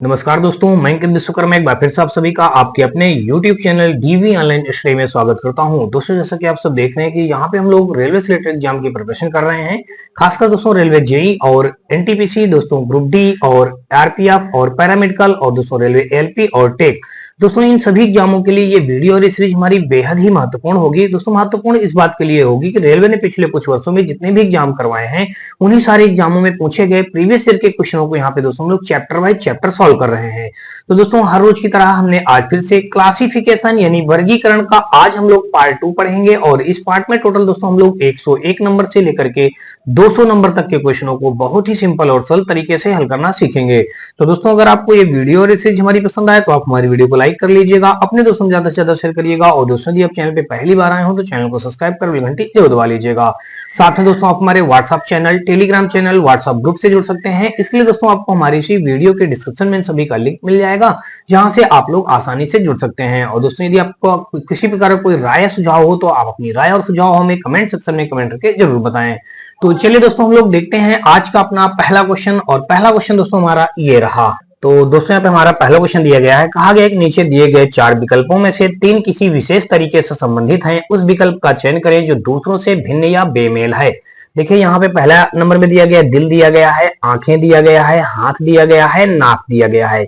नमस्कार दोस्तों, मैं अंकित विश्वकर्मा एक बार फिर से आप सभी का आपके अपने YouTube channel DV online study में स्वागत करता हूं। दोस्तों, जैसा कि आप सब देख रहे हैं कि यहाँ पे हम लोग रेलवे से रिलेटेड एग्जाम की प्रिपरेशन कर रहे हैं। खासकर दोस्तों रेलवे जेई और एनटीपीसी, दोस्तों ग्रुप डी और आरपीएफ और पैरामेडिकल और दोस्तों रेलवे एलपी और टेक। दोस्तों इन सभी एग्जामों के लिए ये वीडियो और सीरीज हमारी बेहद ही महत्वपूर्ण होगी। दोस्तों महत्वपूर्ण इस बात के लिए होगी कि रेलवे ने पिछले कुछ वर्षों में जितने भी एग्जाम करवाए हैं उन्हीं सारे एग्जामों में पूछे गए प्रीवियस ईयर के क्वेश्चनों को यहाँ पे दोस्तों हम लोग चैप्टर वाइज चैप्टर सॉल्व कर रहे हैं। तो दोस्तों हर रोज की तरह हमने आज फिर से क्लासिफिकेशन यानी वर्गीकरण का आज हम लोग पार्ट 2 पढ़ेंगे और इस पार्ट में टोटल दोस्तों हम लोग 101 नंबर से लेकर के 200 नंबर तक के क्वेश्चनों को बहुत ही सिंपल और सरल तरीके से हल करना सीखेंगे। तो दोस्तों अगर आपको ये वीडियो और सीरीज हमारी पसंद आए तो आप हमारी वीडियो को लाइक कर लीजिएगा, अपने दोस्तों में ज्यादा से ज्यादा शेयर करिएगा और दोस्तों यदि आप चैनल पे पहली बार आए हो तो चैनल को सब्सक्राइब कर बेल घंटी जरूर दबा लीजिएगा। साथ में दोस्तों आप हमारे WhatsApp channel, Telegram channel, WhatsApp group से जुड़ सकते हैं। इसके लिए दोस्तों आपको हमारी इसी वीडियो के डिस्क्रिप्शन में सभी का लिंक मिल जाएगा जहां से आप लोग आसानी से जुड़ सकते हैं। और दोस्तों यदि आपको किसी प्रकार का कोई राय सुझाव हो तो आप अपनी राय और सुझाव हमें कमेंट सेक्शन में कमेंट करके जरूर बताएं। तो चलिए दोस्तों हम लोग देखते हैं आज का अपना पहला क्वेश्चन। और पहला क्वेश्चन दोस्तों हमारा ये रहा। तो दोस्तों यहाँ पे हमारा पहला क्वेश्चन दिया गया है, कहा गया है कि नीचे दिए गए 4 विकल्पों में से 3 किसी विशेष तरीके से संबंधित हैं, उस विकल्प का चयन करें जो दूसरों से भिन्न या बेमेल है। देखिए यहाँ पे पहला नंबर में दिया गया दिल दिया गया है, आंखें दिया गया है, हाथ दिया गया है, नाक दिया गया है।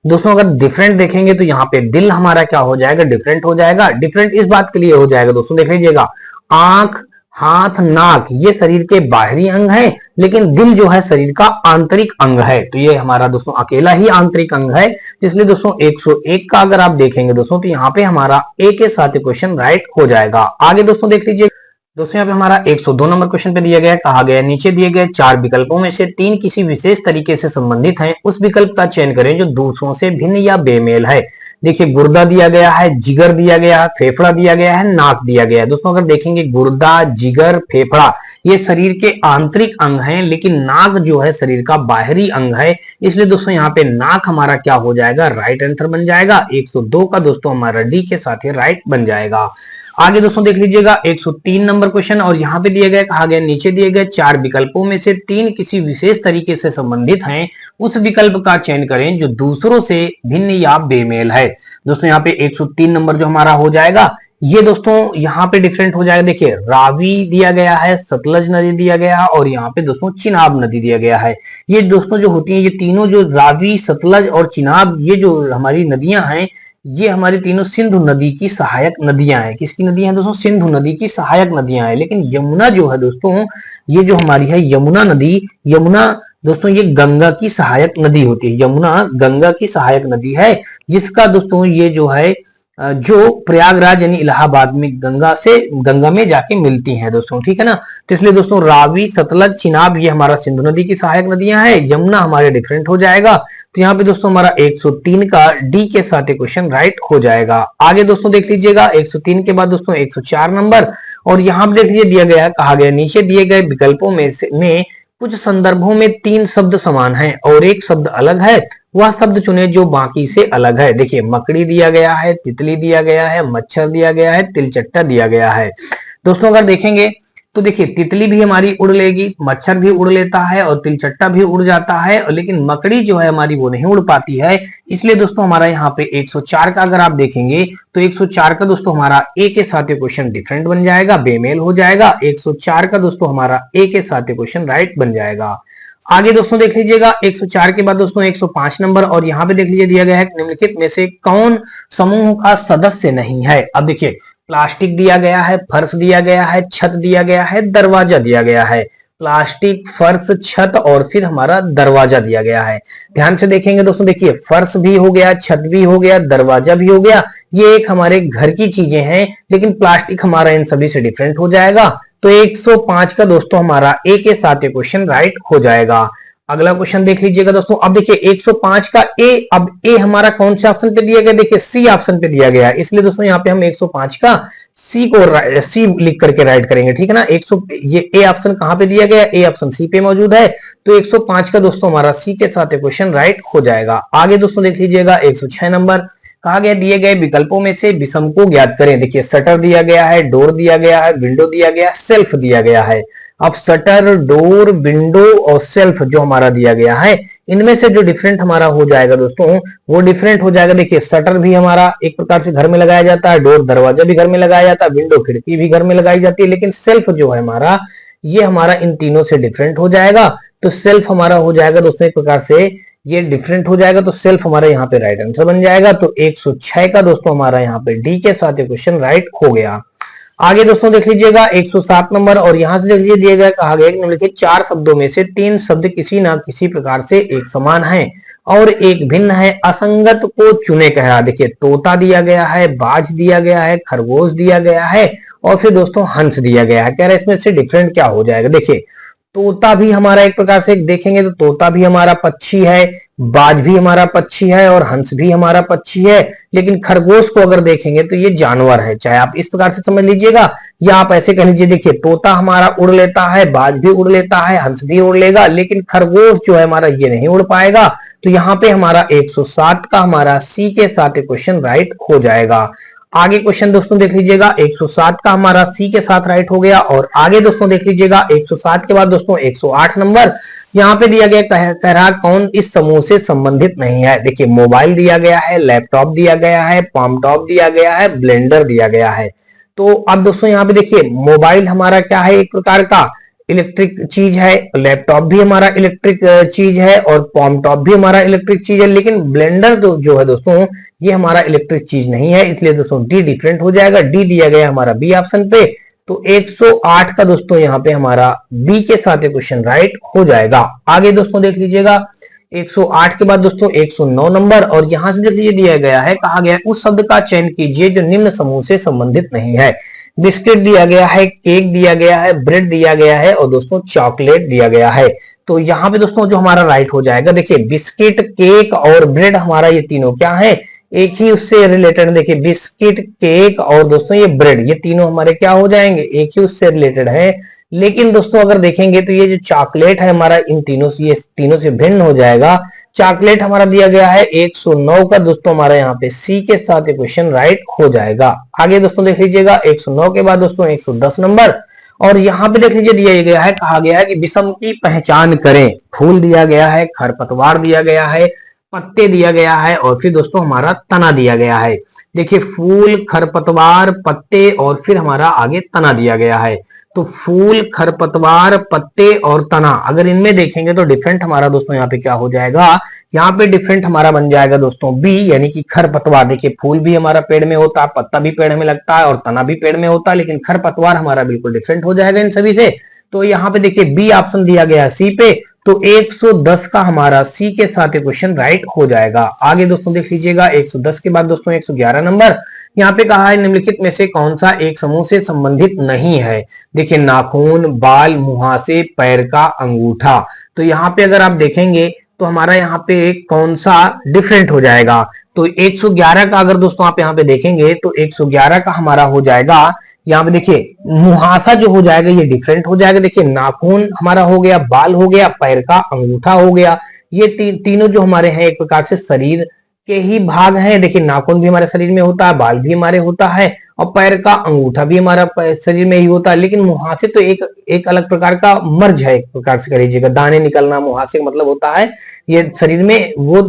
दोस्तों अगर डिफरेंट देखेंगे तो यहाँ पे दिल हमारा क्या हो जाएगा, डिफरेंट हो जाएगा। डिफरेंट इस बात के लिए हो जाएगा दोस्तों, देख लीजिएगा, आंख, हाथ, नाक ये शरीर के बाहरी अंग है, लेकिन दिल जो है शरीर का आंतरिक अंग है। तो ये हमारा दोस्तों अकेला ही आंतरिक अंग है। इसलिए दोस्तों 101 का अगर आप देखेंगे दोस्तों तो यहाँ पे हमारा ए के साथ क्वेश्चन राइट हो जाएगा। आगे दोस्तों देख लीजिए, दोस्तों यहाँ पे हमारा 102 नंबर क्वेश्चन पे दिया गया है, कहा गया नीचे दिए गए 4 विकल्पों में से 3 किसी विशेष तरीके से संबंधित हैं, उस विकल्प का चयन करें जो दूसरों से भिन्न या बेमेल है। देखिए गुर्दा दिया गया है, जिगर दिया गया है, फेफड़ा दिया गया है, नाक दिया गया है। दोस्तों अगर देखेंगे गुर्दा, जिगर, फेफड़ा ये शरीर के आंतरिक अंग हैं, लेकिन नाक जो है शरीर का बाहरी अंग है। इसलिए दोस्तों यहाँ पे नाक हमारा क्या हो जाएगा, राइट आंसर बन जाएगा। 102 का दोस्तों हमारा डी के साथ ही राइट बन जाएगा। आगे दोस्तों देख लीजिएगा 103 नंबर क्वेश्चन और यहाँ पे दिया गया, कहा गया नीचे दिए गए 4 विकल्पों में से 3 किसी विशेष तरीके से संबंधित हैं, उस विकल्प का चयन करें जो दूसरों से भिन्न या बेमेल है। दोस्तों यहाँ पे 103 नंबर जो हमारा हो जाएगा ये दोस्तों यहाँ पे डिफरेंट हो जाएगा। देखिए रावी दिया गया है, सतलज नदी दिया गया है और यहाँ पे दोस्तों चिनाब नदी दिया गया है। ये दोस्तों जो होती है ये तीनों जो रावी, सतलज और चिनाब ये जो हमारी नदियां हैं ये हमारी तीनों सिंधु नदी की सहायक नदियां हैं। किसकी नदियां हैं दोस्तों, सिंधु नदी की सहायक नदियां हैं। लेकिन यमुना जो है दोस्तों ये जो हमारी है यमुना नदी, यमुना दोस्तों ये गंगा की सहायक नदी होती है। यमुना गंगा की सहायक नदी है जिसका दोस्तों ये जो है जो प्रयागराज यानी इलाहाबाद में गंगा में जाके मिलती हैं दोस्तों, ठीक है ना। तो इसलिए दोस्तों रावी, सतलज, चिनाब ये हमारा सिंधु नदी की सहायक नदियां हैं। यमुना हमारे डिफरेंट हो जाएगा। तो यहाँ पे दोस्तों हमारा 103 का डी के साथ क्वेश्चन राइट हो जाएगा। आगे दोस्तों देख लीजिएगा 103 के बाद दोस्तों 104 नंबर और यहाँ पे देख लीजिए दिया गया है, कहा गया नीचे दिए गए विकल्पों में कुछ संदर्भों में 3 शब्द समान हैं और एक शब्द अलग है, वह शब्द चुने जो बाकी से अलग है। देखिए मकड़ी दिया गया है, तितली दिया गया है, मच्छर दिया गया है, तिलचट्टा दिया गया है। दोस्तों अगर देखेंगे तो देखिए तितली भी हमारी उड़ लेगी, मच्छर भी उड़ लेता है और तिलचट्टा भी उड़ जाता है, लेकिन मकड़ी जो है हमारी वो नहीं उड़ पाती है। इसलिए दोस्तों हमारा यहाँ पे 104 का अगर आप देखेंगे तो 104 का दोस्तों हमारा ए के साथ क्वेश्चन डिफरेंट बन जाएगा, बेमेल हो जाएगा। 104 का दोस्तों हमारा ए के साथ क्वेश्चन राइट बन जाएगा। आगे दोस्तों देख लीजिएगा 104 के बाद दोस्तों 105 नंबर और यहाँ पे देख लीजिए दिया गया है निम्नलिखित में से कौन समूह का सदस्य नहीं है। अब देखिए प्लास्टिक दिया गया है, फर्श दिया गया है, छत दिया गया है, दरवाजा दिया गया है। प्लास्टिक, फर्श, छत और फिर हमारा दरवाजा दिया गया है। ध्यान से देखेंगे दोस्तों, देखिए फर्श भी हो गया, छत भी हो गया, दरवाजा भी हो गया, ये एक हमारे घर की चीजें हैं, लेकिन प्लास्टिक हमारा इन सभी से डिफरेंट हो जाएगा। तो 105 का दोस्तों हमारा ए के साथ क्वेश्चन राइट हो जाएगा। अगला क्वेश्चन देख लीजिएगा दोस्तों। अब देखिए 105 का ए, अब ए हमारा कौन से ऑप्शन पे दिया गया, देखिए सी ऑप्शन पे दिया गया है। इसलिए दोस्तों यहाँ पे हम 105 का सी को सी लिख करके राइट करेंगे, ठीक है ना। ये ए ऑप्शन कहाँ पे दिया गया, ए ऑप्शन सी पे मौजूद है। तो 105 का दोस्तों हमारा सी के साथ क्वेश्चन राइट हो जाएगा। आगे दोस्तों देख लीजिएगा 106 नंबर, कहा गया दिए गए विकल्पों में से विषम को ज्ञात करें। देखिए शटर दिया गया है, डोर दिया गया है, विंडो दिया गया है, सेल्फ दिया गया है। अब शटर, डोर, विंडो और सेल्फ जो हमारा दिया गया है इनमें से जो डिफरेंट हमारा हो जाएगा दोस्तों वो डिफरेंट हो जाएगा। देखिए शटर भी हमारा एक प्रकार से घर में लगाया जाता है, डोर दरवाजा भी घर में लगाया जाता है, विंडो खिड़की भी घर में लगाई जाती है, लेकिन सेल्फ जो है हमारा ये हमारा इन तीनों से डिफरेंट हो जाएगा। तो सेल्फ हमारा हो जाएगा दोस्तों एक प्रकार से ये डिफरेंट हो जाएगा, तो सेल्फ हमारा यहाँ पे राइट आंसर बन जाएगा। तो 106 का दोस्तों हमारा यहाँ पे डी के साथ क्वेश्चन राइट हो गया। आगे दोस्तों देख लीजिएगा 107 नंबर, और यहां से देख लीजिए दिया गया, कहा गया निम्नलिखित 4 शब्दों में से 3 शब्द किसी ना किसी प्रकार से एक समान है और एक भिन्न है, असंगत को चुने कह रहा। देखिए तोता दिया गया है, बाज दिया गया है, खरगोश दिया गया है और फिर दोस्तों हंस दिया गया है। कह रहा है इसमें से डिफरेंट क्या हो जाएगा। देखिए तोता भी हमारा एक प्रकार से देखेंगे तो तोता भी हमारा पक्षी है, बाज भी हमारा पक्षी है और हंस भी हमारा पक्षी है, लेकिन खरगोश को अगर देखेंगे तो ये जानवर है। चाहे आप इस प्रकार से समझ लीजिएगा या आप ऐसे कह लीजिए, देखिए तोता हमारा उड़ लेता है, बाज भी उड़ लेता है, हंस भी उड़ लेगा, लेकिन खरगोश जो है हमारा ये नहीं उड़ पाएगा। तो यहाँ पे हमारा 107 का हमारा सी के साथ क्वेश्चन राइट हो जाएगा। आगे क्वेश्चन दोस्तों देख लीजिएगा 107 का हमारा सी के साथ राइट हो गया। और आगे दोस्तों देख लीजिएगा 107 के बाद दोस्तों 108 नंबर, यहाँ पे दिया गया कह रहा कौन इस समूह से संबंधित नहीं है। देखिए मोबाइल दिया गया है, लैपटॉप दिया गया है, पाम टॉप दिया गया है, ब्लेंडर दिया गया है। तो अब दोस्तों यहाँ पे देखिए मोबाइल हमारा क्या है, एक प्रकार का इलेक्ट्रिक चीज है, लैपटॉप भी हमारा इलेक्ट्रिक चीज है और पॉम टॉप भी हमारा इलेक्ट्रिक चीज है, लेकिन ब्लेंडर जो है दोस्तों ये हमारा इलेक्ट्रिक चीज नहीं है, इसलिए दोस्तों डी डिफरेंट हो जाएगा। डी दिया गया हमारा बी ऑप्शन पे। तो 108 का दोस्तों यहाँ पे हमारा बी के साथ क्वेश्चन राइट हो जाएगा। आगे दोस्तों देख लीजिएगा 108 के बाद दोस्तों 109 नंबर, और यहां से देख लीजिए दिया गया है, कहा गया है उस शब्द का चयन कीजिए जो निम्न समूह से संबंधित नहीं है। बिस्किट दिया गया है, केक दिया गया है, ब्रेड दिया गया है और दोस्तों चॉकलेट दिया गया है। तो यहाँ पे दोस्तों जो हमारा राइट हो जाएगा, देखिए बिस्किट, केक और ब्रेड हमारा ये तीनों क्या है, एक ही उससे रिलेटेड। देखिए बिस्किट, केक और दोस्तों ये ब्रेड, ये तीनों हमारे क्या हो जाएंगे, एक ही उससे रिलेटेड है। लेकिन दोस्तों अगर देखेंगे तो ये जो चॉकलेट है हमारा इन तीनों से, ये तीनों से भिन्न हो जाएगा। चॉकलेट हमारा दिया गया है 109 का दोस्तों हमारा यहाँ पे सी के साथ क्वेश्चन राइट हो जाएगा। आगे दोस्तों देख लीजिएगा 109 के बाद दोस्तों 110 नंबर, और यहाँ पे देख लीजिए दिया गया है, कहा गया है कि विषम की पहचान करें। फूल दिया गया है, खरपतवार दिया गया है, पत्ते दिया गया है और फिर दोस्तों हमारा तना दिया गया है। देखिए फूल, खरपतवार, पत्ते और फिर हमारा आगे तना दिया गया है। तो फूल, खरपतवार, पत्ते और तना, अगर इनमें देखेंगे तो डिफरेंट हमारा दोस्तों यहाँ पे क्या हो जाएगा, यहाँ पे डिफरेंट हमारा बन जाएगा दोस्तों बी, यानी कि खरपतवार। देखिए फूल भी हमारा पेड़ में होता है, पत्ता भी पेड़ में लगता है और तना भी पेड़ में होता है, लेकिन खरपतवार हमारा बिल्कुल डिफरेंट हो जाएगा इन सभी से। तो यहाँ पे देखिए बी ऑप्शन दिया गया है सी पे। तो 110 का हमारा सी के साथ क्वेश्चन राइट हो जाएगा। आगे दोस्तों देख लीजिएगा 110 के बाद दोस्तों 111 नंबर, यहाँ पे कहा है निम्नलिखित में से कौन सा एक समूह से संबंधित नहीं है। देखिए नाखून, बाल, मुहासे, पैर का अंगूठा। तो यहाँ पे अगर आप देखेंगे तो हमारा यहाँ पे कौन सा डिफरेंट हो जाएगा। तो 111 का अगर दोस्तों आप यहाँ पे देखेंगे तो 111 का हमारा हो जाएगा, यहाँ पे देखिए मुहासा जो हो जाएगा ये डिफरेंट हो जाएगा। देखिए नाखून हमारा हो गया, बाल हो गया, पैर का अंगूठा हो गया, ये तीनों जो हमारे हैं एक प्रकार से शरीर के ही भाग हैं। देखिए नाखून भी हमारे शरीर में होता है, बाल भी हमारे होता है और पैर का अंगूठा भी हमारा शरीर में ही होता है, लेकिन मुहासे तो एक अलग प्रकार का मर्ज है, एक प्रकार से कह लीजिएगा। दाने निकलना मुहासे का मतलब होता है ये शरीर में, वो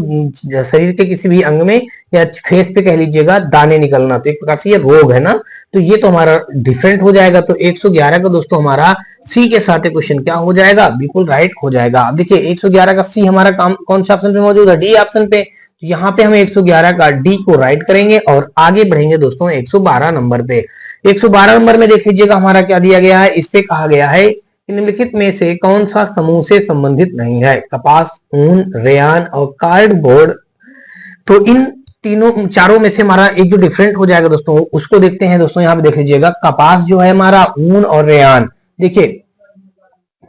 शरीर के किसी भी अंग में या फेस पे कह लीजिएगा दाने निकलना, तो एक प्रकार से ये रोग है ना। तो ये तो हमारा डिफरेंट हो जाएगा। तो 111 का दोस्तों हमारा सी के साथ क्वेश्चन क्या हो जाएगा, बिल्कुल राइट हो जाएगा। अब देखिए 111 का सी हमारा काम कौन सा ऑप्शन पे मौजूद है, डी ऑप्शन पे। तो यहाँ पे हम 111 का डी को राइट करेंगे और आगे बढ़ेंगे दोस्तों 112 नंबर पे। 112 नंबर में देख लीजिएगा हमारा क्या दिया गया है, इस पे कहा गया है निम्नलिखित में से कौन सा समूह से संबंधित नहीं है। कपास, ऊन, रेयान और कार्डबोर्ड। तो इन तीनों चारों में से हमारा एक जो डिफरेंट हो जाएगा दोस्तों उसको देखते हैं। दोस्तों यहाँ पे देख लीजिएगा कपास जो है हमारा, ऊन और रेयान। देखिए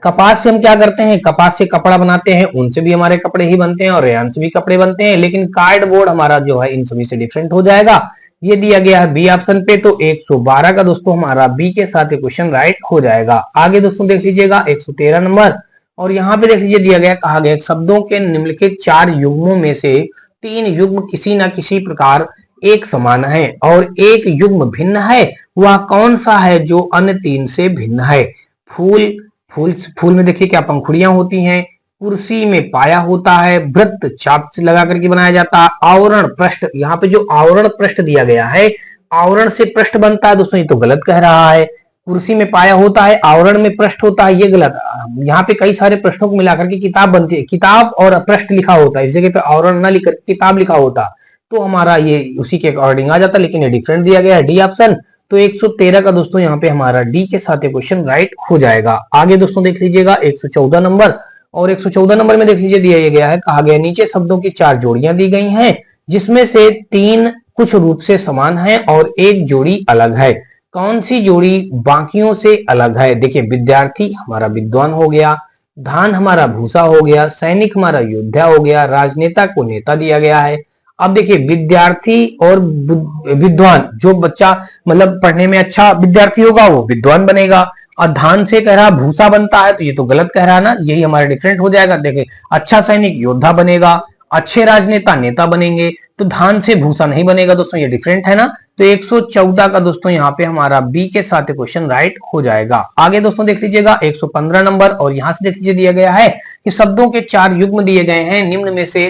कपास से हम क्या करते हैं, कपास से कपड़ा बनाते हैं, उनसे भी हमारे कपड़े ही बनते हैं और रेयान से भी कपड़े बनते हैं, लेकिन कार्डबोर्ड हमारा जो है इन सभी से डिफरेंट हो जाएगा। ये दिया गया है बी ऑप्शन पे। तो 112 का दोस्तों हमारा बी के साथ क्वेश्चन राइट हो जाएगा। आगे दोस्तों देख लीजिएगा 113 नंबर, और यहाँ पे देख लीजिए दिया गया, कहा गया शब्दों के निम्नलिखित 4 युग्मों में से 3 युग्म किसी न किसी प्रकार एक समान है और एक युग्म भिन्न है, वह कौन सा है जो अन्य 3 से भिन्न है। फूल में देखिए क्या पंखुड़ियां होती हैं, कुर्सी में पाया होता है, वृत्त चाप से लगा करके बनाया जाता है, आवरण पृष्ठ, यहाँ पे जो आवरण पृष्ठ दिया गया है, आवरण से पृष्ठ बनता है दोस्तों, ये तो गलत कह रहा है। कुर्सी में पाया होता है, आवरण में पृष्ठ होता है, ये गलत। यहाँ पे कई सारे पृष्ठों को मिलाकर के किताब बनती है, किताब और पृष्ठ लिखा होता है, इस जगह पे आवरण ना लिखकर किताब लिखा होता तो हमारा ये उसी के अकॉर्डिंग आ जाता, लेकिन ये डिफरेंट दिया गया है, डी ऑप्शन। तो 113 का दोस्तों यहाँ पे हमारा डी के साथ क्वेश्चन राइट हो जाएगा। आगे दोस्तों देख लीजिएगा 114 नंबर, और 114 नंबर में देख लीजिए दिया गया है, कहा गया नीचे शब्दों की 4 जोड़ियां दी गई हैं, जिसमें से 3 कुछ रूप से समान है और एक जोड़ी अलग है। कौन सी जोड़ी बाकियों से अलग है? देखिए, विद्यार्थी हमारा विद्वान हो गया, धान हमारा भूसा हो गया, सैनिक हमारा योद्धा हो गया, राजनेता को नेता दिया गया है। अब देखिए, विद्यार्थी और विद्वान, जो बच्चा मतलब पढ़ने में अच्छा विद्यार्थी होगा वो विद्वान बनेगा, और धान से कह रहा भूसा बनता है तो ये तो गलत कह रहा ना, यही हमारा डिफरेंट हो जाएगा। देखिए, अच्छा सैनिक योद्धा बनेगा, अच्छे राजनेता नेता बनेंगे, तो धान से भूसा नहीं बनेगा दोस्तों, ये डिफरेंट है ना। तो 114 का दोस्तों यहाँ पे हमारा बी के साथ क्वेश्चन राइट हो जाएगा। आगे दोस्तों देख लीजिएगा 115 नंबर, और यहां से देख लीजिए दिया गया है कि शब्दों के 4 युग्म दिए गए हैं, निम्न में से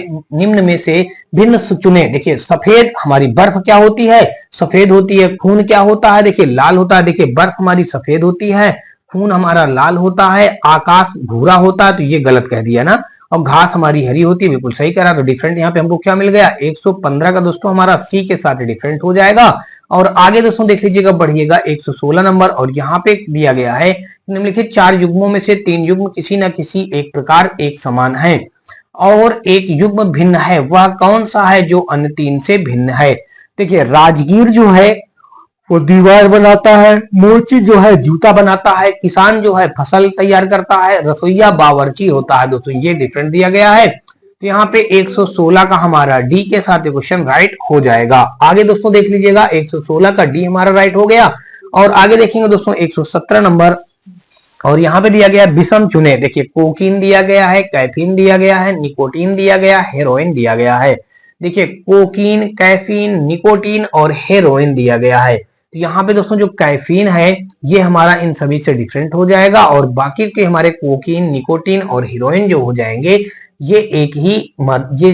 भिन्न चुने। देखिए, सफेद हमारी बर्फ क्या होती है? सफेद होती है। खून क्या होता है? देखिए, लाल होता है। देखिए, बर्फ हमारी सफेद होती है, खून हमारा लाल होता है, आकाश भूरा होता है, तो ये गलत कह दिया ना। और घास हमारी हरी होती है, बिल्कुल सही करा। तो डिफरेंट यहाँ पे हमको क्या मिल गया? 115 का दोस्तों हमारा सी के साथ डिफरेंट हो जाएगा। और आगे दोस्तों देख लीजिएगा, बढ़िएगा 116 नंबर, और यहाँ पे दिया गया है निम्नलिखित 4 युग्मों में से 3 युग्म किसी न किसी एक प्रकार एक समान है और एक युग्म भिन्न है। वह कौन सा है जो अन्य 3 से भिन्न है? देखिए, राजगीर जो है वो दीवार बनाता है, मोची जो है जूता बनाता है, किसान जो है फसल तैयार करता है, रसोईया बावर्ची होता है। दोस्तों ये डिफरेंट दिया गया है, तो यहाँ पे 116 का हमारा डी के साथ क्वेश्चन राइट हो जाएगा। आगे दोस्तों देख लीजिएगा 116 का डी हमारा राइट हो गया। और आगे देखेंगे दोस्तों 117 नंबर, और यहाँ पे दिया गया विषम चुने। देखिए, कोकीन दिया गया है, कैफीन दिया गया है, निकोटीन दिया गया, हेरोइन दिया गया है। देखिए, कोकीन, कैफीन, निकोटीन और हेरोइन दिया गया है। तो यहाँ पे दोस्तों जो कैफीन है ये हमारा इन सभी से डिफरेंट हो जाएगा, और बाकी के हमारे कोकीन, निकोटीन और हीरोइन जो हो जाएंगे ये एक ही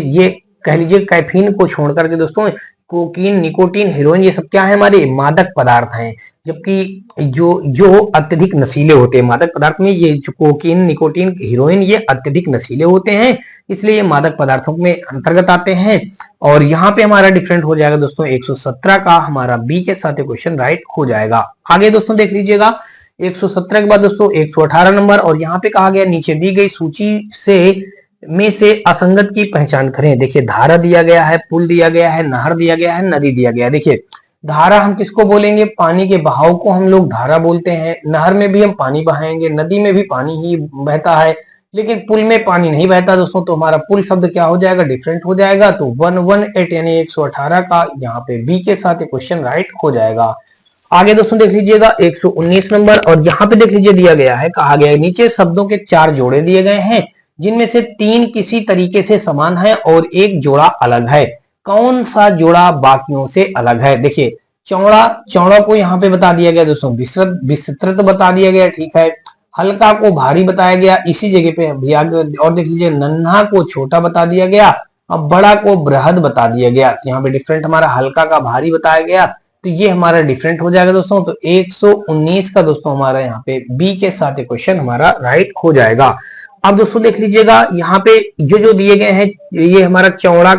ये कह लीजिए कैफीन को छोड़ करके दोस्तों कोकीन, निकोटीन, हीरोइन ये सब क्या है? हमारे मादक पदार्थ हैं। जबकि जो अत्यधिक नशीले होते हैं मादक पदार्थ में, ये जो कोकीन, निकोटीन, हीरोइन ये अत्यधिक नशीले होते हैं, इसलिए ये मादक पदार्थों में अंतर्गत आते हैं। और यहाँ पे हमारा डिफरेंट हो जाएगा दोस्तों 117 का हमारा बी के साथ क्वेश्चन राइट हो जाएगा। आगे दोस्तों देख लीजिएगा 117 के बाद दोस्तों 118 नंबर, और यहाँ पे कहा गया नीचे दी गई सूची में से असंगत की पहचान करें। देखिए, धारा दिया गया है, पुल दिया गया है, नहर दिया गया है, नदी दिया गया है। देखिए, धारा हम किसको बोलेंगे? पानी के बहाव को हम लोग धारा बोलते हैं। नहर में भी हम पानी बहाएंगे, नदी में भी पानी ही बहता है, लेकिन पुल में पानी नहीं बहता दोस्तों, तो हमारा पुल शब्द क्या हो जाएगा? डिफरेंट हो जाएगा। तो 118 यानी 118 का यहाँ पे बी के साथ क्वेश्चन राइट हो जाएगा। आगे दोस्तों देख लीजिएगा 119 नंबर, और यहाँ पे देख लीजिए दिया गया है, कहा गया है नीचे शब्दों के 4 जोड़े दिए गए हैं, जिनमें से 3 किसी तरीके से समान है और एक जोड़ा अलग है। कौन सा जोड़ा बाकियों से अलग है? देखिए, चौड़ा को यहाँ पे बता दिया गया दोस्तों, विस्तृत बता दिया गया, ठीक है। हल्का को भारी बताया गया, इसी जगह पे भी आगे। और देख लीजिए, नन्हा को छोटा बता दिया गया, अब बड़ा को बृहद बता दिया गया। यहाँ पे डिफरेंट हमारा हल्का का भारी बताया गया, तो ये हमारा डिफरेंट हो जाएगा दोस्तों। तो 119 का दोस्तों हमारा यहाँ पे बी के साथ क्वेश्चन हमारा राइट हो जाएगा। अब दोस्तों देख लीजिएगा यहाँ पे जो दिए गए हैं, ये हमारा चौड़ा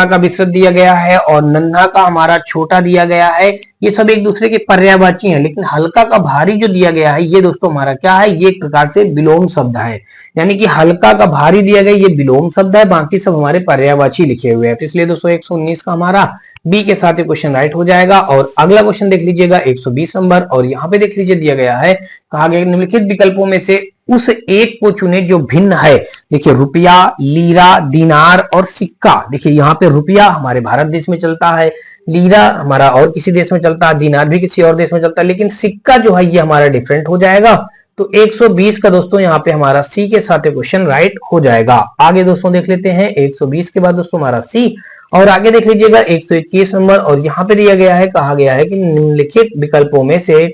का विस्तृत दिया गया है, और नन्हा का हमारा छोटा दिया गया है। ये सब एक दूसरे के पर्यायवाची हैं, लेकिन हल्का का भारी जो दिया गया है ये दोस्तों हमारा क्या है? ये एक प्रकार से विलोम शब्द है, यानी कि हल्का का भारी दिया गया ये विलोम शब्द है, बाकी सब हमारे पर्यायवाची लिखे हुए हैं। तो इसलिए दोस्तों 119 का हमारा बी के साथ क्वेश्चन राइट हो जाएगा। और अगला क्वेश्चन देख लीजिएगा 120 नंबर, और यहाँ पे देख लीजिए दिया गया है, कहा गया निम्नलिखित विकल्पों में से उस एक को चुने जो भिन्न है। देखिए, रुपया, लीरा, दिनार और सिक्का। देखिए, यहाँ पे रुपया हमारे भारत देश में चलता है, लीरा हमारा और किसी देश में चलता है, दिनार भी किसी और देश में चलता है, लेकिन सिक्का जो है ये हमारा डिफरेंट हो जाएगा। तो 120 का दोस्तों यहाँ पे हमारा सी के साथ क्वेश्चन राइट हो जाएगा। आगे दोस्तों देख लेते हैं 120 के बाद दोस्तों हमारा सी, और आगे देख लीजिएगा 121 नंबर, और यहाँ पे दिया गया है, कहा गया है कि निम्नलिखित विकल्पों में से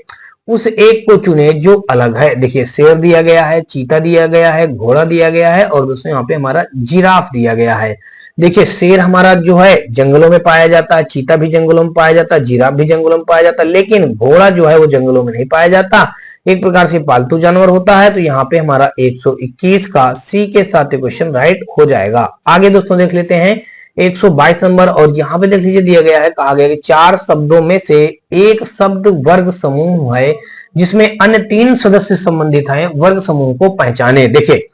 उस एक को चुने जो अलग है। देखिए शेर दिया गया है, चीता दिया गया है, घोड़ा दिया गया है और दोस्तों यहाँ पे हमारा जिराफ दिया गया है। देखिए शेर हमारा जो है जंगलों में पाया जाता है, चीता भी जंगलों में पाया जाता है, जिराफ भी जंगलों में पाया जाता है, लेकिन घोड़ा जो है वो जंगलों में नहीं पाया जाता, एक प्रकार से पालतू जानवर होता है। तो यहाँ पे हमारा 121 का सी के साथ क्वेश्चन राइट हो जाएगा। आगे दोस्तों देख लेते हैं 122 नंबर, और यहाँ पे देख लीजिए दिया गया है, कहा गया कि 4 शब्दों में से एक शब्द वर्ग समूह है जिसमें अन्य 3 सदस्य संबंधित हैं, वर्ग समूह को पहचाने। देखिए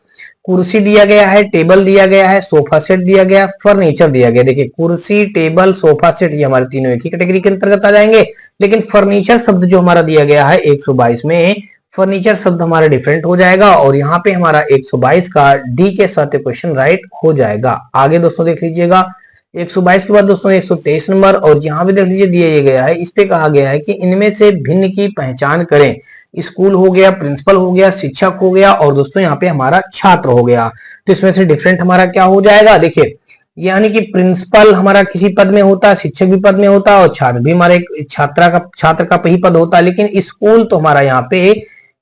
कुर्सी दिया गया है, टेबल दिया गया है, सोफा सेट दिया गया, फर्नीचर दिया गया। देखिए कुर्सी, टेबल, सोफा सेट ये हमारे तीनों एक ही कैटेगरी के अंतर्गत आ जाएंगे, लेकिन फर्नीचर शब्द जो हमारा दिया गया है 122 में, फर्नीचर शब्द हमारा डिफरेंट हो जाएगा और यहाँ पे हमारा 122 का डी के साथ क्वेश्चन राइट हो जाएगा। आगे दोस्तों देख लीजिएगा 122 के बाद दोस्तों 123 नंबर, और यहाँ पे देख लीजिए दिया गया है, इस पे कहा गया है कि इनमें से भिन्न की पहचान करें। स्कूल हो गया, प्रिंसिपल हो गया, शिक्षक हो गया और दोस्तों यहाँ पे हमारा छात्र हो गया। तो इसमें से डिफरेंट हमारा क्या हो जाएगा, देखिए यानी कि प्रिंसिपल हमारा किसी पद में होता है, शिक्षक भी पद में होता है और छात्र भी हमारे छात्र का ही पद होता है, लेकिन स्कूल तो हमारा यहाँ पे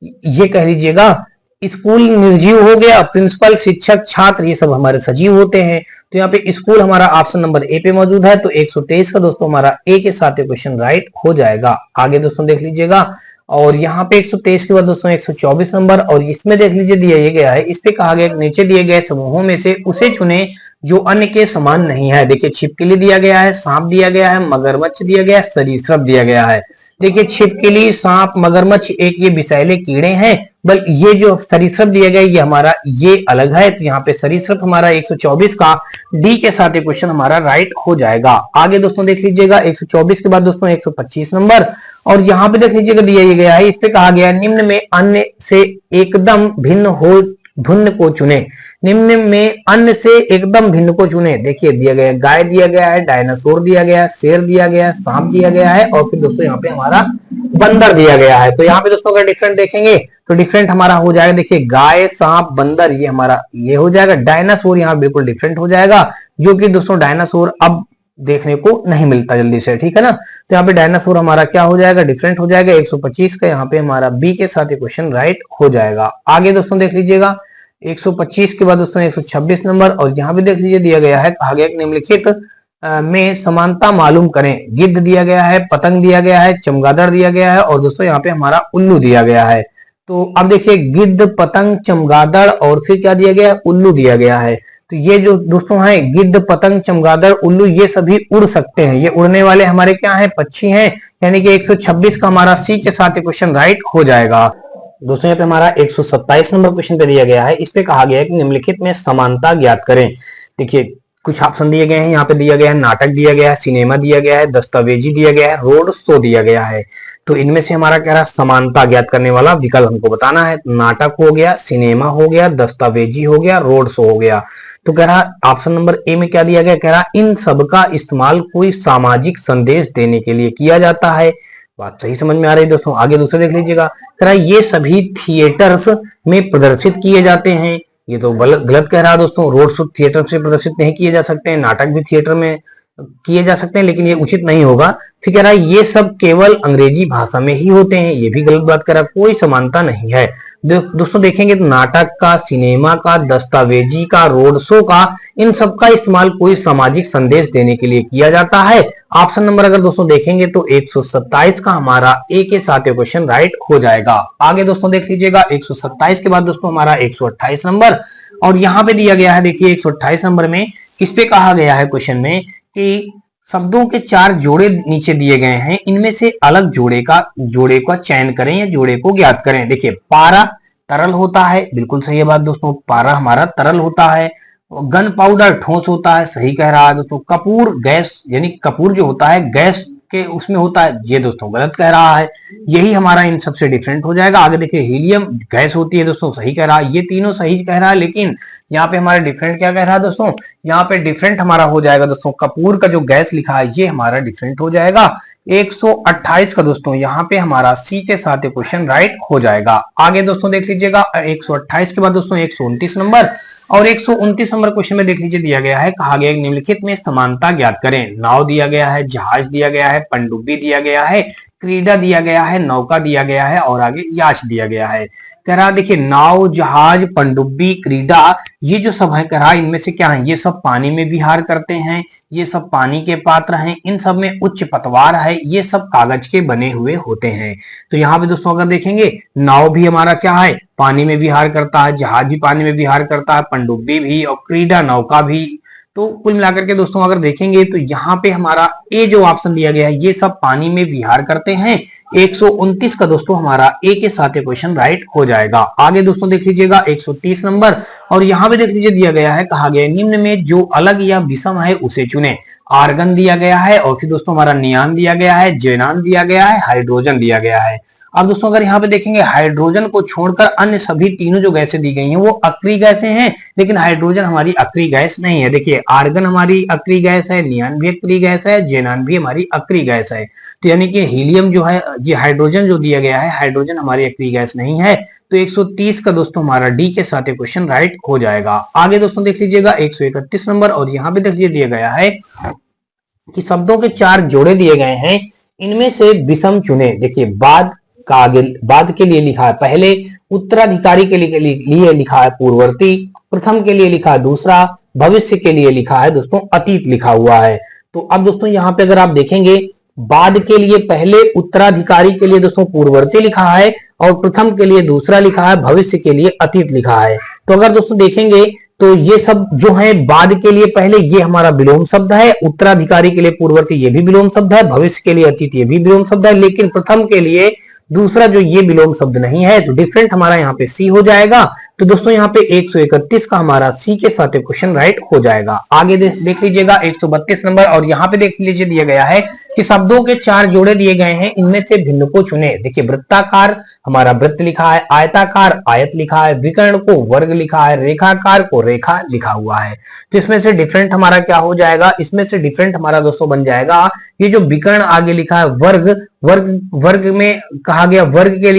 ये कह लीजिएगा स्कूल निर्जीव हो गया, प्रिंसिपल, शिक्षक, छात्र ये सब हमारे सजीव होते हैं। तो यहाँ पे स्कूल हमारा ऑप्शन नंबर ए पे मौजूद है। तो 123 का दोस्तों हमारा ए के साथ क्वेश्चन राइट हो जाएगा। आगे दोस्तों देख लीजिएगा, और यहाँ पे 123 के बाद दोस्तों 124 नंबर, और इसमें देख लीजिए दिया गया है, इस पे कहा गया नीचे दिए गए समूहों में से उसे चुने जो अन्य के समान नहीं है। देखिए छिपकली दिया गया है, सांप दिया गया है, मगरमच्छ दिया गया है, सरीसृप दिया गया है। देखिए छिपकली, सांप, मगरमच्छ एक ये विषैले कीड़े हैं, बल्कि ये जो सरीसृप दिया गया ये हमारा ये अलग है। तो यहाँ पे सरीसृप हमारा 124 का डी के साथ क्वेश्चन हमारा राइट हो जाएगा। आगे दोस्तों देख लीजिएगा 124 के बाद दोस्तों 125 नंबर, और यहाँ पे देख लीजिएगा दिया गया है, इस पे कहा गया निम्न में अन्य से एकदम भिन्न को चुने। निम्न में अन्य से एकदम भिन्न को चुने। देखिए दिया गया गाय दिया गया है, डायनासोर दिया गया है, शेर दिया गया है, सांप दिया गया है और फिर दोस्तों यहाँ पे हमारा बंदर दिया गया है। तो यहाँ पे दोस्तों अगर डिफरेंट देखेंगे तो डिफरेंट हमारा हो जाएगा, देखिए गाय, सांप, बंदर ये हमारा ये हो जाएगा। डायनासोर यहाँ बिल्कुल डिफरेंट हो जाएगा, जो कि दोस्तों डायनासोर अब देखने को नहीं मिलता जल्दी से, ठीक है ना। तो यहाँ पे डायनासोर हमारा क्या हो जाएगा, डिफरेंट हो जाएगा। 125 का यहाँ पे हमारा बी के साथ क्वेश्चन राइट हो जाएगा। आगे दोस्तों देख लीजिएगा 125 के बाद दोस्तों 126 नंबर, और यहाँ पे देख लीजिए दिया गया है, कहा गया निम्नलिखित में समानता मालूम करें। गिद्ध दिया गया है, पतंग दिया गया है, चमगादड़ दिया गया है और दोस्तों यहाँ पे हमारा उल्लू दिया गया है। तो अब देखिए गिद्ध, पतंग, चमगादड़ और फिर क्या दिया गया है, उल्लू दिया गया है। तो ये जो दोस्तों है गिद्ध, पतंग, चमगादड़, उल्लू ये सभी उड़ सकते हैं, ये उड़ने वाले हमारे क्या हैं, पक्षी हैं। यानी कि 126 का हमारा सी के साथ क्वेश्चन राइट हो जाएगा। दोस्तों यहाँ पे हमारा 127 नंबर क्वेश्चन पे दिया गया है, इस पे कहा गया है कि निम्नलिखित में समानता ज्ञात करें। देखिए कुछ ऑप्शन दिए गए हैं, यहाँ पे दिया गया है नाटक दिया गया है, सिनेमा दिया गया है, दस्तावेजी दिया गया है, रोड शो दिया गया है। तो इनमें से हमारा कह रहा है समानता ज्ञात करने वाला विकल्प हमको बताना है। नाटक हो गया, सिनेमा हो गया, दस्तावेजी हो गया, रोड शो हो गया। तो कह रहा ऑप्शन नंबर ए में क्या दिया गया, कह रहा इन सब का इस्तेमाल कोई सामाजिक संदेश देने के लिए किया जाता है। बात सही समझ में आ रही है दोस्तों। आगे दूसरे देख लीजिएगा, कह रहा ये सभी थिएटर्स में प्रदर्शित किए जाते हैं। ये तो गलत कह रहा है दोस्तों, रोड शो थिएटर से प्रदर्शित नहीं किए जा सकते हैं, नाटक भी थिएटर में किए जा सकते हैं, लेकिन ये उचित नहीं होगा। फिर कह रहा है ये सब केवल अंग्रेजी भाषा में ही होते हैं, ये भी गलत बात कर रहा है, कोई समानता नहीं है। दोस्तों देखेंगे तो नाटक का, सिनेमा का, दस्तावेजी का, रोड शो का, इन सब का इस्तेमाल कोई सामाजिक संदेश देने के लिए किया जाता है। ऑप्शन नंबर अगर दोस्तों देखेंगे तो 127 का हमारा ए के साथ क्वेश्चन राइट हो जाएगा। आगे दोस्तों देख लीजिएगा 127 के बाद दोस्तों हमारा 128 नंबर, और यहाँ पे दिया गया है, देखिए 128 नंबर में इस पे कहा गया है क्वेश्चन में कि शब्दों के 4 जोड़े नीचे दिए गए हैं, इनमें से अलग जोड़े का चयन करें या जोड़े को ज्ञात करें। देखिए पारा तरल होता है, बिल्कुल सही है बात दोस्तों, पारा हमारा तरल होता है। गन पाउडर ठोस होता है, सही कह रहा है दोस्तों। कपूर गैस, यानी कपूर जो होता है गैस के उसमें होता है, ये दोस्तों गलत कह रहा है। यही हमारा इन सबसे डिफरेंट हो जाएगा। आगे देखिए हीलियम गैस होती है दोस्तों, सही कह रहा है। ये तीनों सही कह रहा है, लेकिन यहाँ पे हमारा डिफरेंट क्या कह रहा है दोस्तों, यहाँ पे डिफरेंट हमारा हो जाएगा दोस्तों, कपूर का जो गैस लिखा है ये हमारा डिफरेंट हो जाएगा। 128 का दोस्तों यहाँ पे हमारा सी के साथ क्वेश्चन राइट हो जाएगा। आगे दोस्तों देख लीजिएगा 128 के बाद दोस्तों 129 नंबर, और 129 नंबर क्वेश्चन में देख लीजिए दिया गया है, कहा गया निम्नलिखित में समानता ज्ञात करें। नाव दिया गया है, जहाज दिया गया है, पनडुब्बी दिया गया है, क्रीडा दिया गया है, नौका दिया गया है और आगे याच दिया गया है। कह रहा देखिए नाव, जहाज, पनडुब्बी, क्रीडा, ये जो सब है कह रहा इनमें से क्या है, ये सब पानी में विहार करते हैं, ये सब पानी के पात्र हैं, इन सब में उच्च पतवार है, ये सब कागज के बने हुए होते हैं। तो यहाँ पे दोस्तों अगर देखेंगे नाव भी हमारा क्या है, पानी में विहार करता है, जहाज भी पानी में विहार करता है, पनडुब्बी भी और क्रीडा नौका भी। तो कुल मिलाकर के दोस्तों अगर देखेंगे तो यहाँ पे हमारा ए जो ऑप्शन दिया गया है ये सब पानी में विहार करते हैं। 129 का दोस्तों हमारा ए के साथ क्वेश्चन राइट हो जाएगा। आगे दोस्तों देख लीजिएगा 130 नंबर, और यहाँ पे देख लीजिए दिया गया है, कहा गया निम्न में जो अलग या विषम है उसे चुने। आर्गन दिया गया है और फिर दोस्तों हमारा नियान दिया गया है, जेनान दिया गया है, हाइड्रोजन दिया गया है। अब दोस्तों अगर यहाँ पे देखेंगे हाइड्रोजन को छोड़कर अन्य सभी तीनों जो गैसें दी गई हैं वो अक्रिय गैसें हैं, लेकिन हाइड्रोजन हमारी अक्रिय गैस नहीं है। देखिए आर्गन हमारी अक्रिय गैस है, नियान भी अक्रिय गैस है, जेनान भी हमारी अक्रिय गैस है। तो यानी कि हीलियम जो है, ये हाइड्रोजन जो दिया गया है, हाइड्रोजन हमारी अक्रिय गैस नहीं है। तो 130 का दोस्तों हमारा डी के साथ क्वेश्चन राइट हो जाएगा। आगे दोस्तों देख लीजिएगा 131 नंबर, और यहाँ पे देखिए दिया गया है कि शब्दों के 4 जोड़े दिए गए हैं, इनमें से विषम चुने। देखिए बाद का आगे बाद के लिए लिखा है पहले, उत्तराधिकारी के लिए लिखा है पूर्ववर्ती, प्रथम के लिए लिखा है दूसरा, भविष्य के लिए लिखा है दोस्तों अतीत लिखा हुआ है। तो अब दोस्तों यहाँ पे अगर आप देखेंगे बाद के लिए पहले, उत्तराधिकारी के लिए दोस्तों पूर्ववर्ती लिखा है और प्रथम के लिए दूसरा लिखा है, भविष्य के लिए अतीत लिखा है। तो अगर दोस्तों देखेंगे तो ये सब जो है बाद के लिए पहले ये हमारा विलोम शब्द है, उत्तराधिकारी के लिए पूर्ववर्ती ये भी विलोम शब्द है, भविष्य के लिए अतीत ये भी विलोम शब्द है, लेकिन प्रथम के लिए दूसरा जो ये विलोम शब्द नहीं है। तो डिफरेंट हमारा यहाँ पे सी हो जाएगा। तो दोस्तों यहाँ पे 131 का हमारा सी के साथ क्वेश्चन राइट हो जाएगा। आगे देख लीजिएगा 132 नंबर, और यहाँ पे देख लीजिए दिया गया है कि शब्दों के 4 जोड़े दिए गए हैं, इनमें से भिन्न को चुने। देखिए वृत्ताकार हमारा वृत्त लिखा है, आयताकार आयत लिखा है, विकर्ण को वर्ग लिखा है, रेखाकार को रेखा लिखा हुआ है। तो इसमें से डिफरेंट हमारा क्या हो जाएगा, इसमें से डिफरेंट हमारा दोस्तों बन जाएगा ये जो विकर्ण आगे लिखा है वर्ग, वर्ग में कहा गया वर्ग के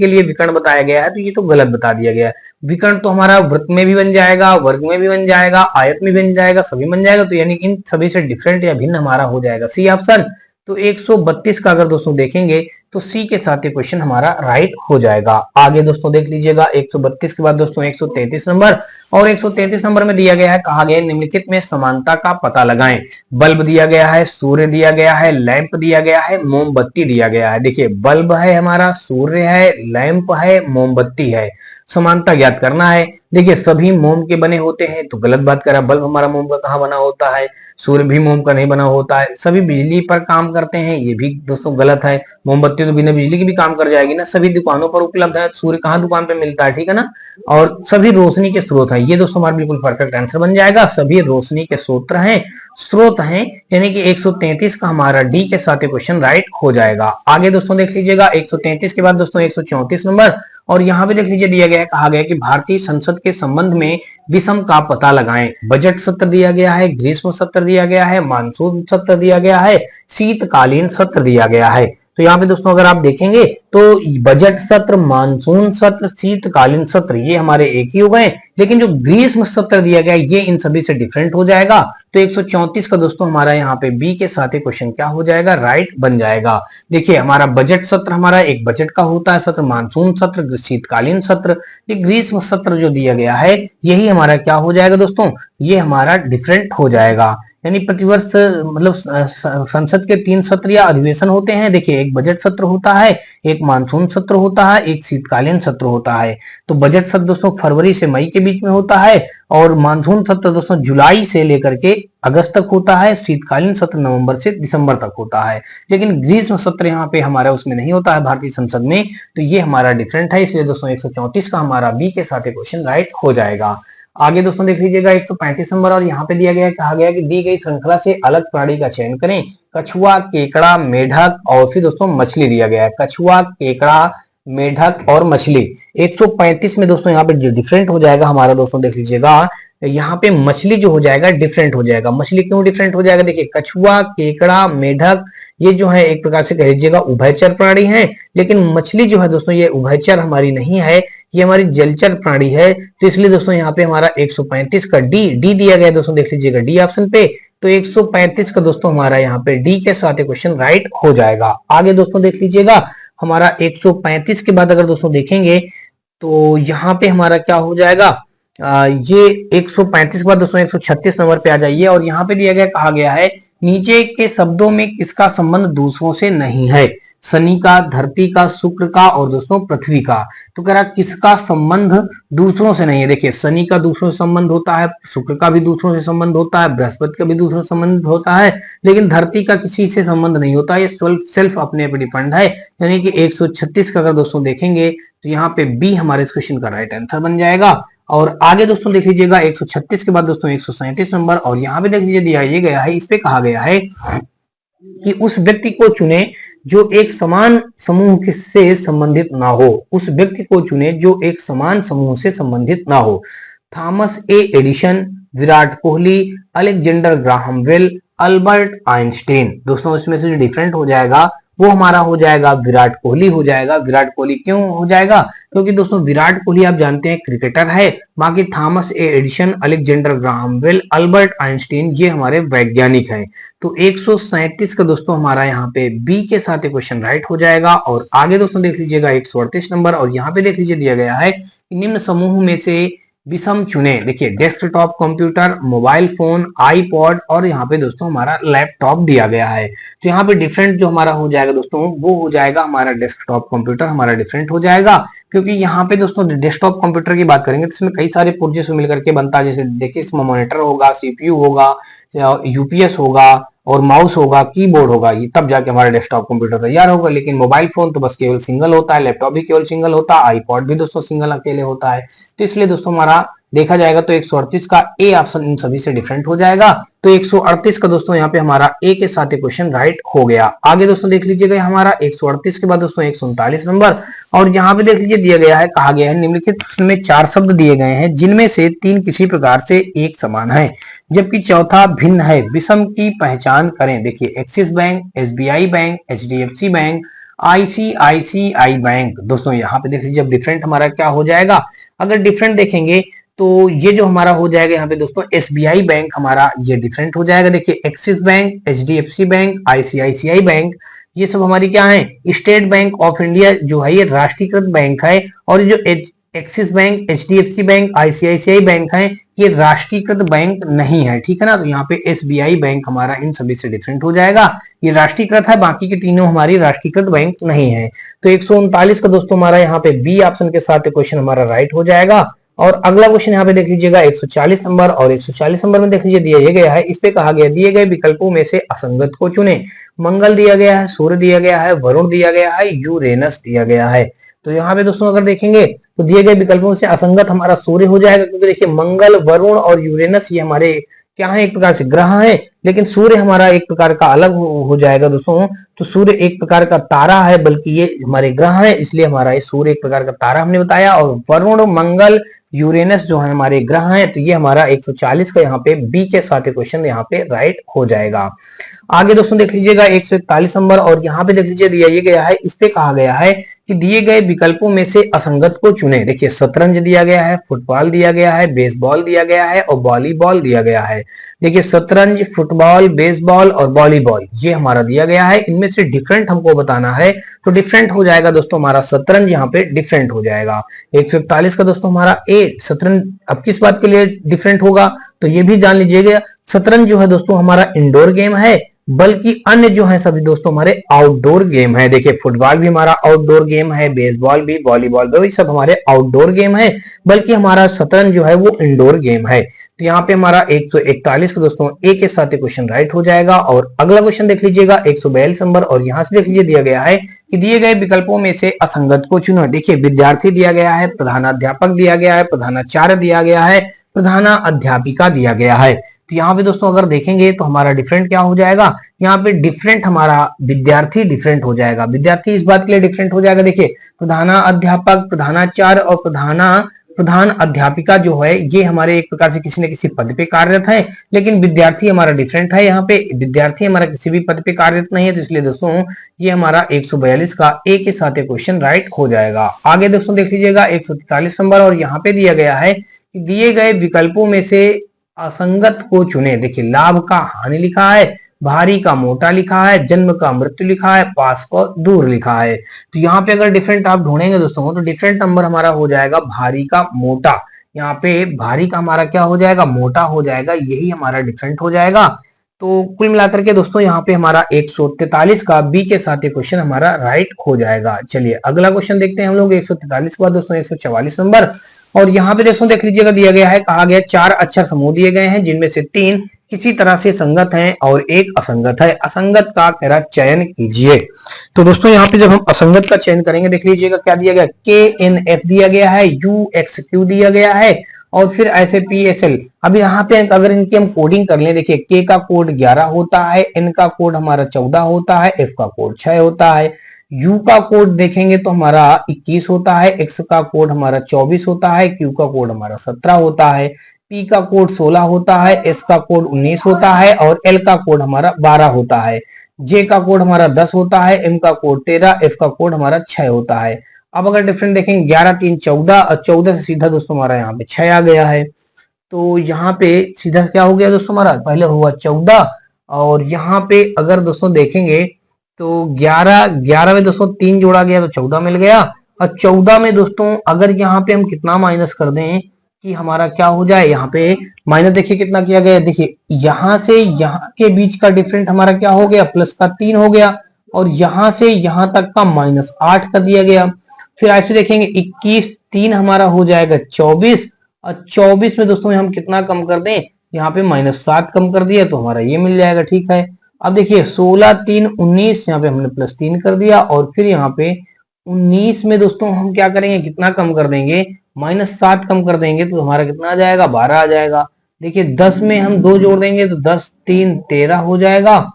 लिए विकर्ण बताया गया है, तो ये तो गलत बता दिया गया है। विकर्ण तो हमारा वृत्त में भी बन जाएगा, वर्ग में भी बन जाएगा, आयत में बन जाएगा, सभी बन जाएगा। तो यानी इन सभी से डिफरेंट या भिन्न हमारा हो जाएगा सी ऑप्शन। तो 132 का अगर दोस्तों देखेंगे तो सी के साथ ये क्वेश्चन हमारा राइट हो जाएगा। आगे दोस्तों देख लीजिएगा 132 के बाद दोस्तों 133 नंबर, और 133 नंबर में दिया गया है, कहा गया निम्नलिखित में समानता का पता लगाएं। बल्ब दिया गया है, सूर्य दिया गया है, लैंप दिया गया है, मोमबत्ती दिया गया है। देखिए बल्ब है हमारा, सूर्य है, लैंप है, मोमबत्ती है, समानता ज्ञात करना है। देखिए सभी मोम के बने होते हैं, तो गलत बात कर रहा है। बल्ब हमारा मोम का कहाँ बना होता है, सूर्य भी मोम का नहीं बना होता है। सभी बिजली पर काम करते हैं, ये भी दोस्तों गलत है। मोमबत्ती तो बिना बिजली की भी काम कर जाएगी ना, सभी दुकानों पर उपलब्ध है। सूर्य कहाँ दुकान पे मिलता है, ठीक है ना। और सभी रोशनी के स्रोत है, ये दोस्तों हमारा बिल्कुल परफेक्ट आंसर बन जाएगा। सभी रोशनी के स्रोत हैं, स्रोत हैं, यानी कि 133 का हमारा डी के साथ क्वेश्चन राइट हो जाएगा। आगे दोस्तों देख लीजिएगा 133 के बाद दोस्तों 134 नंबर, और यहाँ पे देख लीजिए दिया गया है, कहा गया कि भारतीय संसद के संबंध में विषम का पता लगाएं। बजट सत्र दिया गया है, ग्रीष्म सत्र दिया गया है, मानसून सत्र दिया गया है, शीतकालीन सत्र दिया गया है। तो यहाँ पे दोस्तों अगर आप देखेंगे तो बजट सत्र, मानसून सत्र, शीतकालीन सत्र ये हमारे एक ही हो गए, लेकिन जो ग्रीष्म सत्र दिया गया ये इन सभी से डिफरेंट हो जाएगा। तो 134 का दोस्तों हमारा यहाँ पे बी के साथ क्वेश्चन क्या हो जाएगा, राइट बन जाएगा। देखिए हमारा बजट सत्र हमारा एक बजट का होता है सत्र, मानसून सत्र, शीतकालीन सत्र, ये ग्रीष्म सत्र जो दिया गया है यही हमारा क्या हो जाएगा दोस्तों, ये हमारा डिफरेंट हो जाएगा। यानी प्रतिवर्ष मतलब संसद के 3 सत्र या अधिवेशन होते हैं। देखिए एक बजट सत्र होता है, एक मानसून सत्र होता है, एक शीतकालीन सत्र होता है। तो बजट सत्र दोस्तों फरवरी से मई के बीच में होता है, और मानसून सत्र दोस्तों जुलाई से लेकर के अगस्त तक होता है, शीतकालीन सत्र नवंबर से दिसंबर तक होता है। लेकिन ग्रीष्म सत्र यहाँ पे हमारा उसमें नहीं होता है भारतीय संसद में, तो ये हमारा डिफरेंट है। इसलिए दोस्तों 134 का हमारा बी के साथ क्वेश्चन राइट हो जाएगा। आगे दोस्तों देख लीजिएगा 135 नंबर, और यहाँ पे दिया गया, कहा गया कि दी गई श्रृंखला से अलग प्राणी का चयन करें। कछुआ, केकड़ा, मेढक और फिर दोस्तों मछली दिया गया है। कछुआ, केकड़ा, मेढक और मछली। 135 में दोस्तों यहाँ पे डिफरेंट हो जाएगा हमारा, दोस्तों देख लीजिएगा यहाँ पे मछली जो हो जाएगा डिफरेंट हो जाएगा। मछली क्यों डिफरेंट हो जाएगा, देखिए कछुआ, केकड़ा, मेढक ये जो है एक प्रकार से कह लीजिएगा उभयचर प्राणी है, लेकिन मछली जो है दोस्तों ये उभयचर हमारी नहीं है, ये हमारी जलचर प्राणी है, तो इसलिए दोस्तों यहाँ पे हमारा 135 का डी दिया गया है दोस्तों, देख लीजिएगा डी ऑप्शन पे। तो 135 का दोस्तों हमारा यहाँ पे डी के साथ क्वेश्चन राइट हो जाएगा। आगे दोस्तों देख लीजिएगा हमारा 135 के बाद अगर दोस्तों देखेंगे तो यहाँ पे हमारा क्या हो जाएगा, ये 135 के बाद दोस्तों 136 नंबर पे आ जाइए और यहाँ पे दिया गया, कहा गया है नीचे के शब्दों में किसका संबंध दूसरों से नहीं है। शनि का, धरती का, शुक्र का और दोस्तों पृथ्वी का। तो कह रहा किसका संबंध दूसरों से नहीं है। देखिए शनि का दूसरों से संबंध होता है, शुक्र का भी दूसरों से संबंध होता है, बृहस्पति का भी दूसरों से संबंध होता है, लेकिन धरती का किसी से संबंध नहीं होता। ये सेल्फ अपने पे डिपेंड है। यानी कि 136 का अगर दोस्तों देखेंगे तो यहाँ पे बी हमारे इस क्वेश्चन का राइट आंसर बन जाएगा। और आगे दोस्तों देख लीजिएगा 136 के बाद दोस्तों 137 नंबर, और यहाँ पे देख लीजिए दिया ये गया है, इस पे कहा गया है कि उस व्यक्ति को चुने जो एक समान समूह से संबंधित ना हो। उस व्यक्ति को चुने जो एक समान समूह से संबंधित ना हो। Thomas A Edison, Virat Kohli, Alexander Graham Bell, Albert Einstein. दोस्तों इसमें से जो डिफरेंट हो जाएगा वो हमारा हो जाएगा विराट कोहली हो जाएगा। विराट कोहली क्यों हो जाएगा, क्योंकि दोस्तों विराट कोहली आप जानते हैं क्रिकेटर है। बाकी Thomas A Edison, Alexander Graham Bell, Albert Einstein ये हमारे वैज्ञानिक हैं। तो 137 का दोस्तों हमारा यहाँ पे बी के साथ क्वेश्चन राइट हो जाएगा। और आगे दोस्तों देख लीजिएगा 138 नंबर, और यहाँ पे देख लीजिए दिया गया है निम्न समूह में से विषम चुने। देखिए desktop computer, mobile phone, iPod और यहाँ पे दोस्तों हमारा लैपटॉप दिया गया है। तो यहाँ पे डिफरेंट जो हमारा हो जाएगा दोस्तों वो हो जाएगा हमारा डेस्कटॉप कंप्यूटर हमारा डिफरेंट हो जाएगा, क्योंकि यहाँ पे दोस्तों डेस्कटॉप कंप्यूटर की बात करेंगे तो इसमें कई सारे पुर्जे से मिलकर के बनता है। जैसे देखिए इसमें मॉनिटर होगा, सीपीयू होगा, यूपीएस होगा और माउस होगा, कीबोर्ड होगा, ये तब जाके हमारा डेस्कटॉप कंप्यूटर तैयार होगा। लेकिन मोबाइल फोन तो बस केवल सिंगल होता है, लैपटॉप भी केवल सिंगल होता है, आईपॉड भी दोस्तों सिंगल अकेले होता है। तो इसलिए दोस्तों हमारा देखा जाएगा तो 138 का ए ऑप्शन इन सभी से डिफरेंट हो जाएगा। तो 138 का दोस्तों यहाँ पे हमारा ए के साथ क्वेश्चन राइट हो गया। आगे दोस्तों देख लीजिएगा हमारा 138 के बाद दोस्तों 139 नंबर, और यहाँ पे देख लीजिए दिया गया है, कहा गया है निम्नलिखित प्रश्न में 4 शब्द दिए गए हैं जिनमें से 3 किसी प्रकार से एक समान है जबकि चौथा भिन्न है। विषम की पहचान करें। देखिए axis bank, SBI bank, HDFC bank, ICICI bank. दोस्तों यहाँ पे देख लीजिए अब डिफरेंट हमारा क्या हो जाएगा। अगर डिफरेंट देखेंगे तो ये जो हमारा हो जाएगा यहाँ पे दोस्तों एसबीआई बैंक हमारा ये डिफरेंट हो जाएगा। देखिए axis bank, HDFC bank, ICICI bank ये सब हमारी क्या है, स्टेट बैंक ऑफ इंडिया जो है ये राष्ट्रीयकृत बैंक है, और जो axis bank, HDFC bank, ICICI bank है ये राष्ट्रीयकृत बैंक नहीं है। ठीक है ना। तो यहाँ पे एसबीआई बैंक हमारा इन सभी से डिफरेंट हो जाएगा, ये राष्ट्रीयकृत है, बाकी के तीनों हमारी राष्ट्रीयकृत बैंक नहीं है। तो 139 का दोस्तों हमारा यहाँ पे बी ऑप्शन के साथ क्वेश्चन हमारा राइट हो जाएगा। और अगला क्वेश्चन यहाँ पे देख लीजिएगा 140 नंबर, और 140 नंबर में देख लीजिए दिया ये गया है, इस पे कहा गया दिए गए विकल्पों में से असंगत को चुने। मंगल दिया गया है, सूर्य दिया गया है, वरुण दिया गया है, यूरेनस दिया गया है। तो यहाँ पे दोस्तों अगर देखेंगे तो दिए गए विकल्पों से असंगत हमारा सूर्य हो जाएगा, क्योंकि देखिए मंगल, वरुण और यूरेनस ये हमारे क्या है, एक प्रकार से ग्रह है, लेकिन सूर्य हमारा एक प्रकार का अलग हो जाएगा दोस्तों। तो सूर्य एक प्रकार का तारा है, बल्कि ये हमारे ग्रह है, इसलिए हमारा ये सूर्य एक प्रकार का तारा हमने बताया। और वरुण, मंगल, यूरेनस जो है हमारे ग्रह हैं, तो ये हमारा 140 का यहाँ पे बी के साथ क्वेश्चन यहाँ पे राइट हो जाएगा। आगे दोस्तों देख लीजिएगा 141 नंबर, और यहाँ पे देख लीजिए दिया ये गया है, इस पे कहा गया है कि दिए गए विकल्पों में से असंगत को चुने। देखिए शतरंज दिया गया है, फुटबॉल दिया गया है, बेसबॉल दिया गया है और वॉलीबॉल दिया गया है। देखिए शतरंज, फुटबॉल, बेसबॉल और वॉलीबॉल ये हमारा दिया गया है, इनमें से डिफरेंट हमको बताना है। तो डिफरेंट हो जाएगा दोस्तों हमारा शतरंज यहाँ पे डिफरेंट हो जाएगा। 141 का दोस्तों हमारा ए शतरंज अब किस बात के लिए डिफरेंट होगा, तो ये भी जान लीजिएगा। शतरंज जो है दोस्तों हमारा इंडोर गेम है, बल्कि अन्य जो है सभी दोस्तों हमारे आउटडोर गेम है। देखिए फुटबॉल भी हमारा आउटडोर गेम है, बेसबॉल भी, वॉलीबॉल भी, सब हमारे आउटडोर गेम है, बल्कि हमारा शतरंज जो है वो इंडोर गेम है। तो यहाँ पे हमारा 141 का दोस्तों ए के साथ क्वेश्चन राइट हो जाएगा। और अगला क्वेश्चन देख लीजिएगा 142 नंबर, और यहाँ से देख लीजिए दिया गया है कि दिए गए विकल्पों में से असंगत को चुनो। देखिए विद्यार्थी दिया गया है, प्रधानाध्यापक दिया गया है, प्रधानाचार्य दिया गया है, प्रधानाध्यापिका दिया गया है। तो यहाँ पे दोस्तों अगर देखेंगे तो हमारा डिफरेंट क्या हो जाएगा, यहाँ पे डिफरेंट हमारा विद्यार्थी डिफरेंट हो जाएगा। विद्यार्थी इस बात के लिए डिफरेंट हो जाएगा, देखिए प्रधानाध्यापक, प्रधानाचार्य और प्रधाना प्रधान अध्यापिका जो है ये हमारे एक प्रकार से किसी न किसी पद पे कार्यरत है, लेकिन विद्यार्थी हमारा डिफरेंट है। यहाँ पे विद्यार्थी हमारा किसी भी पद पे कार्यरत नहीं है, तो इसलिए दोस्तों ये हमारा 142 का ए के साथ क्वेश्चन राइट हो जाएगा। आगे दोस्तों देख लीजिएगा 143 नंबर, और यहाँ पे दिया गया है कि दिए गए विकल्पों में से असंगत को चुने। देखिए लाभ का हानि लिखा है, भारी का मोटा लिखा है, जन्म का मृत्यु लिखा है, पास को दूर लिखा है। तो यहाँ पे अगर डिफरेंट आप ढूंढेंगे दोस्तों तो डिफरेंट नंबर हमारा हो जाएगा भारी का मोटा। यहाँ पे भारी का हमारा क्या हो जाएगा, मोटा हो जाएगा, यही हमारा डिफरेंट हो जाएगा। तो कुल मिलाकर के दोस्तों यहाँ पे हमारा 143 का बी के साथ ये क्वेश्चन हमारा राइट हो जाएगा। चलिए अगला क्वेश्चन देखते हैं हम लोग 143 के बाद दोस्तों 144 नंबर, और यहाँ पे दोस्तों देख लीजिएगा दिया गया है, कहा गया 4 अक्षर समूह दिए गए हैं जिनमें से 3 किसी तरह से संगत हैं और एक असंगत है। असंगत का कह रहा चयन कीजिए। तो दोस्तों यहाँ पे जब हम असंगत का चयन करेंगे देख लीजिएगा क्या दिया गया, KNF दिया गया है, UXQ दिया गया है, और फिर ऐसे PSL। अब यहाँ पे अगर इनकी हम कोडिंग कर लें, देखिए K का कोड 11 होता है, N का कोड हमारा 14 होता है, F का कोड 6 होता है, U का कोड देखेंगे तो हमारा 21 होता है, X का कोड हमारा 24 होता है, Q का कोड हमारा 17 होता है, P का कोड 16 होता है, S का कोड 19 होता है, और L का कोड हमारा 12 होता है, J का कोड हमारा 10 होता है, M का कोड 13, F का कोड हमारा 6 होता है। अब अगर डिफरेंट देखेंगे 11 3 14, और 14 से सीधा दोस्तों हमारा यहाँ पे 6 आ गया है। तो यहाँ पे सीधा क्या हो गया दोस्तों हमारा, पहले हुआ 14, और यहाँ पे अगर दोस्तों देखेंगे तो 11 में दोस्तों 3 जोड़ा गया तो 14 मिल गया, और 14 में दोस्तों अगर यहाँ पे हम कितना माइनस कर दें कि हमारा क्या हो जाए, यहाँ पे माइनस देखिए कितना किया गया, देखिए यहाँ से यहाँ के बीच का डिफरेंट हमारा क्या हो गया, प्लस का 3 हो गया, और यहाँ से यहाँ तक का -8 कर दिया गया। फिर ऐसे देखेंगे 21 3 हमारा हो जाएगा 24, और 24 में दोस्तों हम कितना कम कर दें, यहाँ पे -7 कम कर दिया तो हमारा ये मिल जाएगा। ठीक है, अब देखिए 16 3 19, यहाँ पे हमने +3 कर दिया, और फिर यहाँ पे 19 में दोस्तों हम क्या करेंगे, कितना कम कर देंगे, -7 कम कर देंगे तो हमारा कितना आ जाएगा, 12 आ जाएगा। देखिए 10 में हम 2 जोड़ देंगे तो 10 3 13 हो जाएगा,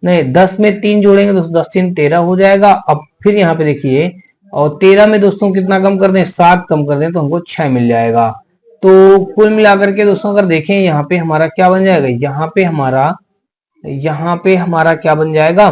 नहीं 10 में 3 जोड़ेंगे तो 10 3 13 हो जाएगा। अब फिर यहाँ पे देखिए, और 13 में दोस्तों कितना कम कर दें, 7 कम कर दें तो हमको 6 मिल जाएगा। तो कुल मिलाकर के दोस्तों अगर देखें यहाँ पे हमारा क्या बन जाएगा, यहाँ पे हमारा क्या बन जाएगा,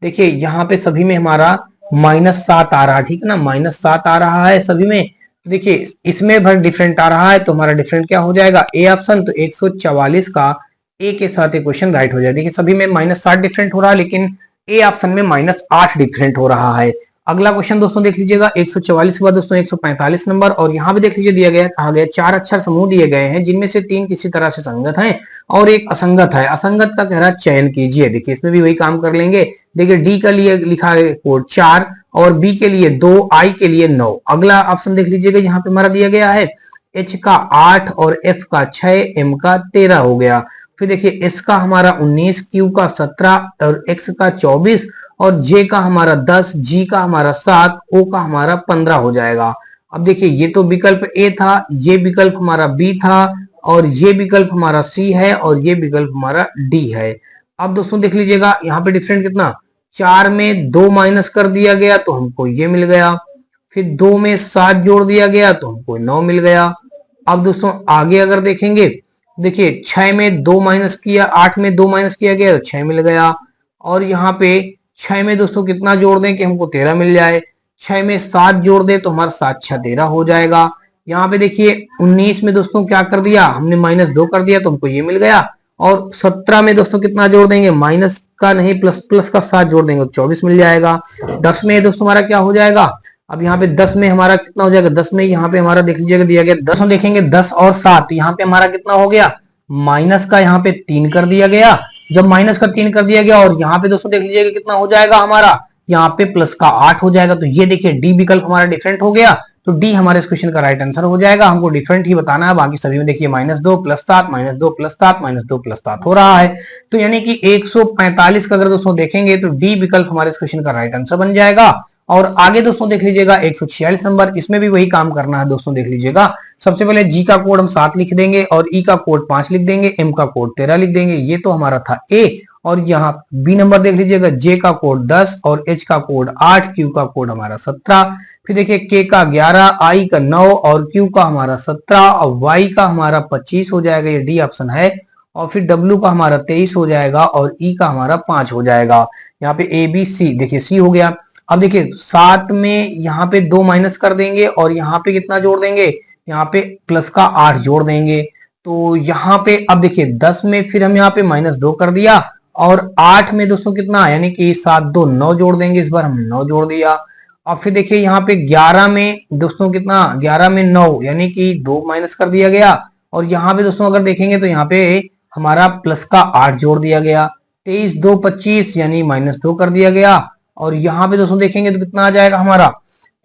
देखिए यहाँ पे सभी में हमारा -7 आ रहा है, ठीक है ना, -7 आ रहा है सभी में। तो देखिए इसमें भर डिफरेंट आ रहा है, तो हमारा डिफरेंट क्या हो जाएगा, ए ऑप्शन। तो 144 का ए के साथ एक क्वेश्चन राइट हो जाएगा। देखिए सभी में -7 डिफरेंट हो रहा है, लेकिन ए ऑप्शन में -8 डिफरेंट हो रहा है। अगला क्वेश्चन दोस्तों देख लीजिएगा 144 के बाद दोस्तों 145 नंबर, और यहाँ पे देख लीजिए दिया गया, कहा गया 4 अक्षर समूह दिए गए हैं जिनमें से 3 किसी तरह से संगत हैं और एक असंगत है। असंगत का कह रहा है चयन कीजिए। देखिए इसमें भी वही काम कर लेंगे। देखिए डी के लिए लिखा है कोड 4, और बी के लिए 2, आई के लिए 9। अगला ऑप्शन देख लीजिएगा, यहाँ पे हमारा दिया गया है एच का 8 और एफ का 6, एम का 13 हो गया। फिर देखिए एस का हमारा 19, क्यू का 17 और एक्स का 24, और जे का हमारा 10, जी का हमारा 7, ओ का हमारा 15 हो जाएगा। अब देखिए ये तो विकल्प ए था, ये विकल्प हमारा बी था, और ये विकल्प हमारा सी है, और ये विकल्प हमारा डी है। अब दोस्तों देख लीजिएगा यहाँ पे डिफरेंट कितना, 4 में 2 माइनस कर दिया गया तो हमको ये मिल गया, फिर 2 में 7 जोड़ दिया गया तो हमको 9 मिल गया। अब दोस्तों आगे अगर देखेंगे, देखिए 6 में 2 माइनस किया, 8 में 2 माइनस किया गया तो 6 मिल गया, और यहाँ पे 6 में दोस्तों कितना जोड़ दें कि हमको 13 मिल जाए, 6 में 7 जोड़ दे तो हमारा 7 6 13 हो जाएगा। यहाँ पे देखिए 19 में दोस्तों क्या कर दिया हमने, -2 कर दिया तो हमको ये मिल गया, और 17 में दोस्तों कितना जोड़ देंगे, माइनस का नहीं प्लस का 7 जोड़ देंगे तो 24 मिल जाएगा। 10 में दोस्तों हमारा क्या हो जाएगा, अब यहाँ पे 10 में हमारा कितना हो जाएगा, 10 में यहाँ पे हमारा देख लीजिएगा दिया गया 10 में देखेंगे 10 और 7, यहाँ पे हमारा कितना हो गया, माइनस का यहाँ पे 3 कर दिया गया। जब माइनस का 3 कर दिया गया, और यहाँ पे दोस्तों देख लीजिएगा कितना हो जाएगा हमारा, यहाँ पे प्लस का 8 हो जाएगा। तो ये देखिए डी विकल्प हमारा डिफरेंट हो गया, तो डी हमारे इस क्वेश्चन का राइट आंसर हो जाएगा। हमको डिफरेंट ही बताना है, बाकी सभी में देखिए -2 + 7 -2 + 7 -2 + 7 हो रहा है। तो यानी कि 145 का अगर दोस्तों देखेंगे तो डी विकल्प हमारे इस क्वेश्चन का राइट आंसर बन जाएगा। और आगे दोस्तों देख लीजिएगा 146 नंबर, इसमें भी वही काम करना है दोस्तों। देख लीजिएगा सबसे पहले जी का कोड हम 7 लिख देंगे, और ई का कोड 5 लिख देंगे, एम का कोड 13 लिख देंगे। ये तो हमारा था ए, और यहाँ बी नंबर देख लीजिएगा, जे का कोड 10 और एच का कोड 8, क्यू का कोड हमारा 17। फिर देखिए के का 11, आई का 9 और क्यू का हमारा 17 और वाई का हमारा 25 हो जाएगा, ये डी ऑप्शन है। और फिर डब्ल्यू का हमारा 23 हो जाएगा और ई का हमारा 5 हो जाएगा। यहाँ पे ए बी सी, देखिए सी हो गया। अब देखिए 7 में यहाँ पे 2 माइनस कर देंगे और यहाँ पे कितना जोड़ देंगे, यहाँ पे प्लस का 8 जोड़ देंगे। तो यहाँ पे अब देखिए 10 में फिर हम यहाँ पे -2 कर दिया और 8 में दोस्तों कितना, यानी कि 7 2 9 जोड़ देंगे, इस बार हमने 9 जोड़ दिया। और फिर देखिए यहाँ पे 11 में दोस्तों कितना, 11 में 9 यानी कि 2 माइनस कर दिया गया। और यहाँ पे दोस्तों अगर देखेंगे तो यहाँ पे हमारा प्लस का 8 जोड़ दिया गया। 23 2 25 यानी -2 कर दिया गया। और यहाँ पे दोस्तों देखेंगे तो कितना आ जाएगा हमारा,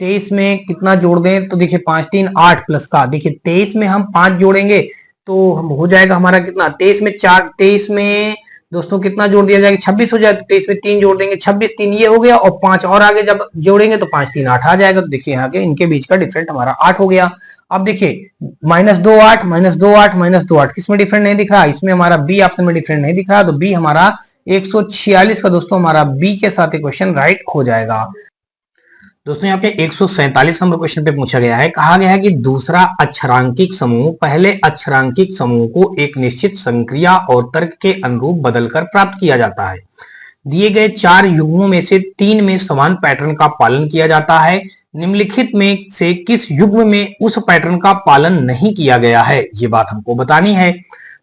23 में कितना जोड़ दें तो देखिए 5 3 8 प्लस का, देखिए 23 में हम 5 जोड़ेंगे तो हो जाएगा हमारा कितना, 23 में 4, 23 में दोस्तों कितना जोड़ दिया जाएगा, 26 हो जाएगा। 23 में 3 जोड़ देंगे, 26 3 ये हो गया और 5 और आगे जब जोड़ेंगे तो 5 3 8 आ जाएगा। तो देखिए यहाँ के इनके बीच का डिफरेंट हमारा 8 हो गया। अब देखिए -2 8 -2 8 -2 8 किसमें डिफरेंट नहीं दिख रहा, इसमें हमारा बी ऑप्शन में डिफरेंट नहीं दिख रहा। तो बी हमारा 146 का दोस्तों हमारा बी के साथ क्वेश्चन राइट हो जाएगा। दोस्तों यहाँ पे 147 नंबर क्वेश्चन पे पूछा गया है, कहा गया है कि दूसरा अक्षरांकिक समूह पहले अक्षरांकिक समूह को एक निश्चित संक्रिया और तर्क के अनुरूप बदलकर प्राप्त किया जाता है। दिए गए 4 युग्मों में से 3 में समान पैटर्न का पालन किया जाता है, निम्नलिखित में से किस युग्म में उस पैटर्न का पालन नहीं किया गया है, ये बात हमको बतानी है।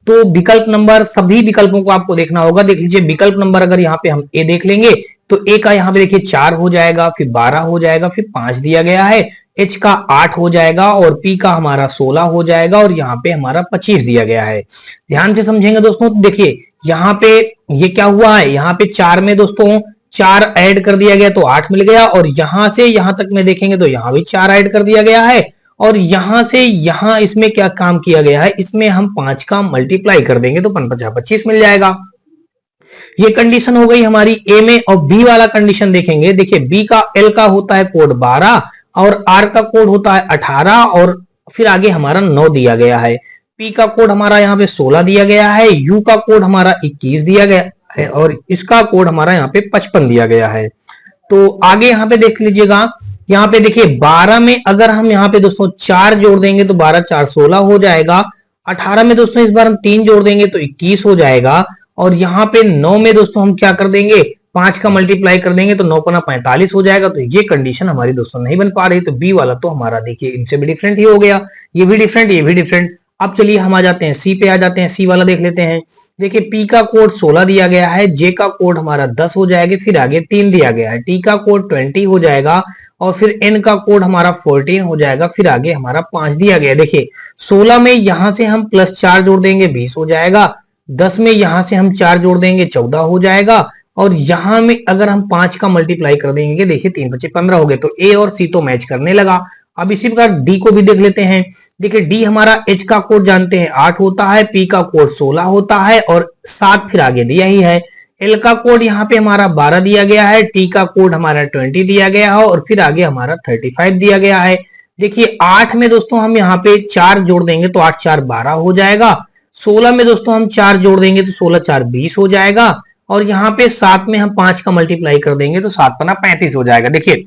तो विकल्प नंबर, सभी विकल्पों को आपको देखना होगा। देख लीजिए विकल्प नंबर अगर यहाँ पे हम ए देख लेंगे तो ए का यहाँ पे देखिए 4 हो जाएगा, फिर 12 हो जाएगा, फिर 5 दिया गया है। एच का 8 हो जाएगा और पी का हमारा 16 हो जाएगा और यहाँ पे हमारा 25 दिया गया है। ध्यान से समझेंगे दोस्तों, तो देखिए यहाँ पे ये क्या हुआ है, यहाँ पे 4 में दोस्तों 4 ऐड कर दिया गया तो 8 मिल गया और यहां से यहां तक में देखेंगे तो यहाँ भी 4 ऐड कर दिया गया है और यहां से यहां इसमें क्या काम किया गया है, इसमें हम 5 का मल्टीप्लाई कर देंगे तो 25 मिल जाएगा। ये कंडीशन हो गई हमारी ए में। और बी वाला कंडीशन देखेंगे, देखिए बी का एल का होता है कोड 12 और आर का कोड होता है 18 और फिर आगे हमारा 9 दिया गया है। पी का कोड हमारा यहाँ पे 16 दिया गया है, यू का कोड हमारा 21 दिया गया है और इसका कोड हमारा यहाँ पे 55 दिया गया है। तो आगे यहाँ पे देख लीजिएगा, यहाँ पे देखिए 12 में अगर हम यहाँ पे दोस्तों 4 जोड़ देंगे तो 12 4 16 हो जाएगा। 18 में दोस्तों इस बार हम 3 जोड़ देंगे तो 21 हो जाएगा और यहाँ पे 9 में दोस्तों हम क्या कर देंगे, 5 का मल्टीप्लाई कर देंगे तो 9 पना 45 हो जाएगा। तो ये कंडीशन हमारी दोस्तों नहीं बन पा रही। तो बी वाला तो हमारा देखिए इनसे भी डिफरेंट ही हो गया, ये भी डिफरेंट ये भी डिफरेंट। अब चलिए हम आ जाते हैं सी पे, आ जाते हैं सी वाला देख लेते हैं। देखिए पी का कोड 16 दिया गया है, जे का कोड हमारा 10 हो जाएगा, फिर आगे 3 दिया गया है, टी का कोड 20 हो जाएगा और फिर एन का कोड हमारा 14 हो जाएगा, फिर आगे हमारा 5 दिया गया। देखिए 16 में यहां से हम +4 जोड़ देंगे 20 हो जाएगा, 10 में यहां से हम 4 जोड़ देंगे 14 हो जाएगा और यहां में अगर हम 5 का मल्टीप्लाई कर देंगे, देखिए 3 5 15 हो गए। तो ए और सी तो मैच करने लगा। अब इसी प्रकार डी को भी देख लेते हैं। देखिए डी हमारा एच का कोड जानते हैं 8 होता है, पी का कोड 16 होता है और 7 फिर आगे दिया ही है। एल का कोड यहाँ पे हमारा 12 दिया गया है, टी का कोड हमारा 20 दिया गया है और फिर आगे हमारा 35 दिया गया है। देखिए 8 में दोस्तों हम यहाँ पे 4 जोड़ देंगे तो 8 4 12 हो जाएगा। 16 में दोस्तों हम 4 जोड़ देंगे तो 16 4 20 हो जाएगा और यहाँ पे 7 में हम 5 का मल्टीप्लाई कर देंगे तो 7 पना 35 हो जाएगा। देखिए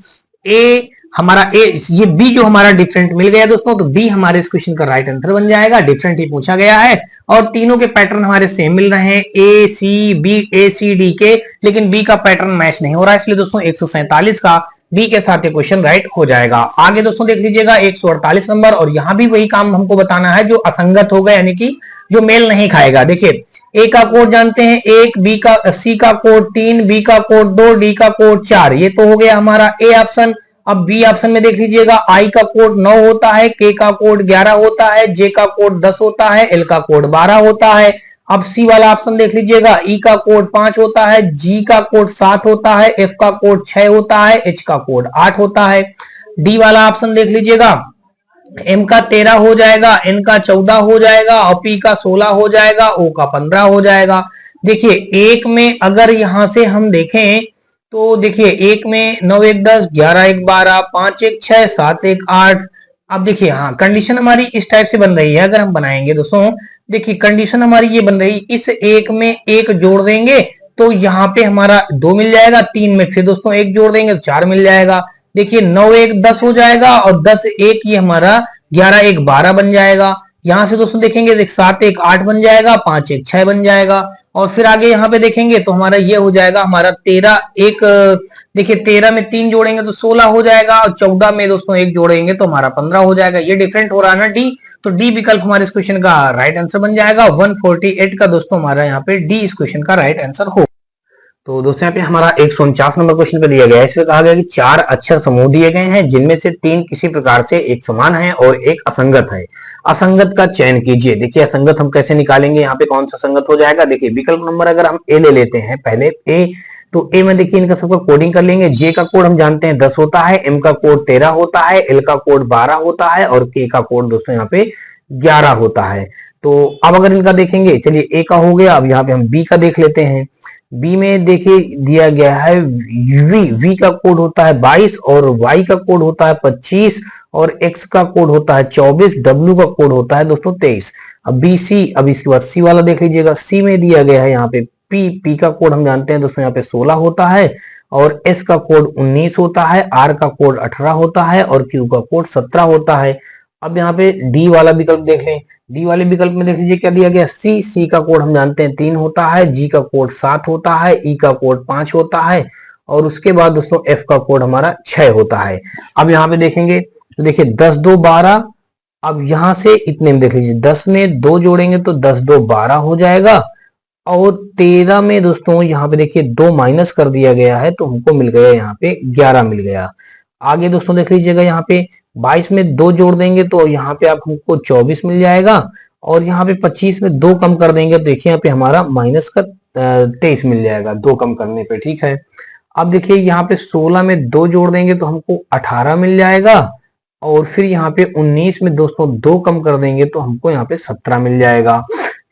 ए हमारा ये बी जो हमारा डिफरेंट मिल गया दोस्तों, तो बी हमारे इस क्वेश्चन का राइट आंसर बन जाएगा। डिफरेंट ही पूछा गया है और तीनों के पैटर्न हमारे सेम मिल रहे हैं, ए सी बी, ए सी डी के, लेकिन बी का पैटर्न मैच नहीं हो रहा है, इसलिए दोस्तों 147 का बी के साथ क्वेश्चन राइट हो जाएगा। आगे दोस्तों देख लीजिएगा 148 नंबर, और यहां भी वही काम हमको बताना है जो असंगत होगा, यानी कि जो मेल नहीं खाएगा। देखिए ए का कोड जानते हैं 1, बी का सी का कोड 3, बी का कोड 2, डी का कोड 4, ये तो हो गया हमारा ए ऑप्शन। अब बी ऑप्शन में देख लीजिएगा आई का कोड 9 होता है, के का कोड 11 होता है, जे का कोड 10 होता है, एल का कोड 12 होता है। अब सी वाला ऑप्शन देख लीजिएगा, ई का कोड 5 होता है, जी का कोड 7 होता है, एफ का कोड 6 होता है, एच का कोड 8 होता है। डी वाला ऑप्शन देख लीजिएगा, एम का 13 हो जाएगा, एन का 14 हो जाएगा और पी का 16 हो जाएगा, ओ का 15 हो जाएगा। देखिए एक में अगर यहां से हम देखें तो देखिए एक में 9 1 10, 11 1 12, 5 1 6, 7 1 8। अब देखिए हाँ कंडीशन हमारी इस टाइप से बन रही है, अगर हम बनाएंगे दोस्तों, देखिए कंडीशन हमारी ये बन रही, इस एक में एक जोड़ देंगे तो यहाँ पे हमारा 2 मिल जाएगा, 3 में फिर दोस्तों 1 जोड़ देंगे तो 4 मिल जाएगा। देखिए 9 1 10 हो जाएगा और 10 1 ये हमारा 11 1 12 बन जाएगा। यहां से दोस्तों देखेंगे 7 1 8 बन जाएगा, 5 1 6 बन जाएगा। और फिर आगे यहाँ पे देखेंगे तो हमारा ये हो जाएगा हमारा 13 1, देखिए 13 में 3 जोड़ेंगे तो 16 हो जाएगा और 14 में दोस्तों 1 जोड़ेंगे तो हमारा 15 हो जाएगा। ये डिफरेंट हो रहा है ना डी, तो डी विकल्प हमारे इस क्वेश्चन का राइट आंसर बन जाएगा। 148 का दोस्तों हमारा यहाँ पे डी इस क्वेश्चन का राइट आंसर हो। तो दोस्तों यहाँ पे हमारा 149 नंबर क्वेश्चन पे दिया गया है। इसमें कहा गया कि 4 अक्षर समूह दिए गए हैं जिनमें से 3 किसी प्रकार से एक समान है और एक असंगत है। असंगत का चयन कीजिए। देखिए असंगत हम कैसे निकालेंगे, यहाँ पे कौन सा संगत हो जाएगा। देखिए विकल्प नंबर अगर हम ए ले लेते हैं पहले ए, तो ए में देखिए इनका सबका कोडिंग कर लेंगे। जे का कोड हम जानते हैं 10 होता है, एम का कोड 13 होता है, एल का कोड 12 होता है और के का कोड दोस्तों यहाँ पे 11 होता है। तो अब अगर इनका देखेंगे, चलिए ए का हो गया, अब यहाँ पे हम बी का देख लेते हैं। बी में देखिए दिया गया है वी का कोड होता है 22 और वाई का कोड होता है 25 और एक्स का कोड होता है 24, डब्ल्यू का कोड होता है दोस्तों 23। अब बी सी, अब इसके बाद सी वाला देख लीजिएगा। सी में दिया गया है यहाँ पे पी का कोड हम जानते हैं दोस्तों यहाँ पे 16 होता है और एस का कोड 19 होता है, आर का कोड 18 होता है और क्यू का कोड 17 होता है। अब यहाँ पे डी वाला विकल्प देख लें। डी वाले विकल्प में देख लीजिए क्या दिया गया, सी का कोड हम जानते हैं 3 होता है, जी का कोड 7 होता है, ई का कोड 5 होता है और उसके बाद दोस्तों एफ का कोड हमारा 6 होता है। अब यहाँ पे देखेंगे तो देखिए 10 2 12, अब यहां से इतने में देख लीजिए 10 में 2 जोड़ेंगे तो 10 2 12 हो जाएगा और 13 में दोस्तों यहाँ पे देखिए 2 माइनस कर दिया गया है तो हमको मिल गया यहाँ पे 11 मिल गया। आगे दोस्तों देख लीजिएगा यहाँ पे 22 में 2 जोड़ देंगे तो यहाँ पे आप हमको 24 मिल जाएगा और यहाँ पे 25 में 2 कम कर देंगे तो देखिए यहाँ पे हमारा माइनस का 23 मिल जाएगा 2 कम करने पे, ठीक है। अब देखिए यहाँ पे 16 में 2 जोड़ देंगे तो हमको 18 मिल जाएगा और फिर यहाँ पे 19 में दोस्तों 2 कम कर देंगे तो हमको यहाँ पे 17 मिल जाएगा।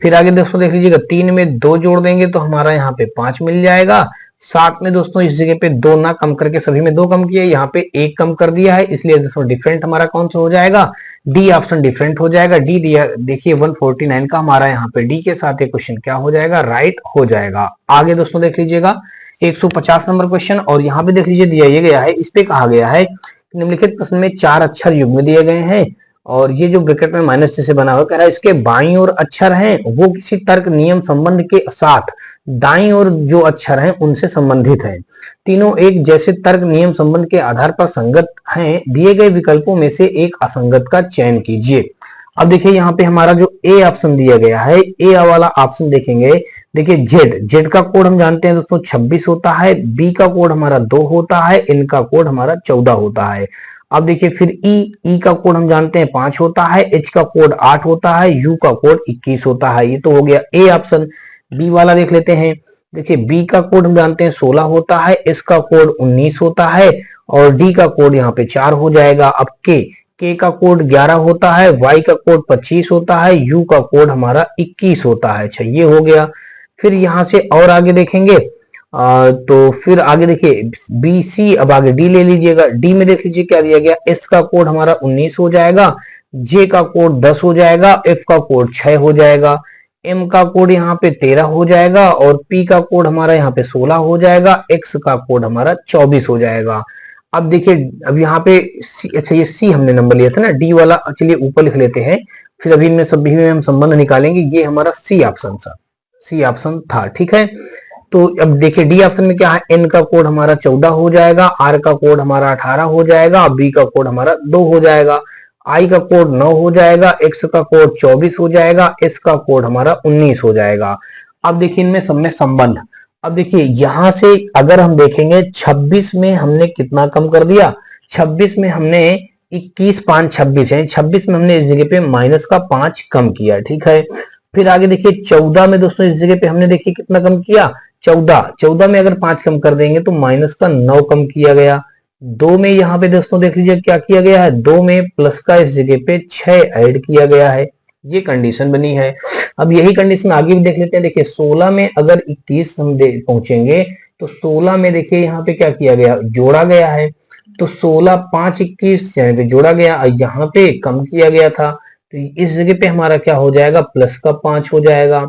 फिर आगे दोस्तों देख लीजिएगा 3 में 2 जोड़ देंगे तो हमारा यहाँ पे 5 मिल जाएगा। 7 में दोस्तों इस जगह पे 2 ना कम करके सभी में 2 कम किया, यहाँ पे 1 कम कर दिया है, इसलिए दोस्तों डिफरेंट हमारा कौन सा हो जाएगा, डी ऑप्शन डिफरेंट हो जाएगा। डी दिया देखिए 149 का हमारा यहाँ पे डी के साथ ये क्वेश्चन क्या हो जाएगा, राइट हो जाएगा। आगे दोस्तों देख लीजिएगा 150 नंबर क्वेश्चन और यहाँ पे देख लीजिए दिया ये गया है, इस पे कहा गया है निम्नलिखित प्रश्न में 4 अक्षर युग्म दिए गए हैं और ये जो ब्रैकेट में माइनस जैसे बना हुआ कह रहा है इसके बाईं ओर अक्षर हैं वो किसी तर्क नियम संबंध के साथ दाईं ओर जो अक्षर हैं उनसे संबंधित हैं। तीनों एक जैसे तर्क नियम संबंध के आधार पर संगत हैं। दिए गए विकल्पों में से एक असंगत का चयन कीजिए। अब देखिए यहाँ पे हमारा जो ए ऑप्शन दिया गया है, ए वाला ऑप्शन देखेंगे, देखिए जेड का कोड हम जानते हैं दोस्तों 26 होता है, बी का कोड हमारा 2 होता है, एन का कोड हमारा 14 होता है। अब देखिए फिर ई का कोड हम जानते हैं 5 होता है, एच का कोड 8 होता है, यू का कोड 21 होता है। ये तो हो गया ए ऑप्शन। बी वाला देख लेते हैं। देखिए बी का कोड हम जानते हैं 16 होता है, एस का कोड 19 होता है और डी का कोड यहाँ पे 4 हो जाएगा। अब के का कोड 11 होता है, वाई का कोड 25 होता है, यू का कोड हमारा 21 होता है। अच्छा ये हो गया। फिर यहां से और आगे देखेंगे तो फिर आगे देखिए बी सी, अब आगे डी ले लीजिएगा। डी में देख लीजिए क्या दिया गया, एस का कोड हमारा 19 हो जाएगा, जे का कोड 10 हो जाएगा, एफ का कोड 6 हो जाएगा, एम का कोड यहाँ पे 13 हो जाएगा और पी का कोड हमारा यहाँ पे 16 हो जाएगा, एक्स का कोड हमारा 24 हो जाएगा। अब देखिए अब यहाँ पे अच्छा ये सी हमने नंबर लिया था ना, डी वाला चलिए ऊपर लिख लेते हैं, फिर अभी इनमें सभी में हम संबंध निकालेंगे। ये हमारा सी ऑप्शन था, सी ऑप्शन था, ठीक है। तो अब देखिए डी ऑप्शन में क्या है, एन का कोड हमारा 14 हो जाएगा, आर का कोड हमारा 18 हो जाएगा, बी का कोड हमारा 2 हो जाएगा, आई का कोड 9 हो जाएगा, एक्स का कोड 24 हो जाएगा, एस का कोड हमारा 19 हो जाएगा। अब देखिए इनमें सब में संबंध। अब देखिए यहां से अगर हम देखेंगे 26 में हमने कितना कम कर दिया, 26 में हमने 21 5 26 है, 26 में हमने इस जगह पे माइनस का 5 कम किया, ठीक है। फिर आगे देखिए 14 में दोस्तों इस जगह पे हमने देखिए कितना कम किया, 14 में अगर 5 कम कर देंगे तो माइनस का 9 कम किया गया। 2 में यहाँ पे दोस्तों देख लीजिए क्या किया गया है, 2 में प्लस का इस जगह पे 6 ऐड किया गया है, ये कंडीशन बनी है। अब यही कंडीशन आगे भी देख लेते हैं। देखिए 16 में अगर 21 हम पहुंचेंगे तो 16 में देखिए यहाँ पे क्या किया गया, जोड़ा गया है, तो 16 5 21 यहाँ पे जोड़ा गया और यहाँ पे कम किया गया था, तो इस जगह पे हमारा क्या हो जाएगा, प्लस का 5 हो जाएगा।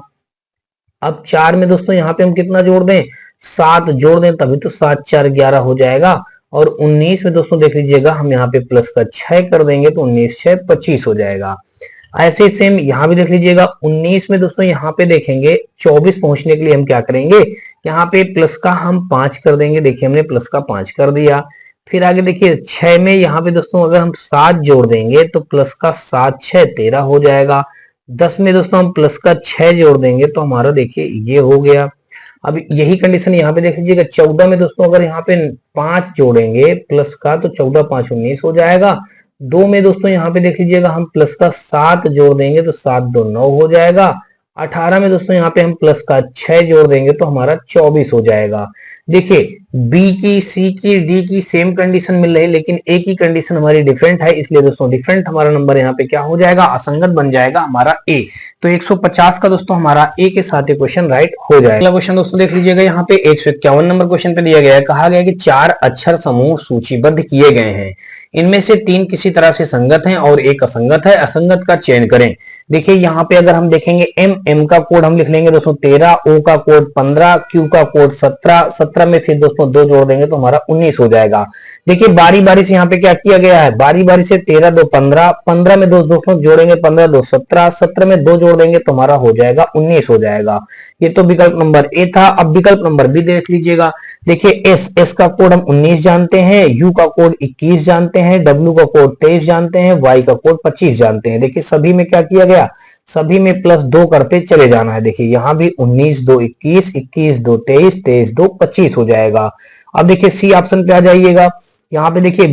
अब 4 में दोस्तों यहाँ पे हम कितना जोड़ दें, 7 जोड़ दें, तभी तो 7 4 11 हो जाएगा। और 19 में दोस्तों देख लीजिएगा, हम यहाँ पे प्लस का 6 कर देंगे तो 19 6 25 हो जाएगा। ऐसे ही सेम यहाँ भी देख लीजिएगा, 19 में दोस्तों यहाँ पे देखेंगे 24 पहुंचने के लिए हम क्या करेंगे, यहाँ पे प्लस का हम 5 कर देंगे। देखिए हमने प्लस का 5 कर दिया। फिर आगे देखिए 6 में यहाँ पे दोस्तों अगर हम 7 जोड़ देंगे तो प्लस का 7 6 13 हो जाएगा। 10 में दोस्तों हम प्लस का 6 जोड़ देंगे तो हमारा देखिए ये हो गया। अब यही कंडीशन यहाँ पे देख लीजिएगा, 14 में दोस्तों अगर यहाँ पे 5 जोड़ेंगे प्लस का तो 14 5 19 हो जाएगा। 2 में दोस्तों यहाँ पे देख लीजिएगा, हम प्लस का 7 जोड़ देंगे तो 7 2 9 हो जाएगा। 18 में दोस्तों यहाँ पे हम प्लस का 6 जोड़ देंगे तो हमारा 24 हो जाएगा। देखिए बी की, सी की, डी की सेम कंडीशन मिल रही है, लेकिन ए की कंडीशन हमारी डिफरेंट है, इसलिए दोस्तों डिफरेंट हमारा नंबर यहाँ पे क्या हो जाएगा, असंगत बन जाएगा हमारा ए। तो 150 का दोस्तों हमारा ए के साथ ये क्वेश्चन राइट हो जाएगा। अगला क्वेश्चन दोस्तों देख लीजिएगा, यहाँ पे 151 नंबर क्वेश्चन पे दिया गया है, कहा गया है कि 4 अक्षर समूह सूचीबद्ध किए गए हैं, इनमें से 3 किसी तरह से संगत हैं और एक असंगत है, असंगत का चयन करें। देखिए यहाँ पे अगर हम देखेंगे एम का कोड हम लिख लेंगे दोस्तों 13, ओ का कोड 15, क्यू का कोड 17, 17 में फिर दोस्तों 2 जोड़ देंगे तो हमारा 19 हो जाएगा। देखिए बारी बारी से यहाँ पे क्या किया गया है, बारी बारी से 13 2 15, 15 में दोस्तों जोड़ेंगे 15 2 17, 17 में 2 जोड़ देंगे तो हमारा हो जाएगा 19 हो जाएगा। ये तो विकल्प नंबर ए था। अब विकल्प नंबर बी देख लीजिएगा। देखिए एस का कोड हम 19 जानते हैं, यू का कोड 21 जानते हैं, डब्ल्यू का कोड 23 जानते हैं, वाई का कोड 25 जानते हैं। देखिए सभी में क्या किया गया, सभी में प्लस 2 करते चले जाना है। देखिए यहाँ भी 19 2 21, 21 2 23, 23 2 25 हो जाएगा। अब देखिए सी ऑप्शन पे आ जाइएगा। यहाँ पे देखिए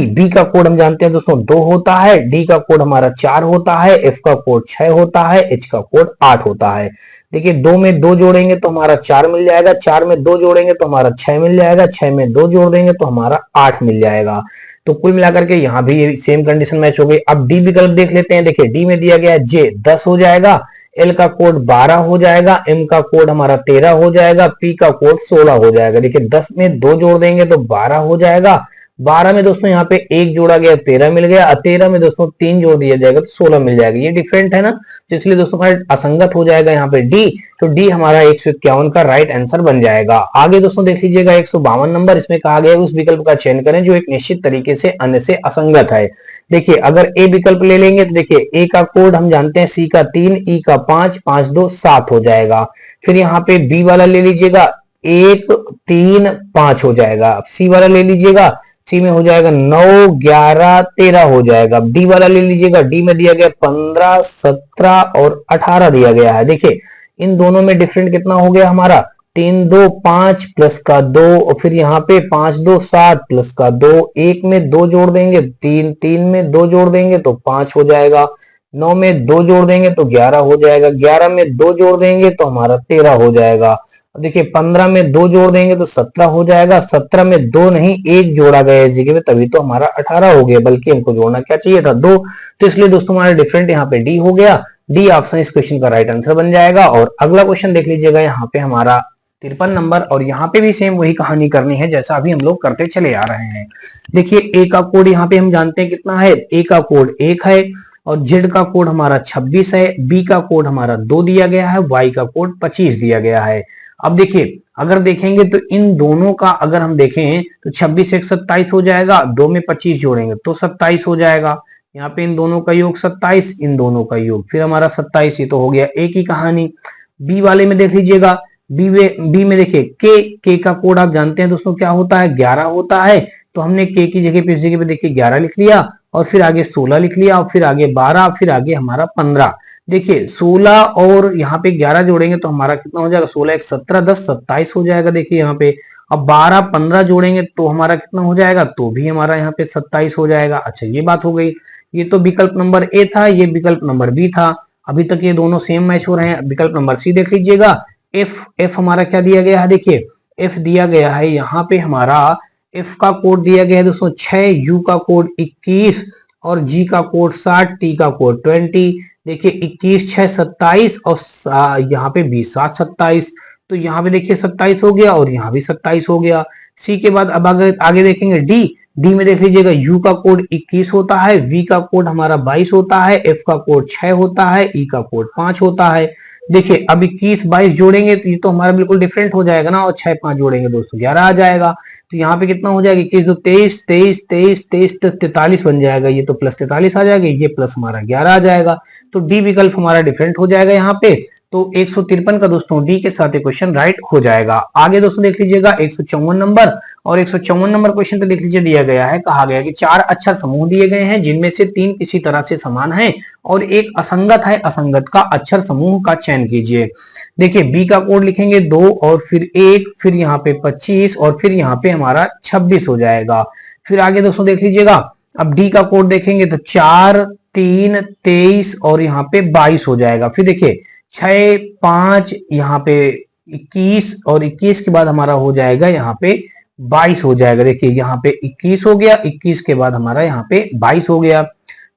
बी का कोड हम जानते हैं दोस्तों 2 होता है, डी का कोड हमारा 4 होता है, एफ का कोड 6 होता है, एच का कोड 8 होता है। देखिए 2 में 2 जोड़ेंगे तो हमारा 4 मिल जाएगा, 4 में 2 जोड़ेंगे तो हमारा 6 मिल जाएगा, 6 में 2 जोड़ देंगे तो हमारा 8 मिल जाएगा। तो कुल मिलाकर के यहाँ भी सेम कंडीशन मैच हो गई। अब डी विकल्प देख लेते हैं। देखिए डी में दिया गया है जे 10 हो जाएगा, एल का कोड 12 हो जाएगा, एम का कोड हमारा 13 हो जाएगा, पी का कोड 16 हो जाएगा। देखिए 10 में 2 जोड़ देंगे तो 12 हो जाएगा, 12 में दोस्तों यहाँ पे 1 जोड़ा गया 13 मिल गया, 13 में दोस्तों 3 जोड़ दिया जाएगा तो 16 मिल जाएगा। ये डिफरेंट है ना, तो इसलिए दोस्तों हमारा असंगत हो जाएगा यहाँ पे डी। तो डी हमारा 151 का राइट आंसर बन जाएगा। आगे दोस्तों देख लीजिएगा 152 नंबर, इसमें कहा गया है उस विकल्प का चयन करें जो एक निश्चित तरीके से अन्य से असंगत है। देखिए अगर ए विकल्प ले लेंगे तो देखिए ए का कोड हम जानते हैं, सी का 3, ई का 5, 5 2 7 हो जाएगा। फिर यहाँ पे बी वाला ले लीजिएगा, 1 3 5 हो जाएगा। सी वाला ले लीजिएगा, सी में हो जाएगा 9 11 13 हो जाएगा। डी वाला ले लीजिएगा, डी में दिया गया 15 17 और 18 दिया गया है। देखिए इन दोनों में डिफरेंट कितना हो गया हमारा, 3 2 5 प्लस का 2 और फिर यहाँ पे 5 2 7 प्लस का 2, 1 में 2 जोड़ देंगे 3, 3 में 2 जोड़ देंगे तो 5 हो जाएगा, 9 में 2 जोड़ देंगे तो 11 हो जाएगा, 11 में 2 जोड़ देंगे तो हमारा 13 हो जाएगा। देखिए 15 में 2 जोड़ देंगे तो 17 हो जाएगा, 17 में 2 नहीं 1 जोड़ा गया इस जगह पे, तभी तो हमारा 18 हो गया, बल्कि हमको जोड़ना क्या चाहिए था 2। तो इसलिए दोस्तों हमारा डिफरेंट यहाँ पे डी हो गया। डी ऑप्शन इस क्वेश्चन का राइट आंसर बन जाएगा। और अगला क्वेश्चन देख लीजिएगा, यहाँ पे हमारा 53 नंबर, और यहाँ पे भी सेम वही कहानी करनी है जैसा अभी हम लोग करते चले आ रहे हैं। देखिए ए का कोड यहाँ पे हम जानते हैं कितना है, ए का कोड 1 है और जेड का कोड हमारा 26 है, बी का कोड हमारा 2 दिया गया है, वाई का कोड 25 दिया गया है। अब देखिए अगर देखेंगे तो इन दोनों का अगर हम देखें तो 26 1 27 हो जाएगा, 2 में 25 जोड़ेंगे तो 27 हो जाएगा। यहाँ पे इन दोनों का योग 27, इन दोनों का योग फिर हमारा 27, ये तो हो गया एक ही कहानी। बी वाले में देख लीजिएगा, बी में देखिए के का कोड आप जानते हैं दोस्तों क्या होता है, 11 होता है। तो हमने के की जगह पे इस जगह पे देखिए 11 लिख लिया और फिर आगे 16 लिख लिया और फिर आगे 12, फिर आगे हमारा 15। देखिए 16 और यहाँ पे 11 जोड़ेंगे तो हमारा कितना हो जाएगा, 16 1 17 10 27 हो जाएगा। देखिए यहाँ पे अब 12 15 जोड़ेंगे तो हमारा कितना हो जाएगा, तो भी हमारा यहाँ पे 27 हो जाएगा। अच्छा ये बात हो गई। ये तो विकल्प नंबर ए था, ये विकल्प नंबर बी था। अभी तक ये दोनों सेम मैच हो रहे हैं। विकल्प नंबर सी देख लीजिएगा, एफ हमारा क्या दिया गया है, देखिए एफ दिया गया है यहाँ पे हमारा, एफ का कोड दिया गया है दोस्तों 6, यू का कोड 21 और जी का कोड 60, टी का कोड 20। देखिए 21 6 27 और यहाँ पे 20 7 27, तो यहाँ पे देखिए 27 हो गया और यहाँ भी 27 हो गया। सी के बाद अब आगे देखेंगे डी। डी में देख लीजिएगा यू का कोड 21 होता है, वी का कोड हमारा 22 होता है, एफ का कोड 6 होता है, ई का कोड 5 होता है। देखिए अब 21 22 जोड़ेंगे तो ये तो हमारा बिल्कुल डिफरेंट हो जाएगा ना, और 6 5 जोड़ेंगे दोस्तों 11 आ जाएगा। तो यहाँ पे कितना हो जाएगा, 21 2 23 23 23 23 तो 43 बन जाएगा, ये तो प्लस 43 आ जाएगा, ये प्लस हमारा 11 आ जाएगा। तो डी विकल्प हमारा डिफरेंट हो जाएगा यहाँ पे। तो 153 का दोस्तों डी के साथ क्वेश्चन राइट हो जाएगा। आगे दोस्तों देख लीजिएगा 154 नंबर, और 154 नंबर क्वेश्चन पे देख लीजिए दिया गया है, कहा गया कि 4 अक्षर समूह दिए गए हैं जिनमें से 3 किसी तरह से समान हैं और एक असंगत है, असंगत का अक्षर समूह का चयन कीजिए। देखिए बी का कोड लिखेंगे 2 और फिर 1, फिर यहाँ पे 25 और फिर यहाँ पे हमारा 26 हो जाएगा। फिर आगे दोस्तों देख लीजिएगा, अब डी का कोड देखेंगे तो 4 3 23 और यहाँ पे 22 हो जाएगा। फिर देखिए 6 5 यहाँ पे 21 और 21 के बाद हमारा हो जाएगा यहाँ पे 22 हो जाएगा। देखिए यहाँ पे 21 हो गया, 21 के बाद हमारा यहाँ पे 22 हो गया।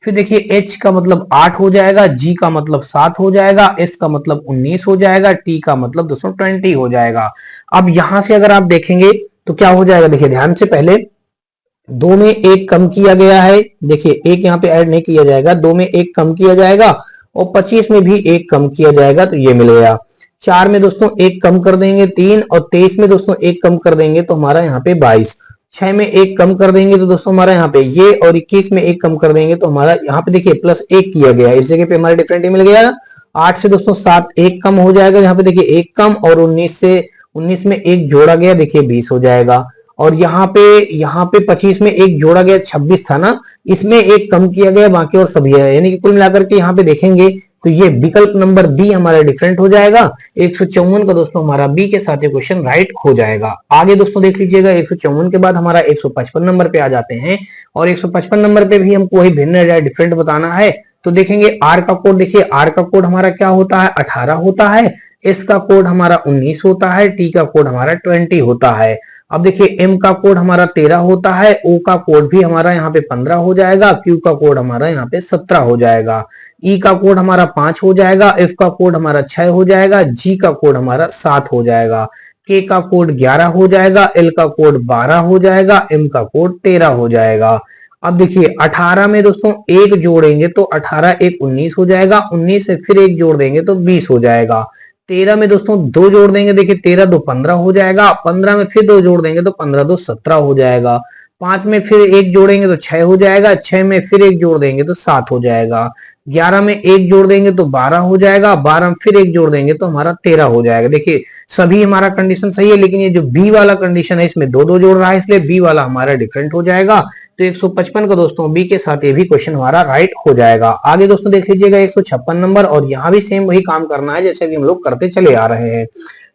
फिर देखिए एच का मतलब 8 हो जाएगा, जी का मतलब 7 हो जाएगा, एस का मतलब 19 हो जाएगा, टी का मतलब दोस्तों 20 हो जाएगा। अब यहां से अगर आप देखेंगे तो क्या हो जाएगा, देखिए ध्यान से, पहले 2 में 1 कम किया गया है, देखिए 1 यहाँ पे ऐड नहीं किया जाएगा, 2 में 1 कम किया जाएगा और 25 में भी 1 कम किया जाएगा, तो ये मिल गया। 4 में दोस्तों 1 कम कर देंगे 3, और 23 में दोस्तों 1 कम कर देंगे तो हमारा यहाँ पे 22। 6 में 1 कम कर देंगे तो दोस्तों हमारा यहाँ पे ये, और 21 में 1 कम कर देंगे तो हमारा यहाँ पे देखिए प्लस 1 किया गया, इस जगह पे हमारा डिफरेंट मिल गया। 8 से दोस्तों 7 1 कम हो जाएगा, यहाँ पे देखिए 1 कम, और 19 में 1 जोड़ा गया, देखिए 20 हो जाएगा। और यहाँ पे 25 में 1 जोड़ा गया, 26 था ना, इसमें 1 कम किया गया, बाकी और सभी है, यानी कि कुल मिलाकर के यहाँ पे देखेंगे तो ये विकल्प नंबर बी हमारा डिफरेंट हो जाएगा। 154 का दोस्तों हमारा बी के साथ ये क्वेश्चन राइट हो जाएगा। आगे दोस्तों देख लीजिएगा 154 के बाद हमारा 155 नंबर पे आ जाते हैं, और 155 नंबर पे भी हमको वही भिन्न या डिफरेंट बताना है। तो देखेंगे आर का कोड, देखिए आर का कोड हमारा क्या होता है, 18 होता है, एस का कोड हमारा 19 होता है, टी का कोड हमारा 20 होता है। अब देखिए एम का कोड हमारा 13 होता है, ओ का कोड भी हमारा यहाँ पे 15 हो जाएगा, क्यू का कोड हमारा यहाँ पे 17 हो जाएगा, ई का कोड हमारा 5 हो जाएगा, एफ का कोड हमारा 6 हो जाएगा, जी का कोड हमारा 7 हो जाएगा, के का कोड 11 हो जाएगा, एल का कोड 12 हो जाएगा, एम का कोड 13 हो जाएगा। अब देखिए 18 में दोस्तों 1 जोड़ेंगे तो 18 1 19 हो जाएगा, 19 से फिर 1 जोड़ देंगे तो 20 हो जाएगा। 13 में दोस्तों 2 जोड़ देंगे, देखिए 13 2 15 हो जाएगा, 15 में फिर 2 जोड़ देंगे तो 15 2 17 हो जाएगा, 5 में फिर 1 जोड़ेंगे तो 6 हो जाएगा, 6 में फिर 1 जोड़ देंगे तो 7 हो जाएगा, 11 में 1 जोड़ देंगे तो 12 हो जाएगा, 12 में फिर 1 जोड़ देंगे तो हमारा 13 हो जाएगा। देखिए सभी हमारा कंडीशन सही है, लेकिन ये जो बी वाला कंडीशन है इसमें 2 2 जोड़ रहा है, इसलिए बी वाला हमारा डिफरेंट हो जाएगा। तो 155 का दोस्तों बी के साथ ये भी क्वेश्चन हमारा राइट हो जाएगा। आगे दोस्तों देख लीजिएगा 156 नंबर, और यहाँ भी सेम वही काम करना है जैसे कि हम लोग करते चले आ रहे हैं।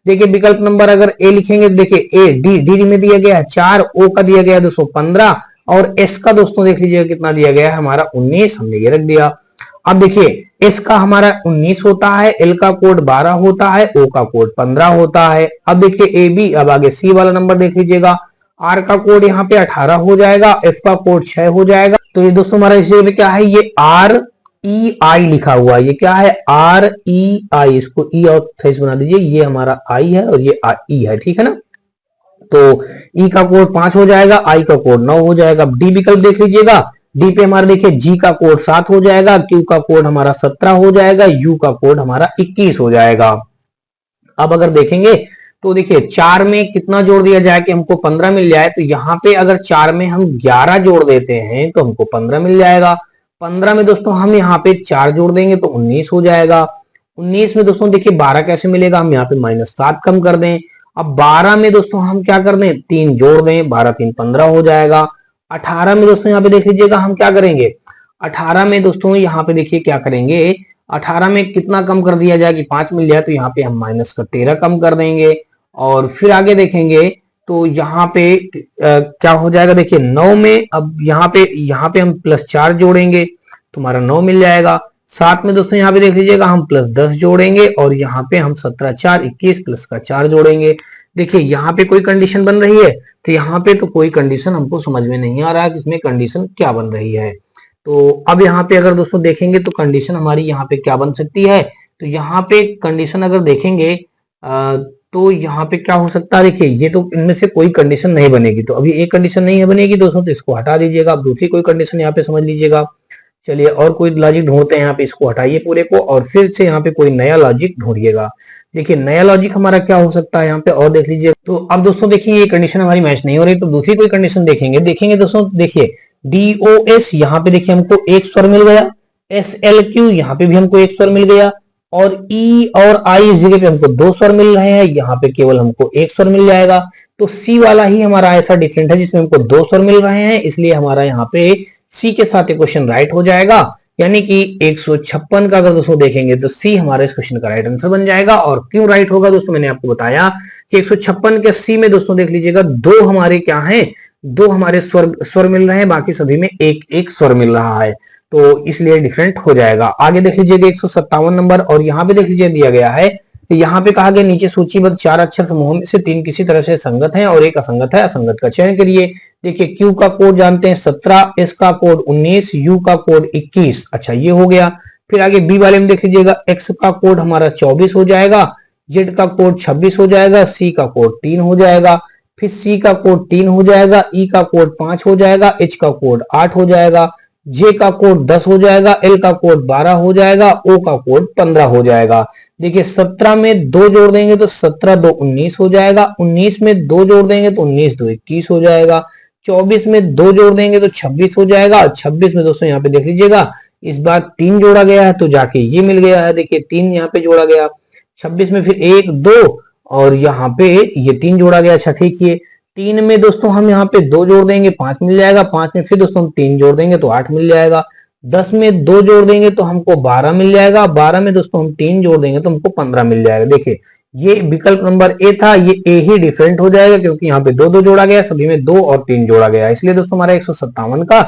देखिए विकल्प नंबर अगर ए लिखेंगे, देखिए ए डी में दिया गया है 4, ओ का दिया गया है दोस्तों 15, और एस का दोस्तों देख लीजिएगा कितना दिया गया है हमारा 19, हमने ये रख दिया। अब देखिए एस का हमारा 19 होता है, एल का कोड 12 होता है, ओ का कोड 15 होता है। अब देखिए ए बी, अब आगे सी वाला नंबर देख लीजिएगा, आर का कोड यहाँ पे 18 हो जाएगा, एफ का कोड 6 हो जाएगा। तो ये दोस्तों हमारा इस जगह क्या है, ये आर ई आई लिखा हुआ है, ये क्या है आर ई आई, इसको ई और थ्रेस बना दीजिए, ये हमारा आई है और ये ई है, ठीक है ना। तो ई का कोड 5 हो जाएगा, आई का कोड 9 हो जाएगा। डी विकल्प देख लीजिएगा, डी पे हमारा देखिए जी का कोड 7 हो जाएगा, क्यू का कोड हमारा 17 हो जाएगा, यू का कोड हमारा 21 हो जाएगा। अब अगर देखेंगे तो देखिए 4 में कितना जोड़ दिया जाए कि हमको 15 मिल जाए, तो यहाँ पे अगर 4 में हम 11 जोड़ देते हैं तो हमको 15 मिल जाएगा। 15 में दोस्तों हम यहाँ पे 4 जोड़ देंगे तो 19 हो जाएगा। 19 में दोस्तों देखिए 12 कैसे मिलेगा, हम यहाँ पे -7 कम कर दें। अब 12 में दोस्तों हम क्या कर दें, 3 जोड़ दें, 12 3 15 हो जाएगा। 18 में दोस्तों यहाँ पे देख लीजिएगा हम क्या करेंगे, 18 में दोस्तों यहाँ पे देखिए क्या करेंगे, 18 में कितना कम कर दिया जाए कि 5 मिल जाए, तो यहाँ पे हम -13 कम कर देंगे। और फिर आगे देखेंगे तो यहाँ पे क्या हो जाएगा, देखिए 9 में, अब यहाँ पे हम +4 जोड़ेंगे तो हमारा 9 मिल जाएगा। 7 में दोस्तों यहाँ पे देख लीजिएगा हम +10 जोड़ेंगे, और यहाँ पे हम 17 4 21 प्लस का 4 जोड़ेंगे। देखिए यहाँ पे कोई कंडीशन बन रही है, तो यहाँ पे तो कोई कंडीशन हमको समझ में नहीं आ रहा है कि इसमें कंडीशन क्या बन रही है। तो अब यहाँ पे अगर दोस्तों देखेंगे तो कंडीशन हमारी यहाँ पे क्या बन सकती है, तो यहाँ पे कंडीशन अगर देखेंगे तो यहाँ पे क्या हो सकता है, देखिए ये तो इनमें से कोई कंडीशन नहीं बनेगी, तो अभी एक कंडीशन नहीं है बनेगी दोस्तों, तो इसको हटा दीजिएगा। अब दूसरी कोई कंडीशन यहाँ पे समझ लीजिएगा। चलिए और कोई लॉजिक ढूंढते हैं, यहाँ पे इसको हटाइए पूरे को और फिर से यहाँ पे कोई नया लॉजिक ढूंढिएगा। देखिए नया लॉजिक हमारा क्या हो सकता है यहाँ पे, और देख लीजिए। तो अब दोस्तों देखिए ये कंडीशन हमारी मैच नहीं हो रही, तो दूसरी कोई कंडीशन देखेंगे दोस्तों। देखिए DOS यहाँ पे देखिए हमको एक स्वर मिल गया, SLQ यहाँ पे भी हमको एक स्वर मिल गया, और E और I इस जगह पे हमको दो स्वर मिल रहे हैं, यहाँ पे केवल हमको एक स्वर मिल जाएगा। तो C वाला ही हमारा ऐसा डिफरेंट है जिसमें हमको दो स्वर मिल रहे हैं, इसलिए हमारा यहाँ पे C के साथ क्वेश्चन राइट हो जाएगा। यानी कि 156 का अगर दोस्तों देखेंगे तो सी हमारे इस क्वेश्चन का राइट आंसर बन जाएगा। और क्यों राइट होगा दोस्तों, मैंने आपको बताया कि 156 के सी में दोस्तों देख लीजिएगा दो हमारे क्या हैं, दो हमारे स्वर मिल रहे हैं, बाकी सभी में एक एक स्वर मिल रहा है, तो इसलिए डिफरेंट हो जाएगा। आगे देख लीजिएगा 157 नंबर, और यहाँ पे देख लीजिए दिया गया है, यहाँ पे कहा गया नीचे सूचीबद्ध चार अक्षर समूह में से तीन किसी तरह से संगत हैं और एक असंगत है, असंगत का चयन करिए। देखिए क्यू का कोड जानते हैं 17, एस का कोड 19, यू का कोड 21। अच्छा ये हो गया। फिर आगे बी वाले में देख लीजिएगा, एक्स का कोड हमारा 24 हो जाएगा, जेड का कोड 26 हो जाएगा, सी का कोड 3 हो जाएगा, फिर सी का कोड 3 हो जाएगा, ई का कोड 5 हो जाएगा, एच का कोड 8 हो जाएगा, जे का कोड 10 हो जाएगा, एल का कोड 12 हो जाएगा, ओ का कोड 15 हो जाएगा। देखिए 17 में 2 जोड़ देंगे तो 17 2 19 हो जाएगा, 19 में 2 जोड़ देंगे तो 19 2 21 हो जाएगा, 24 में 2 जोड़ देंगे तो 26 हो जाएगा, और 26 में दोस्तों यहाँ पे देख लीजिएगा इस बार 3 जोड़ा गया है तो जाके ये मिल गया है। देखिए 3 यहाँ पे जोड़ा गया, 26 में फिर 1 2 और यहाँ पे ये 3 जोड़ा गया। अच्छा ठीक है, 3 में दोस्तों हम यहाँ पे 2 जोड़ देंगे 5 मिल जाएगा, 5 में फिर दोस्तों हम 3 जोड़ देंगे तो 8 मिल जाएगा, 10 में 2 जोड़ देंगे तो हमको 12 मिल जाएगा, 12 में दोस्तों हम 3 जोड़ देंगे तो हमको 15 मिल जाएगा। देखिए ये विकल्प नंबर ए था, ये ए ही डिफरेंट हो जाएगा क्योंकि यहाँ पे 2 2 जोड़ा गया, सभी में 2 और 3 जोड़ा गया, इसलिए दोस्तों हमारा 157 का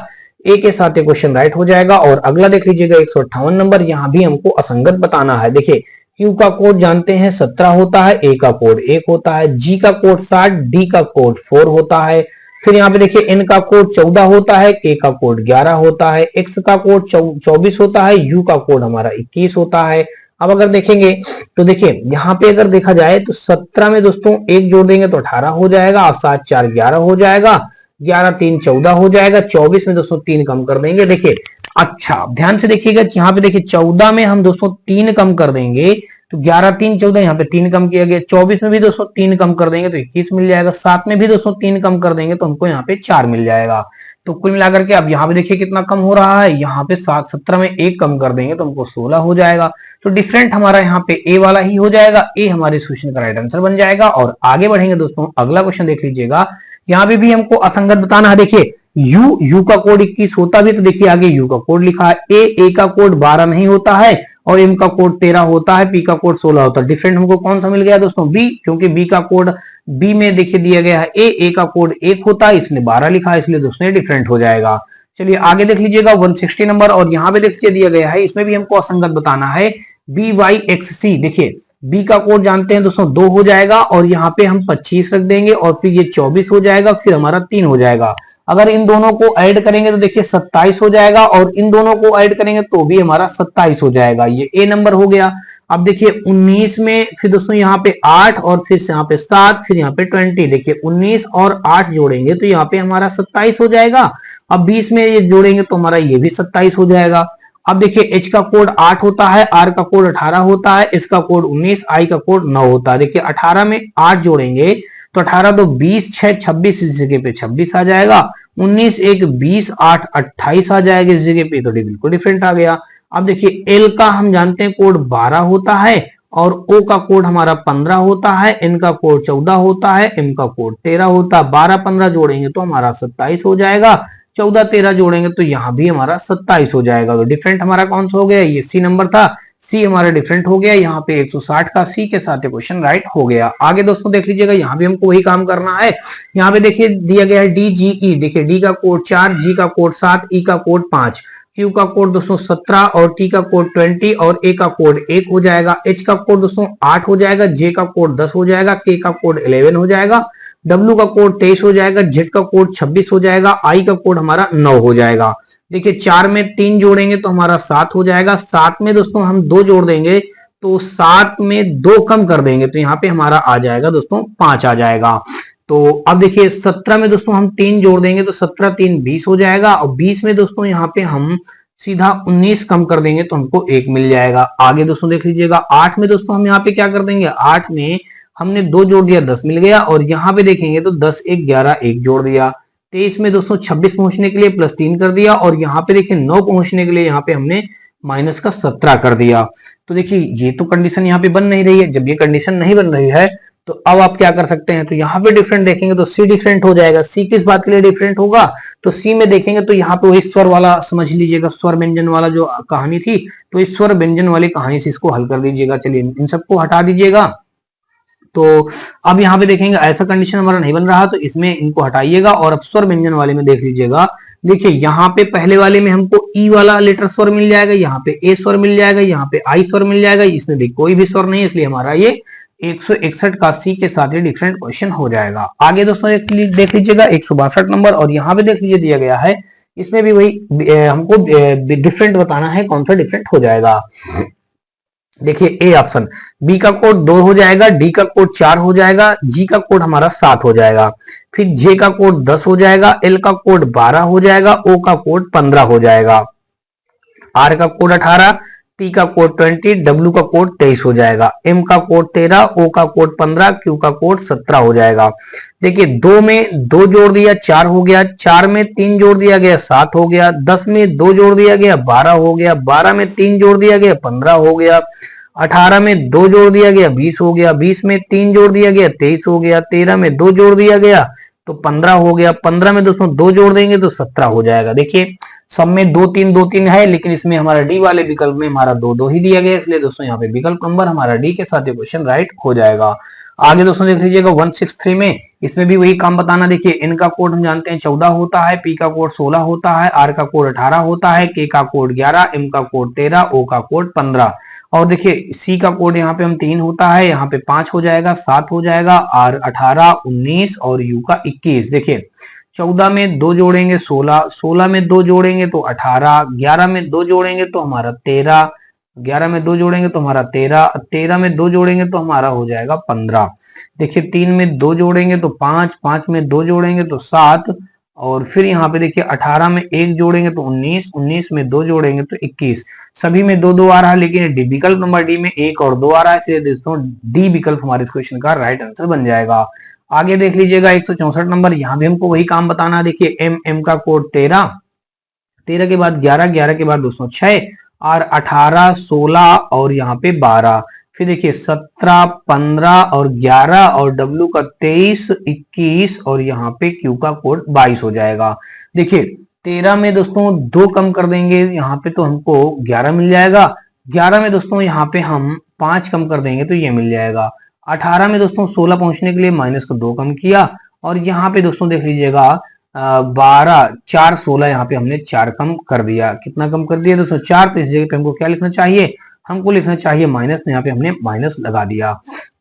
ए के साथ क्वेश्चन राइट हो जाएगा। और अगला देख लीजिएगा 158 नंबर, यहाँ भी हमको असंगत बताना है। देखिए क्यू का कोड जानते हैं 17 होता है, ए का कोड 1 होता है, जी का कोड 60, डी का कोड 4 होता है, फिर यहाँ पे देखिए एन का कोड 14 होता है, के का कोड 11 होता है, एक्स का कोड 24 होता है, यू का कोड हमारा 21 होता है। अब अगर देखेंगे तो देखिए यहाँ पे अगर देखा जाए तो 17 में दोस्तों 1 जोड़ देंगे तो 18 हो जाएगा, और 7 4 11 हो जाएगा, 11 3 14 हो जाएगा, 24 में दोस्तों 3 कम कर देंगे। देखिए अच्छा ध्यान से देखिएगा, यहाँ पे देखिए 14 में हम दोस्तों 3 कम कर देंगे तो 11 3 14, यहाँ पे 3 कम किया गया, 24 में भी दोस्तों 3 कम कर देंगे तो 21 मिल जाएगा, 7 में भी दोस्तों 3 कम कर देंगे तो हमको यहाँ पे 4 मिल जाएगा। तो कुल मिलाकर के अब यहाँ पे देखिए कितना कम हो रहा है, यहाँ पे 7 17 में 1 कम कर देंगे तो हमको 16 हो जाएगा। तो डिफरेंट हमारा यहाँ पे ए वाला ही हो जाएगा, ए हमारे क्वेश्चन का राइट आंसर बन जाएगा। और आगे बढ़ेंगे दोस्तों, अगला क्वेश्चन देख लीजिएगा, यहाँ पे भी हमको असंगत बताना है। देखिए यू का कोड 21 होता भी, तो देखिए आगे यू का कोड लिखा है, ए का कोड 12 नहीं होता है, और एम का कोड 13 होता है, पी का कोड 16 होता है। डिफरेंट हमको कौन सा मिल गया दोस्तों, बी, क्योंकि बी का कोड बी में देखिए दिया गया है ए का कोड 1 होता है, इसने 12 लिखा है, इसलिए दोस्तों डिफरेंट हो जाएगा। चलिए आगे देख लीजिएगा 160 नंबर, और यहाँ पे देखिए दिया गया है, इसमें भी हमको असंगत बताना है, BYXC। देखिए बी का कोड जानते हैं दोस्तों 2 हो जाएगा, और यहाँ पे हम 25 रख देंगे, और फिर ये 24 हो जाएगा, फिर हमारा 3 हो जाएगा। अगर इन दोनों को ऐड करेंगे तो देखिए 27 हो जाएगा, और इन दोनों को ऐड करेंगे तो भी हमारा 27 हो जाएगा। ये ए नंबर हो गया। अब देखिए 19 में फिर दोस्तों यहाँ पे 8 और फिर यहाँ पे 7, फिर यहाँ पे 20। देखिए 19 और 8 जोड़ेंगे तो यहाँ पे हमारा 27 हो जाएगा। अब 20 में ये जोड़ेंगे तो हमारा ये भी 27 हो जाएगा। अब देखिए एच का कोड 8 होता है, आर का कोड 18 होता है, एस का कोड 19, आई का कोड 9 होता है। देखिए 18 में 8 जोड़ेंगे तो 18 2 20, 6 26, इस जगह पे 26 आ जाएगा, 19 1 20, 8 28 आ जाएगा इस जगह पे, तो बिल्कुल डिफरेंट आ गया। अब देखिए एल का हम जानते हैं कोड 12 होता है, और ओ का कोड हमारा 15 होता है, एन का कोड 14 होता है, एम का कोड 13 होता है। 12 15 जोड़ेंगे तो हमारा 27 हो जाएगा, 14 13 जोड़ेंगे तो यहाँ भी हमारा 27 हो जाएगा। तो डिफरेंट हमारा कौन सा हो गया, ये सी नंबर था, सी हमारा डिफरेंट हो गया। यहाँ पे 160 का सी के साथ क्वेश्चन राइट हो गया। आगे दोस्तों देख लीजिएगा, यहाँ भी हमको वही काम करना है। यहाँ पे देखिए दिया गया है DGE। देखिए डी का कोड 4, जी का कोड 7, ई का कोड 5, क्यू का कोड दोस्तों 17, और टी का कोड 20, और ए का कोड 1 हो जाएगा, एच का कोड दोस्तों 8 हो जाएगा, जे का कोड 10 हो जाएगा, के का कोड 11 हो जाएगा, डब्ल्यू का कोड 23 हो जाएगा, जेड का कोड 26 हो जाएगा, आई का कोड हमारा 9 हो जाएगा। देखिए 4 में 3 जोड़ेंगे तो हमारा 7 हो जाएगा, 7 में दोस्तों हम 2 जोड़ देंगे तो 7 में 2 कम कर देंगे तो यहाँ पे हमारा आ जाएगा दोस्तों 5 आ जाएगा। तो अब देखिए 17 में दोस्तों हम 3 जोड़ देंगे तो 17 3 20 हो जाएगा, और 20 में दोस्तों यहाँ पे हम सीधा 19 कम कर देंगे तो हमको 1 मिल जाएगा। आगे दोस्तों देख लीजिएगा 8 में दोस्तों हम यहाँ पे क्या कर देंगे, 8 में हमने 2 जोड़ दिया 10 मिल गया, और यहाँ पे देखेंगे तो 10 1 11 1 जोड़ दिया। 23 में दोस्तों 26 पहुंचने के लिए +3 कर दिया, और यहाँ पे देखिए 9 पहुंचने के लिए यहाँ पे हमने माइनस का 17 कर दिया। तो देखिए ये तो कंडीशन यहाँ पे बन नहीं रही है। जब ये कंडीशन नहीं बन रही है तो अब आप क्या कर सकते हैं, तो यहाँ पे डिफरेंट देखेंगे तो सी डिफरेंट हो जाएगा। सी किस बात के लिए डिफरेंट होगा, तो सी में देखेंगे तो यहाँ पे वही स्वर वाला समझ लीजिएगा, स्वर व्यंजन वाला जो कहानी थी, तो इस स्वर व्यंजन वाली कहानी से इसको हल कर दीजिएगा। चलिए इन सबको हटा दीजिएगा। तो अब यहाँ पे देखेंगे ऐसा कंडीशन हमारा नहीं बन रहा, तो इसमें इनको हटाइएगा और अब स्वर व्यंजन वाले में देख लीजिएगा। देखिए यहाँ पे पहले वाले में हमको ई वाला लेटर स्वर मिल जाएगा, यहाँ पे ए स्वर मिल जाएगा, यहाँ पे आई स्वर मिल जाएगा, इसमें भी कोई भी स्वर नहीं है, इसलिए हमारा ये 161 का सी के साथ ही डिफरेंट क्वेश्चन हो जाएगा। आगे दोस्तों देख लीजिएगा 162 नंबर, और यहाँ पे देख लीजिए दिया गया है, इसमें भी वही हमको डिफरेंट बताना है, कौन सा डिफरेंट हो जाएगा। देखिए ए ऑप्शन, बी का कोड 2 हो जाएगा, डी का कोड 4 हो जाएगा, जी का कोड हमारा 7 हो जाएगा, फिर जे का कोड 10 हो जाएगा, एल का कोड 12 हो जाएगा, ओ का कोड 15 हो जाएगा, आर का कोड 18, टी का कोड 20, डब्ल्यू का कोड 23 हो जाएगा, एम का कोड 13, ओ का कोड 15, क्यू का कोड 17 हो जाएगा। देखिए 2 में 2 जोड़ दिया 4 हो गया, 4 में 3 जोड़ दिया गया 7 हो गया, 10 में 2 जोड़ दिया गया 12 हो गया, 12 में 3 जोड़ दिया गया 15 हो गया, 18 में 2 जोड़ दिया गया 20 हो गया, 20 में 3 जोड़ दिया गया 23 हो गया, 13 में 2 जोड़ दिया गया तो 15 हो गया, 15 में दोस्तों 2 जोड़ देंगे तो 17 हो जाएगा। देखिए सब में 2 3 2 3 है, लेकिन इसमें हमारा डी वाले विकल्प में हमारा 2 2 ही दिया गया, इसलिए दोस्तों यहाँ पे विकल्प नंबर हमारा डी के साथ ये क्वेश्चन राइट हो जाएगा। आगे दोस्तों देख लीजिएगा 163 में, इसमें भी वही काम बताना। देखिए एन का कोड हम जानते हैं 14 होता है, पी का कोड 16 होता है, आर का कोड 18 होता है, के का कोड 11, एम का कोड 13, ओ का कोड 15, और देखिए सी का कोड यहाँ पे हम 3 होता है, यहाँ पे 5 हो जाएगा, 7 हो जाएगा, आर 18, 19 और यू का 21। देखिए 14 में 2 जोड़ेंगे 16, 16 में 2 जोड़ेंगे तो 18, 11 में 2 जोड़ेंगे तो हमारा 13, 11 में 2 जोड़ेंगे तो हमारा 13, 13 में 2 जोड़ेंगे तो हमारा हो जाएगा 15। देखिए 3 में 2 जोड़ेंगे तो 5, 5 में 2 जोड़ेंगे तो 7, और फिर यहाँ पे देखिए 18 में 1 जोड़ेंगे तो 19, 19 में 2 जोड़ेंगे तो 21। सभी में 2 2 आ रहा है, लेकिन डी विकल्प नंबर डी में 1 और 2 आ रहा है, इसलिए दोस्तों डी विकल्प हमारे इस क्वेश्चन का राइट आंसर बन जाएगा। आगे देख लीजिएगा 164 नंबर, यहाँ भी हमको वही काम बताना है। देखिए एम, एम का कोड 13, 13 के बाद 11, 11 के बाद दोस्तों 6, और 18, 16 और यहाँ पे 12, फिर देखिए 17, 15 और 11, और डब्ल्यू का 23, 21 और यहाँ पे क्यू का कोड 22 हो जाएगा। देखिए 13 में दोस्तों 2 कम कर देंगे यहाँ पे तो हमको 11 मिल जाएगा, 11 में दोस्तों यहाँ पे हम 5 कम कर देंगे तो ये मिल जाएगा। 18 में दोस्तों 16 पहुंचने के लिए माइनस को 2 कम किया, और यहाँ पे दोस्तों देख लीजिएगा 12, 4, 16 यहाँ पे हमने 4 कम कर दिया। कितना कम कर दिया दोस्तों 4, तो इस जगह पे हमको क्या लिखना चाहिए, हमको लिखना चाहिए माइनस, तो यहाँ पे हमने माइनस लगा दिया।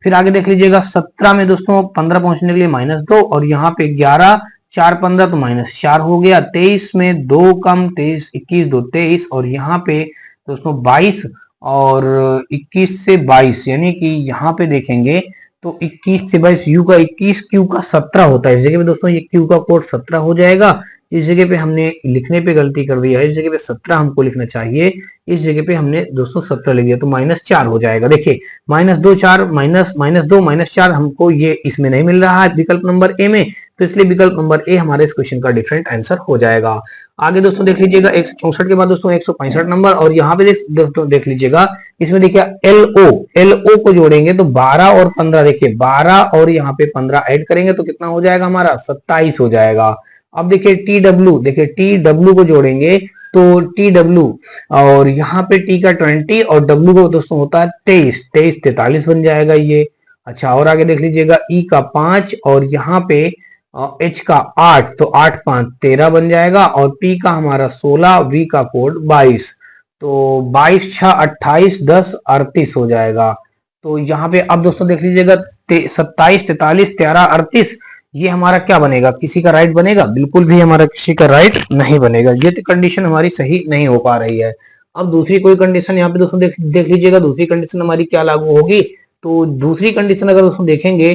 फिर आगे देख लीजिएगा 17 में दोस्तों 15 पहुंचने के लिए -2, और यहाँ पे 11, 4, 15 तो -4 हो गया। 23 में 2 कम, 23, 21, 2, 23, और यहाँ पे दोस्तों 22, और 21 से 22 यानी कि यहाँ पे देखेंगे तो 21 से 22 यू का 21, क्यू का 17 होता है। इस जगह पे दोस्तों ये क्यू का कोड 17 हो जाएगा। इस जगह पे हमने लिखने पे गलती कर दिया है, इस जगह पे 17 हमको लिखना चाहिए, इस जगह पे हमने दोस्तों 17 लिख दिया, तो -4 हो जाएगा। देखिए -2 4 -2 -4 हमको ये इसमें नहीं मिल रहा है विकल्प नंबर ए में, तो इसलिए विकल्प नंबर ए हमारे इस क्वेश्चन का डिफरेंट आंसर हो जाएगा। आगे दोस्तों देख लीजिएगा 164 के बाद दोस्तों 165 नंबर, और यहाँ पे दोस्तों देख लीजिएगा इसमें देखिए एलओ को जोड़ेंगे तो 12 और 15, देखिए 12 और यहाँ पे 15 ऐड करेंगे तो कितना हो जाएगा हमारा 27 हो जाएगा। अब देखिए टी डब्ल्यू को जोड़ेंगे तो टी डब्ल्यू, और यहाँ पे टी का 20 और डब्ल्यू को दोस्तों होता है 23, 43 बन जाएगा ये। अच्छा, और आगे देख लीजिएगा ई का 5 और यहाँ पे एच का 8, तो 8 5 13 बन जाएगा, और पी का हमारा 16, वी का कोड 22, तो 22 6 28 10 38 हो जाएगा। तो यहाँ पे अब दोस्तों देख लीजिएगा 27 43 13 38, ये हमारा क्या बनेगा, किसी का राइट बनेगा? बिल्कुल भी हमारा किसी का राइट नहीं बनेगा। ये तो कंडीशन हमारी सही नहीं हो पा रही है। अब दूसरी कोई कंडीशन यहाँ पे दोस्तों देख लीजिएगा, दूसरी कंडीशन हमारी क्या लागू होगी। तो दूसरी कंडीशन अगर दोस्तों देखेंगे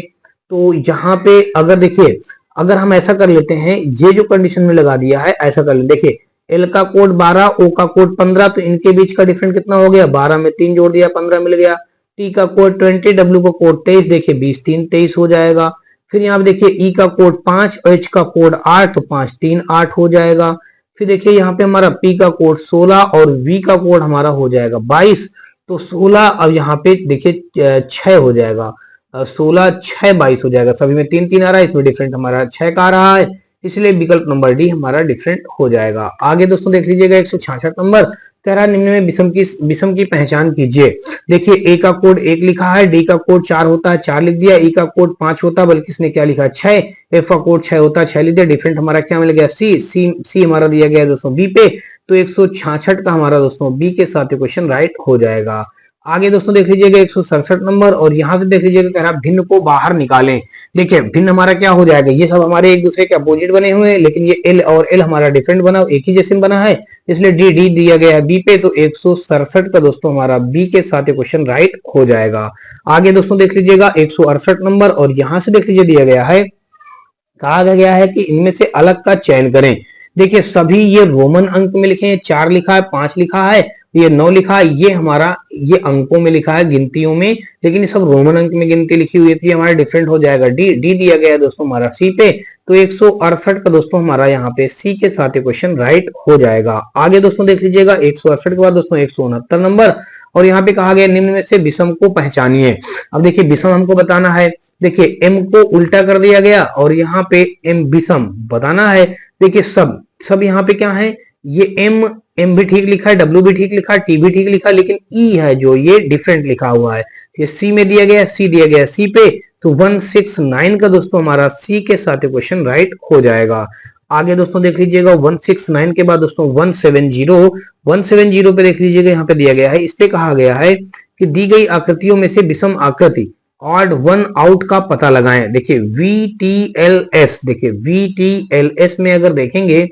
तो यहाँ पे अगर देखिए, अगर हम ऐसा कर लेते हैं, ये जो कंडीशन में लगा दिया है ऐसा कर लेते, देखिए एल का कोड 12, ओ का कोड 15, तो इनके बीच का डिफरेंस कितना हो गया, 12 में 3 जोड़ दिया 15 मिल गया। टी का कोड 20, डब्ल्यू का कोड 23, देखिए 20 3 23 हो जाएगा। फिर यहाँ पे देखिए ई का कोड 5, एच का कोड 8, तो 5 3 8 हो जाएगा। फिर देखिए यहाँ पे हमारा पी का कोड 16 और वी का कोड हमारा हो जाएगा 22, तो 16 अब यहाँ पे देखिए 6 हो जाएगा, 16 6 22 हो जाएगा। सभी में 3 3 आ रहा है, इसमें डिफरेंट हमारा 6 का आ रहा है, इसलिए विकल्प नंबर डी हमारा डिफरेंट हो जाएगा। आगे दोस्तों देख लीजिएगा 166 नंबर, कह रहा है निम्न में विषम की पहचान कीजिए। देखिए ए का कोड 1 लिखा है, डी का कोड 4 होता है 4 लिख दिया, ई का कोड 5 होता है बल्कि इसने क्या लिखा 6, एफ का कोड 6 होता है 6 लिख दिया। डिफरेंट हमारा क्या मिल गया, सी हमारा दिया गया दोस्तों बी पे, तो 166 का हमारा दोस्तों बी के साथ क्वेश्चन राइट हो जाएगा। आगे दोस्तों देख लीजिएगा 167 नंबर, और यहाँ पे देख लीजिएगा कह रहा भिन्न को बाहर निकालें। देखिए भिन्न हमारा क्या हो जाएगा, ये सब हमारे एक दूसरे के अपोजिट बने हुए हैं, लेकिन ये एल और एल हमारा डिफरेंट बना, एक ही जैसे बना है, इसलिए डी डी दिया गया है बी पे, तो 167 का दोस्तों हमारा बी के साथ क्वेश्चन राइट हो जाएगा। आगे दोस्तों देख लीजिएगा 168 नंबर, और यहाँ से देख लीजिए दिया गया है, कहा गया है कि इनमें से अलग का चयन करें। देखिए सभी ये रोमन अंक में लिखे हैं, 4 लिखा है 5 लिखा है, ये 9 लिखा है, ये हमारा ये अंकों में लिखा है गिनतियों में, लेकिन ये सब रोमन अंक में गिनती लिखी हुई है, तो ये हमारा डिफरेंट हो जाएगा। डी डी दिया गया है दोस्तों हमारा सी पे, तो 168 का दोस्तों हमारा यहाँ पे सी के साथ क्वेश्चन राइट हो जाएगा। आगे दोस्तों देख लीजिएगा 168 के बाद दोस्तों 169 नंबर, और यहाँ पे कहा गया निम्न में से विषम को पहचानिए। अब देखिए विषम हमको बताना है, देखिए एम को उल्टा कर दिया गया और यहाँ पे एम विषम बताना है। देखिए सब यहाँ पे क्या है, ये एम भी ठीक लिखा है, डब्ल्यू भी ठीक लिखा है, टी भी ठीक लिखा है, लेकिन ई है जो ये डिफरेंट लिखा हुआ है। ये सी में दिया गया, सी दिया गया सी पे, तो 169 का दोस्तों हमारा सी के साथ क्वेश्चन राइट हो जाएगा। आगे दोस्तों देख लीजिएगा 169 के बाद दोस्तों 170 पे देख लीजिएगा, यहाँ पे दिया गया है, इस पे कहा गया है कि दी गई आकृतियों में से विषम आकृति ऑड वन आउट का पता लगाएं। देखिए VTLS, देखिए VTLS में अगर देखेंगे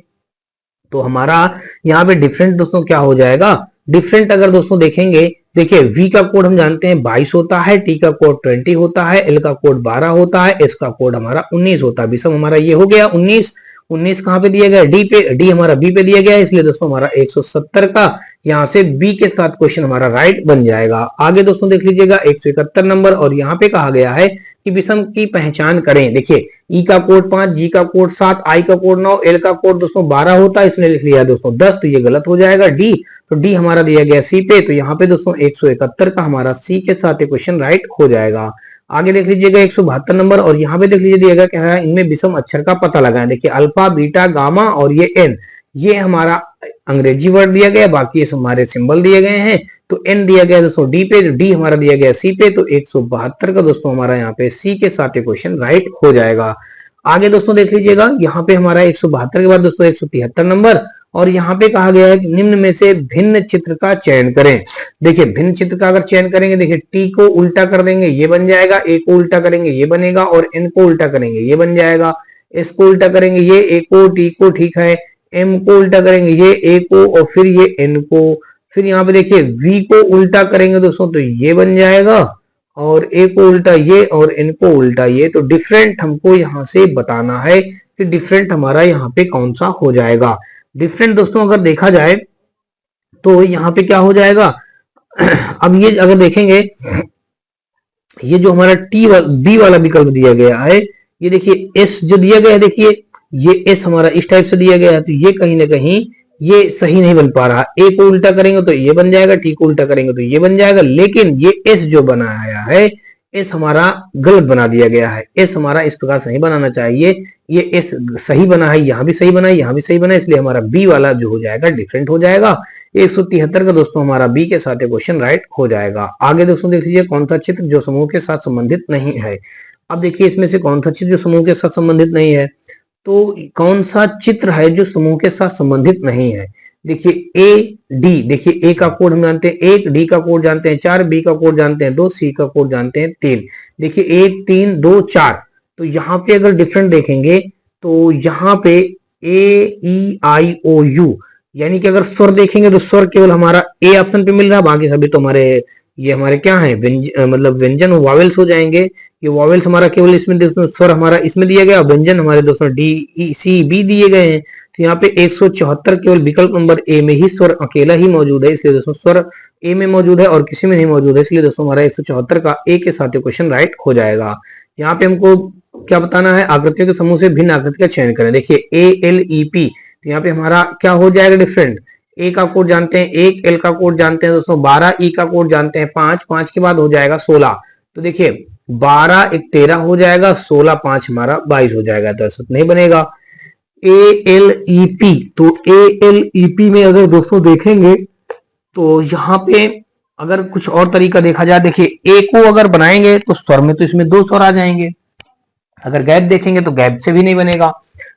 तो हमारा यहाँ पे डिफरेंट दोस्तों क्या हो जाएगा, डिफरेंट अगर दोस्तों देखेंगे, देखिए V का कोड हम जानते हैं 22 होता है, T का कोड 20 होता है, L का कोड 12 होता है, S का कोड हमारा 19 होता है। विषम हमारा ये हो गया 19 कहाँ पे दिया गया, डी पे, डी हमारा बी पे दिया गया है, इसलिए दोस्तों हमारा 170 का यहाँ से बी के साथ क्वेश्चन हमारा राइट बन जाएगा। आगे दोस्तों देख लीजिएगा 171 नंबर, और यहाँ पे कहा गया है कि विषम की पहचान करें। देखिए ई का कोड 5, जी का कोड 7, आई का कोड 9, एल का कोड दोस्तों 12 होता है, इसने लिख लिया दोस्तों 10, तो ये गलत हो जाएगा डी, तो डी हमारा दिया गया सी पे, तो यहाँ पे दोस्तों 171 का हमारा सी के साथ क्वेश्चन राइट हो जाएगा। आगे देख लीजिएगा 172 नंबर, और यहाँ पे देख लीजिए दिया गया क्या है, इनमें विषम अक्षर का पता लगाएं। देखिए अल्फा बीटा गामा और ये एन, ये हमारा अंग्रेजी वर्ड दिया गया, बाकी हमारे सिंबल दिए गए हैं। तो एन दिया गया दोस्तों डी पे, तो डी हमारा दिया गया सी पे, तो 172 का दोस्तों हमारा यहाँ पे सी के साथ क्वेश्चन राइट हो जाएगा। आगे दोस्तों देख लीजिएगा यहाँ पे हमारा 172 के बाद दोस्तों 173 नंबर, और यहाँ पे कहा गया है कि निम्न में से भिन्न चित्र का चयन करें। देखिए भिन्न चित्र का अगर चयन करेंगे, देखिए टी को उल्टा कर देंगे ये बन जाएगा, ए को उल्टा करेंगे ये बनेगा, और एन को उल्टा करेंगे ये बन जाएगा, एस को उल्टा करेंगे ये ए को, टी को ठीक है, एम को उल्टा करेंगे ये ए को, और फिर ये एन को, फिर यहाँ पे देखिए वी को उल्टा करेंगे दोस्तों तो ये बन जाएगा, और ए को उल्टा ये और एन को उल्टा ये। तो डिफरेंट हमको यहाँ से बताना है कि डिफरेंट हमारा यहाँ पे कौन सा हो जाएगा। डिफरेंट दोस्तों अगर देखा जाए तो यहाँ पे क्या हो जाएगा, अब ये अगर देखेंगे, ये जो हमारा बी वाला विकल्प दिया गया है, ये देखिए एस जो दिया गया है, देखिए ये एस हमारा इस टाइप से दिया गया है, तो ये कहीं ना कहीं ये सही नहीं बन पा रहा। ए को उल्टा करेंगे तो ये बन जाएगा, टी को उल्टा करेंगे तो ये बन जाएगा, लेकिन ये एस जो बनाया है, एस हमारा गलत बना दिया गया है। एस हमारा इस प्रकार सही बनाना चाहिए, ये एस सही बना है, यहाँ भी सही बना है, यहाँ भी सही बना है, इसलिए हमारा बी वाला जो हो जाएगा डिफरेंट हो जाएगा। 173 का दोस्तों हमारा बी के साथ क्वेश्चन राइट हो जाएगा। आगे दोस्तों देख लीजिए कौन सा चित्र जो समूह के साथ संबंधित नहीं है। अब देखिए इसमें से कौन सा चित्र जो समूह के साथ संबंधित नहीं है, तो कौन सा चित्र है जो समूह के साथ संबंधित नहीं है। देखिए ए डी, देखिए ए का कोड हम जानते हैं 1, डी का कोड जानते हैं 4, बी का कोड जानते हैं 2, सी का कोड जानते हैं 3। देखिए 1 3 2 4, तो यहाँ पे अगर डिफरेंट देखेंगे तो यहाँ पे ए ई आई ओ यू, यानी कि अगर स्वर देखेंगे तो स्वर केवल हमारा ए ऑप्शन पे मिल रहा है, बाकी सभी तो हमारे ये हमारे क्या है मतलब व्यंजन वॉवेल्स हो जाएंगे। ये वॉवेल्स हमारा केवल इसमें दोस्तों स्वर हमारा इसमें दिया गया, व्यंजन हमारे दोस्तों डी ई सी बी दिए गए हैं। तो यहाँ पे 174 केवल विकल्प नंबर ए में ही स्वर अकेला ही मौजूद है, इसलिए दोस्तों स्वर ए में मौजूद है और किसी में नहीं मौजूद है, इसलिए दोस्तों हमारा 174 का ए के साथ क्वेश्चन राइट हो जाएगा। यहाँ पे हमको क्या बताना है, आकृतियों के समूह से भिन्न आकृति का चयन करें। देखिए ALEP, तो यहाँ पे हमारा क्या हो जाएगा डिफरेंट, ए का कोड जानते हैं, एक एल का कोड जानते हैं दोस्तों, 12 ई का कोड जानते हैं, 5 के बाद हो जाएगा 16। तो देखिए 12 एक 13 हो जाएगा, 16 5 हमारा 22 हो जाएगा, तो ऐसा नहीं बनेगा। ALEP, तो ALEP में अगर दोस्तों देखेंगे तो यहाँ पे अगर कुछ और तरीका देखा जाए, देखिए ए को अगर बनाएंगे तो स्वर में तो इसमें 2 स्वर आ जाएंगे, अगर गैप देखेंगे तो गैप से भी नहीं बनेगा।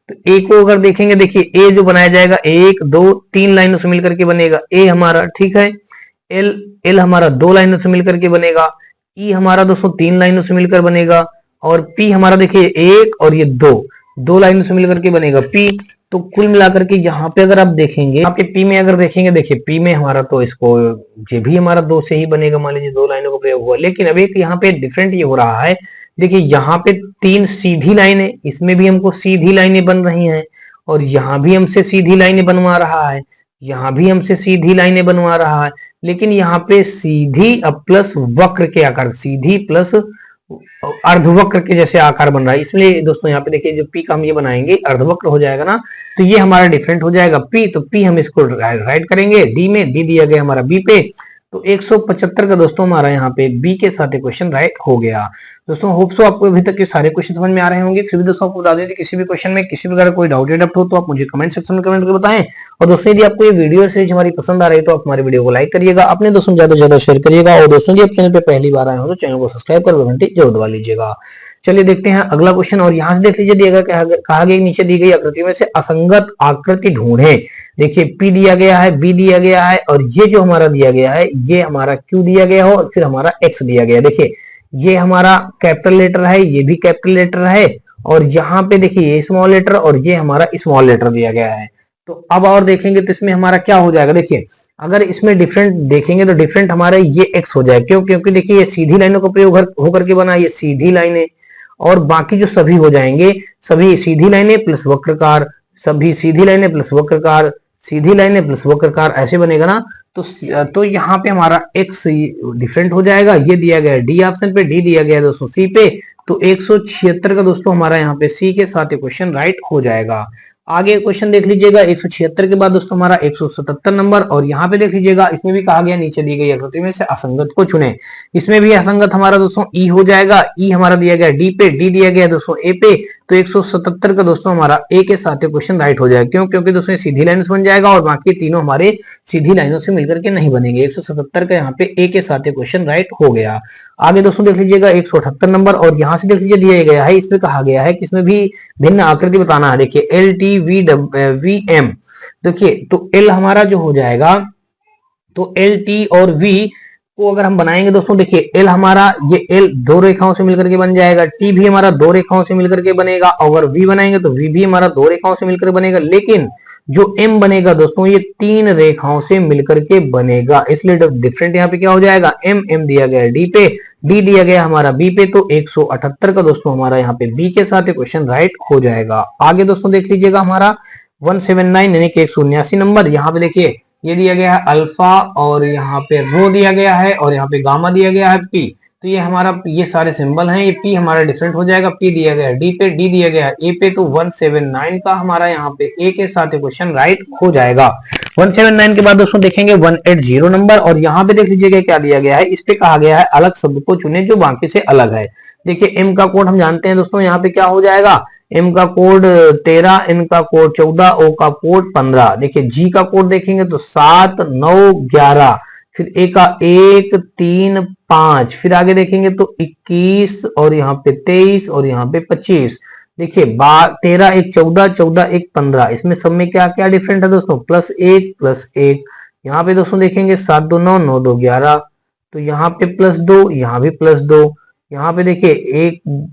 तो ए को अगर देखेंगे, देखिए ए जो बनाया जाएगा 1 2 3 लाइनों से मिलकर के बनेगा ए हमारा, ठीक है। एल हमारा 2 लाइनों से मिलकर के बनेगा, ई हमारा दोस्तों 3 लाइनों से मिलकर बनेगा, और पी हमारा देखिए 1 और ये 2 लाइनों से मिलकर के बनेगा पी। तो कुल मिलाकर के यहाँ पे अगर आप देखेंगे, यहाँ पे पी में अगर देखेंगे, देखिए पी में हमारा तो इसको ये भी हमारा 2 से ही बनेगा, मान लीजिए 2 लाइनों का प्रयोग हुआ। लेकिन अब एक यहाँ पे डिफरेंट ये हो रहा है, देखिए यहाँ पे 3 सीधी लाइनें, इसमें भी हमको सीधी लाइनें बन रही हैं, और यहाँ भी हमसे सीधी लाइनें बनवा रहा है, यहाँ भी हमसे सीधी लाइनें बनवा रहा है। लेकिन यहाँ पे सीधी अब प्लस वक्र के आकार, सीधी प्लस अर्धवक्र के जैसे आकार बन रहा है, इसलिए दोस्तों यहाँ पे देखिए जो पी का हम ये बनाएंगे अर्धवक्र हो जाएगा ना, तो ये हमारा डिफरेंट हो जाएगा पी। तो पी हम इसको राइट करेंगे डी में, डी दिया गया हमारा बी पे। तो 175 का दोस्तों हमारा यहाँ पे बी के साथ क्वेश्चन राइट हो गया। दोस्तों होप सो आपको अभी तक के सारे क्वेश्चन समझ में आ रहे होंगे। फिर भी दोस्तों आपको बता दें कि किसी भी क्वेश्चन में किसी प्रकार कोई डाउट या डाउट हो तो आप मुझे कमेंट सेक्शन में कमेंट करके बताएं। और दोस्तों यदि आपको ये वीडियो सीरीज हमारी पसंद आ रही है तो आप हमारे वीडियो को लाइक करिएगा, अपने दोस्तों ज्यादा से ज्यादा शेयर करिएगा, और दोस्तों जी आप चैनल पे पहली बार आए हो तो चैनल को सब्सक्राइब कर घंटी जरूर दबा लीजिएगा। चलिए देखते हैं अगला क्वेश्चन, और यहाँ से देख लीजिए दिया गया, कहा गया नीचे दी गई आकृति में से असंगत आकृति ढूंढें। देखिए पी दिया गया है, बी दिया गया है, और ये जो हमारा दिया गया है ये हमारा क्यू दिया गया हो, और फिर हमारा एक्स दिया गया है। देखिए ये हमारा कैपिटल लेटर है, ये भी कैपिटल लेटर है, और यहाँ पे देखिए ये स्मॉल लेटर और ये हमारा स्मॉल लेटर दिया गया है। तो अब और देखेंगे तो इसमें हमारा क्या हो जाएगा, देखिए अगर इसमें डिफरेंट देखेंगे तो डिफरेंट हमारा ये एक्स हो जाएगा, क्यों, क्योंकि देखिए ये सीधी लाइनों का प्रयोग होकर के बना, ये सीधी लाइनें, और बाकी जो सभी हो जाएंगे सभी सीधी लाइनें प्लस वक्रकार, सभी सीधी लाइनें प्लस वक्रकार, सीधी लाइनें प्लस वक्रकार, ऐसे बनेगा ना। तो यहाँ पे हमारा x डिफरेंट हो जाएगा, ये दिया गया है डी ऑप्शन पे, डी दिया गया है दोस्तों सी पे। तो 176 का दोस्तों हमारा यहाँ पे सी के साथ क्वेश्चन राइट हो जाएगा। आगे क्वेश्चन देख लीजिएगा 176 के बाद दोस्तों हमारा 177 नंबर, और यहाँ पे देख लीजिएगा इसमें भी कहा गया नीचे दी गई आकृति में से असंगत को चुने। इसमें भी असंगत हमारा दोस्तों ई हो जाएगा, ई हमारा दिया गया डी पे, डी दिया गया दोस्तों ए पे। तो 177 का दोस्तों हमारा ए के साथ क्वेश्चन राइट हो जाएगा, क्यों, क्योंकि दोस्तों सीधी लाइन से बन जाएगा और बाकी तीनों हमारे सीधी लाइनों से मिलकर के नहीं बनेंगे। 177 का यहाँ पे ए के साथ क्वेश्चन राइट हो गया। आगे दोस्तों देख लीजिएगा 178 नंबर, और यहाँ से देख लीजिए दिया गया है, इसमें कहा गया है कि इसमें भी भिन्न आकृति बताना है। देखिए LTVM, देखिए तो L हमारा जो हो जाएगा, तो LT और V को अगर हम बनाएंगे दोस्तों, देखिए L हमारा ये L 2 रेखाओं से मिलकर के बन जाएगा, T भी हमारा 2 रेखाओं से मिलकर के बनेगा, और V बनाएंगे तो V भी हमारा 2 रेखाओं से मिलकर बनेगा। लेकिन जो M बनेगा दोस्तों ये 3 रेखाओं से मिलकर के बनेगा, इसलिए डिफरेंट यहाँ पे क्या हो जाएगा, M दिया गया D पे, D दिया गया हमारा B पे। तो 178 का दोस्तों हमारा यहाँ पे B के साथ क्वेश्चन राइट हो जाएगा। आगे दोस्तों देख लीजिएगा हमारा 179 यानी कि 179 नंबर, यहाँ पे देखिए ये दिया गया है अल्फा, और यहाँ पे रो दिया गया है, और यहाँ पे गामा दिया गया है पी। तो ये हमारा ये सारे सिंबल हैं, ये पी हमारा डिफरेंट हो जाएगा, पी दिया गया है डी पे, डी दिया गया है ए पे। तो 179 का हमारा यहाँ पे ए के साथ क्वेश्चन राइट हो जाएगा। 179 के बाद दोस्तों देखेंगे 180 नंबर, और यहाँ पे देख लीजिएगा क्या दिया गया है, इस पे कहा गया है अलग शब्द को चुने जो बाकी से अलग है। देखिए एम का कोड हम जानते हैं दोस्तों, यहाँ पे क्या हो जाएगा, एम का कोड 13, एन का कोड 14, ओ का कोड 15। देखिए जी का कोड देखेंगे तो 7 9 11, फिर ए का 1 3 5, फिर आगे देखेंगे तो 21, और यहाँ पे 23, और यहाँ पे 25। देखिए 13 1 14, 14 1 15, इसमें सब में क्या क्या डिफरेंट है दोस्तों, +1 यहाँ पे दोस्तों देखेंगे 7 2 9 9 2 11, तो यहाँ पे +2, यहाँ भी +2, यहाँ पे देखिए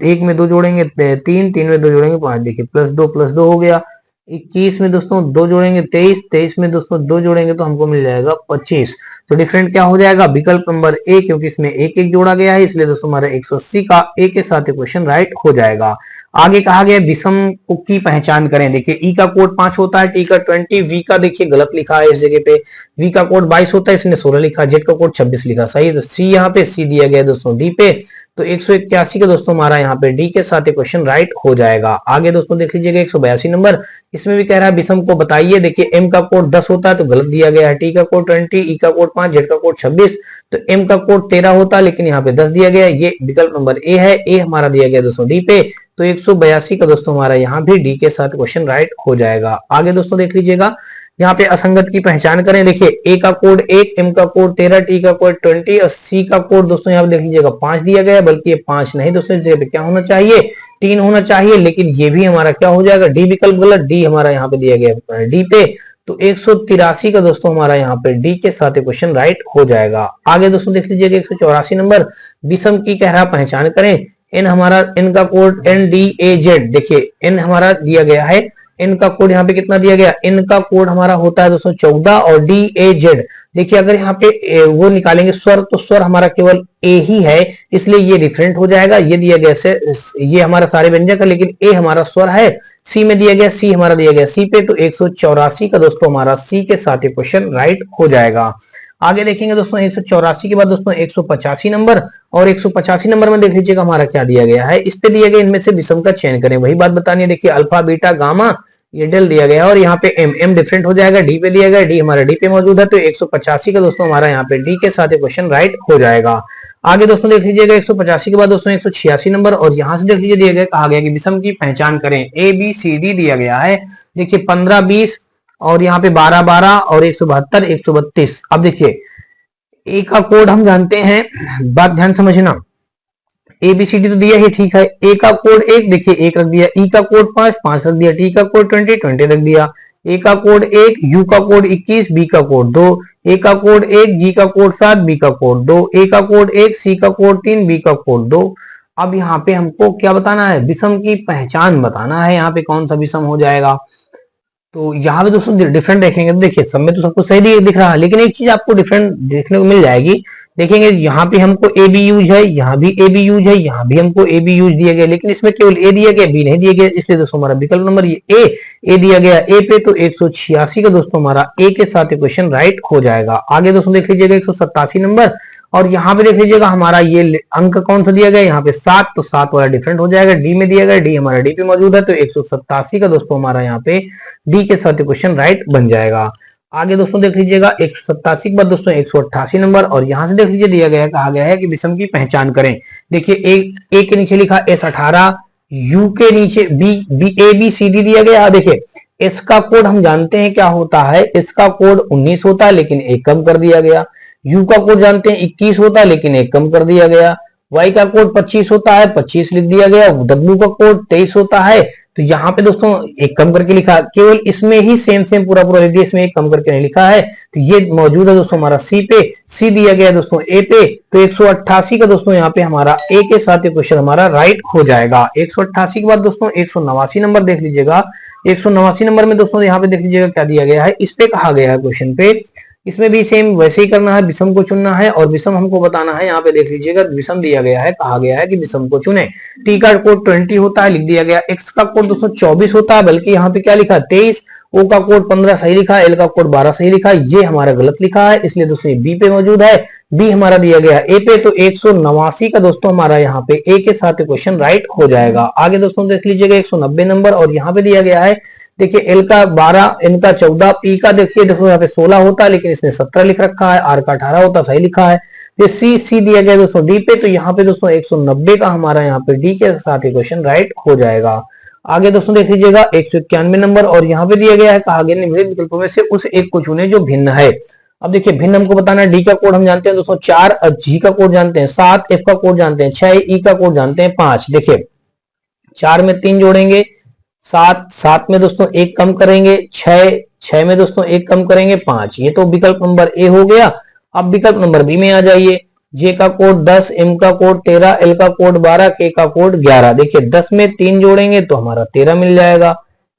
एक में 2 जोड़ेंगे 3, 3 में 2 जोड़ेंगे 5, देखिए +2 हो गया। 21 में दोस्तों 2 जोड़ेंगे 23, 23 में दोस्तों 2 जोड़ेंगे तो हमको मिल जाएगा 25। तो डिफरेंट क्या हो जाएगा, विकल्प नंबर ए, क्योंकि इसमें एक एक जोड़ा गया है, इसलिए दोस्तों हमारा 180 का ए के साथ क्वेश्चन राइट हो जाएगा। आगे कहा गया विषम की पहचान करें। देखिए ई का कोड 5 होता है, टी का 20, वी का देखिए गलत लिखा है इस जगह पे, वी का कोड 22 होता है, इसने 16 लिखा, जेड का कोड 26 लिखा, सही है। तो सी यहाँ पे सी दिया गया दोस्तों डी पे, तो 181 का दोस्तों हमारा यहाँ पे डी के साथ क्वेश्चन राइट हो जाएगा। आगे दोस्तों देख लीजिएगा 182 नंबर, इसमें भी कह रहा है विषम को बताइए। देखिए एम का कोड 10 होता है तो गलत दिया गया है, टी का कोड 20, ई का कोड 5, जेड का कोड 26, तो एम का कोड 13 होता है लेकिन यहाँ पे 10 दिया गया है, ये विकल्प नंबर ए है, ए हमारा दिया गया दोस्तों डी पे, तो 182 का दोस्तों हमारा यहाँ भी डी के साथ क्वेश्चन राइट हो जाएगा। आगे दोस्तों देख लीजिएगा यहाँ पे असंगत की पहचान करें। देखिए ए का कोड 1, एम का कोड 13, टी का कोड 20 और सी का कोड दोस्तों यहाँ पे देख लीजिएगा 5 दिया गया है, बल्कि ये 5 नहीं दोस्तों, इस जगह पे क्या होना चाहिए, 3 होना चाहिए, लेकिन ये भी हमारा क्या हो जाएगा, डी विकल्प गलत, डी हमारा यहाँ पे दिया गया डी पे, तो 183 का दोस्तों हमारा यहाँ पे डी के साथ क्वेश्चन राइट हो जाएगा। आगे दोस्तों देख लीजिएगा 184 नंबर, विषम की कह रहा पहचान करें। एन हमारा, एन का code N D A Z, देखिए एन हमारा दिया गया है, एन का कोड यहाँ पे कितना दिया गया, एन का कोड हमारा होता है दोस्तों 14 और डी ए जेड। देखिए अगर यहाँ पे वो निकालेंगे स्वर, तो स्वर हमारा केवल ए ही है, इसलिए ये डिफरेंट हो जाएगा। ये दिया गया से ये हमारा सारे व्यंजक है, लेकिन ए हमारा स्वर है, सी में दिया गया, सी हमारा दिया गया सी पे, तो 184 का दोस्तों हमारा सी के साथ क्वेश्चन राइट हो जाएगा। आगे देखेंगे दोस्तों 184 के बाद दोस्तों 185 नंबर, और 185 नंबर में देख लीजिएगा हमारा क्या दिया गया है, इस पे दिया गया इनमें से विषम का चयन करें। वही बात बतानी है, देखिए अल्फा बीटा गामा ये डेल दिया गया है, और यहाँ पे एम, एम डिफरेंट हो जाएगा, डी पे दिया गया, डी हमारा डी पे मौजूद है, तो 185 का दोस्तों हमारा यहाँ पे डी के साथ क्वेश्चन राइट हो जाएगा। आगे दोस्तों देख लीजिएगा 185 के बाद दोस्तों 186 नंबर, और यहाँ से देख लीजिए दिया गया, कहा गया कि विषम की पहचान करें। ए बी सी डी दिया गया है, देखिए 15 20 और यहाँ पे 12 12 और 172 132। अब देखिए ए का कोड हम जानते हैं, बात ध्यान समझना, ए बी सी डी तो दिया ही, ठीक है। ए का कोड 1, देखिए 1 रख दिया, ई का कोड 5 5 रख दिया, टी का कोड 20 20 रख दिया, ए का कोड 1, यू का कोड 21, बी का कोड 2, ए का कोड 1, जी का कोड 7, बी का कोड 2, ए का कोड 1, सी का कोड 3, बी का कोड 2। अब यहाँ पे हमको क्या बताना है, विषम की पहचान बताना है, यहाँ पे कौन सा विषम हो जाएगा। तो यहाँ पे दोस्तों डिफरेंट देखेंगे, तो देखिए सब में तो सबको सही दिख रहा है, लेकिन एक चीज आपको डिफरेंट देखने को मिल जाएगी। देखेंगे यहाँ पे हमको ए बी यूज है, यहाँ भी ए बी यूज है, यहाँ भी हमको ए बी यूज दिया गया, लेकिन इसमें केवल ए दिया गया, बी नहीं दिया गया, इसलिए दोस्तों हमारा विकल्प नंबर ये ए दिया गया ए पे, तो 186 का दोस्तों हमारा ए के साथ क्वेश्चन राइट हो जाएगा। आगे दोस्तों देख लीजिएगा 187 नंबर, और यहाँ पे देख लीजिएगा हमारा ये अंक कौन सा दिया गया, यहाँ पे 7, तो 7 वाला डिफरेंट हो जाएगा, डी में दिया गया, डी हमारा डी पे मौजूद है, तो 187 का दोस्तों हमारा यहाँ पे डी के साथ क्वेश्चन राइट बन जाएगा। आगे दोस्तों देख लीजिएगा 187 के बाद दोस्तों 188 नंबर, और यहाँ से देख लीजिए दिया गया है, कहा गया है कि विषम की पहचान करें। देखिए ए के नीचे लिखा S18, यू के नीचे B A B C D दिया गया। देखिए एस का कोड हम जानते हैं क्या होता है, इसका कोड 19 होता है लेकिन एक कम कर दिया गया, यू का कोड जानते हैं 21 होता है लेकिन एक कम कर दिया गया, वाई का कोड 25 होता है 25 लिख दिया गया, डब्ल्यू का कोड 23 होता है, तो यहाँ पे दोस्तों एक कम करके लिखा, केवल इसमें ही सेम पूरा लिख दिया, इसमें एक कम करके नहीं लिखा है, तो ये मौजूद है दोस्तों हमारा सी पे, सी दिया गया दोस्तों ए पे, तो 188 का दोस्तों यहाँ पे हमारा ए के साथ क्वेश्चन हमारा राइट हो जाएगा। 188 के बाद दोस्तों 189 नंबर देख लीजिएगा, 189 नंबर में दोस्तों यहाँ पे देख लीजिएगा क्या दिया गया है, इस पे कहा गया है क्वेश्चन पे, इसमें भी सेम वैसे ही करना है, विषम को चुनना है और विषम हमको बताना है। यहाँ पे देख लीजिएगा विषम दिया गया है, कहा गया है कि विषम को चुने। टी का कोड 20 होता है लिख दिया गया, एक्स का कोड दोस्तों 24 होता है, बल्कि यहाँ पे क्या लिखा 23, ओ का कोड 15 सही लिखा है, एल का कोड 12 सही लिखा है, ये हमारा गलत लिखा है, इसलिए दोस्तों बी पे मौजूद है, बी हमारा दिया गया ए पे, तो 189 का दोस्तों हमारा यहाँ पे ए के साथ क्वेश्चन राइट हो जाएगा। आगे दोस्तों देख लीजिएगा 190 नंबर, और यहाँ पे दिया गया है, देखिए एल का 12, एन का 14, पी का देखिए देखो यहाँ पे 16 होता है लेकिन इसने 17 लिख रखा है, आर का 18 होता सही लिखा है, ये सी दिया गया दोस्तों डी पे, तो यहाँ पे दोस्तों 190 का हमारा यहाँ पे डी के साथ क्वेश्चन राइट हो जाएगा। आगे दोस्तों देख लीजिएगा 191 नंबर, और यहाँ पे दिया गया है, कहा गया निम्नलिखित विकल्पों में से उस एक को चुने जो भिन्न है। अब देखिए भिन्न हमको बताना है, डी का कोड हम जानते हैं दोस्तों 4, जी का कोड जानते हैं 7, एफ का कोड जानते हैं 6, ई का कोड जानते हैं 5। देखिए 4 में 3 जोड़ेंगे 7 में दोस्तों एक कम करेंगे 6 में दोस्तों एक कम करेंगे 5, ये तो विकल्प नंबर ए हो गया। अब विकल्प नंबर बी में आ जाइए, जे का कोड 10, एम का कोड 13, एल का कोड 12, के का कोड 11। देखिए 10 में 3 जोड़ेंगे तो हमारा 13 मिल जाएगा,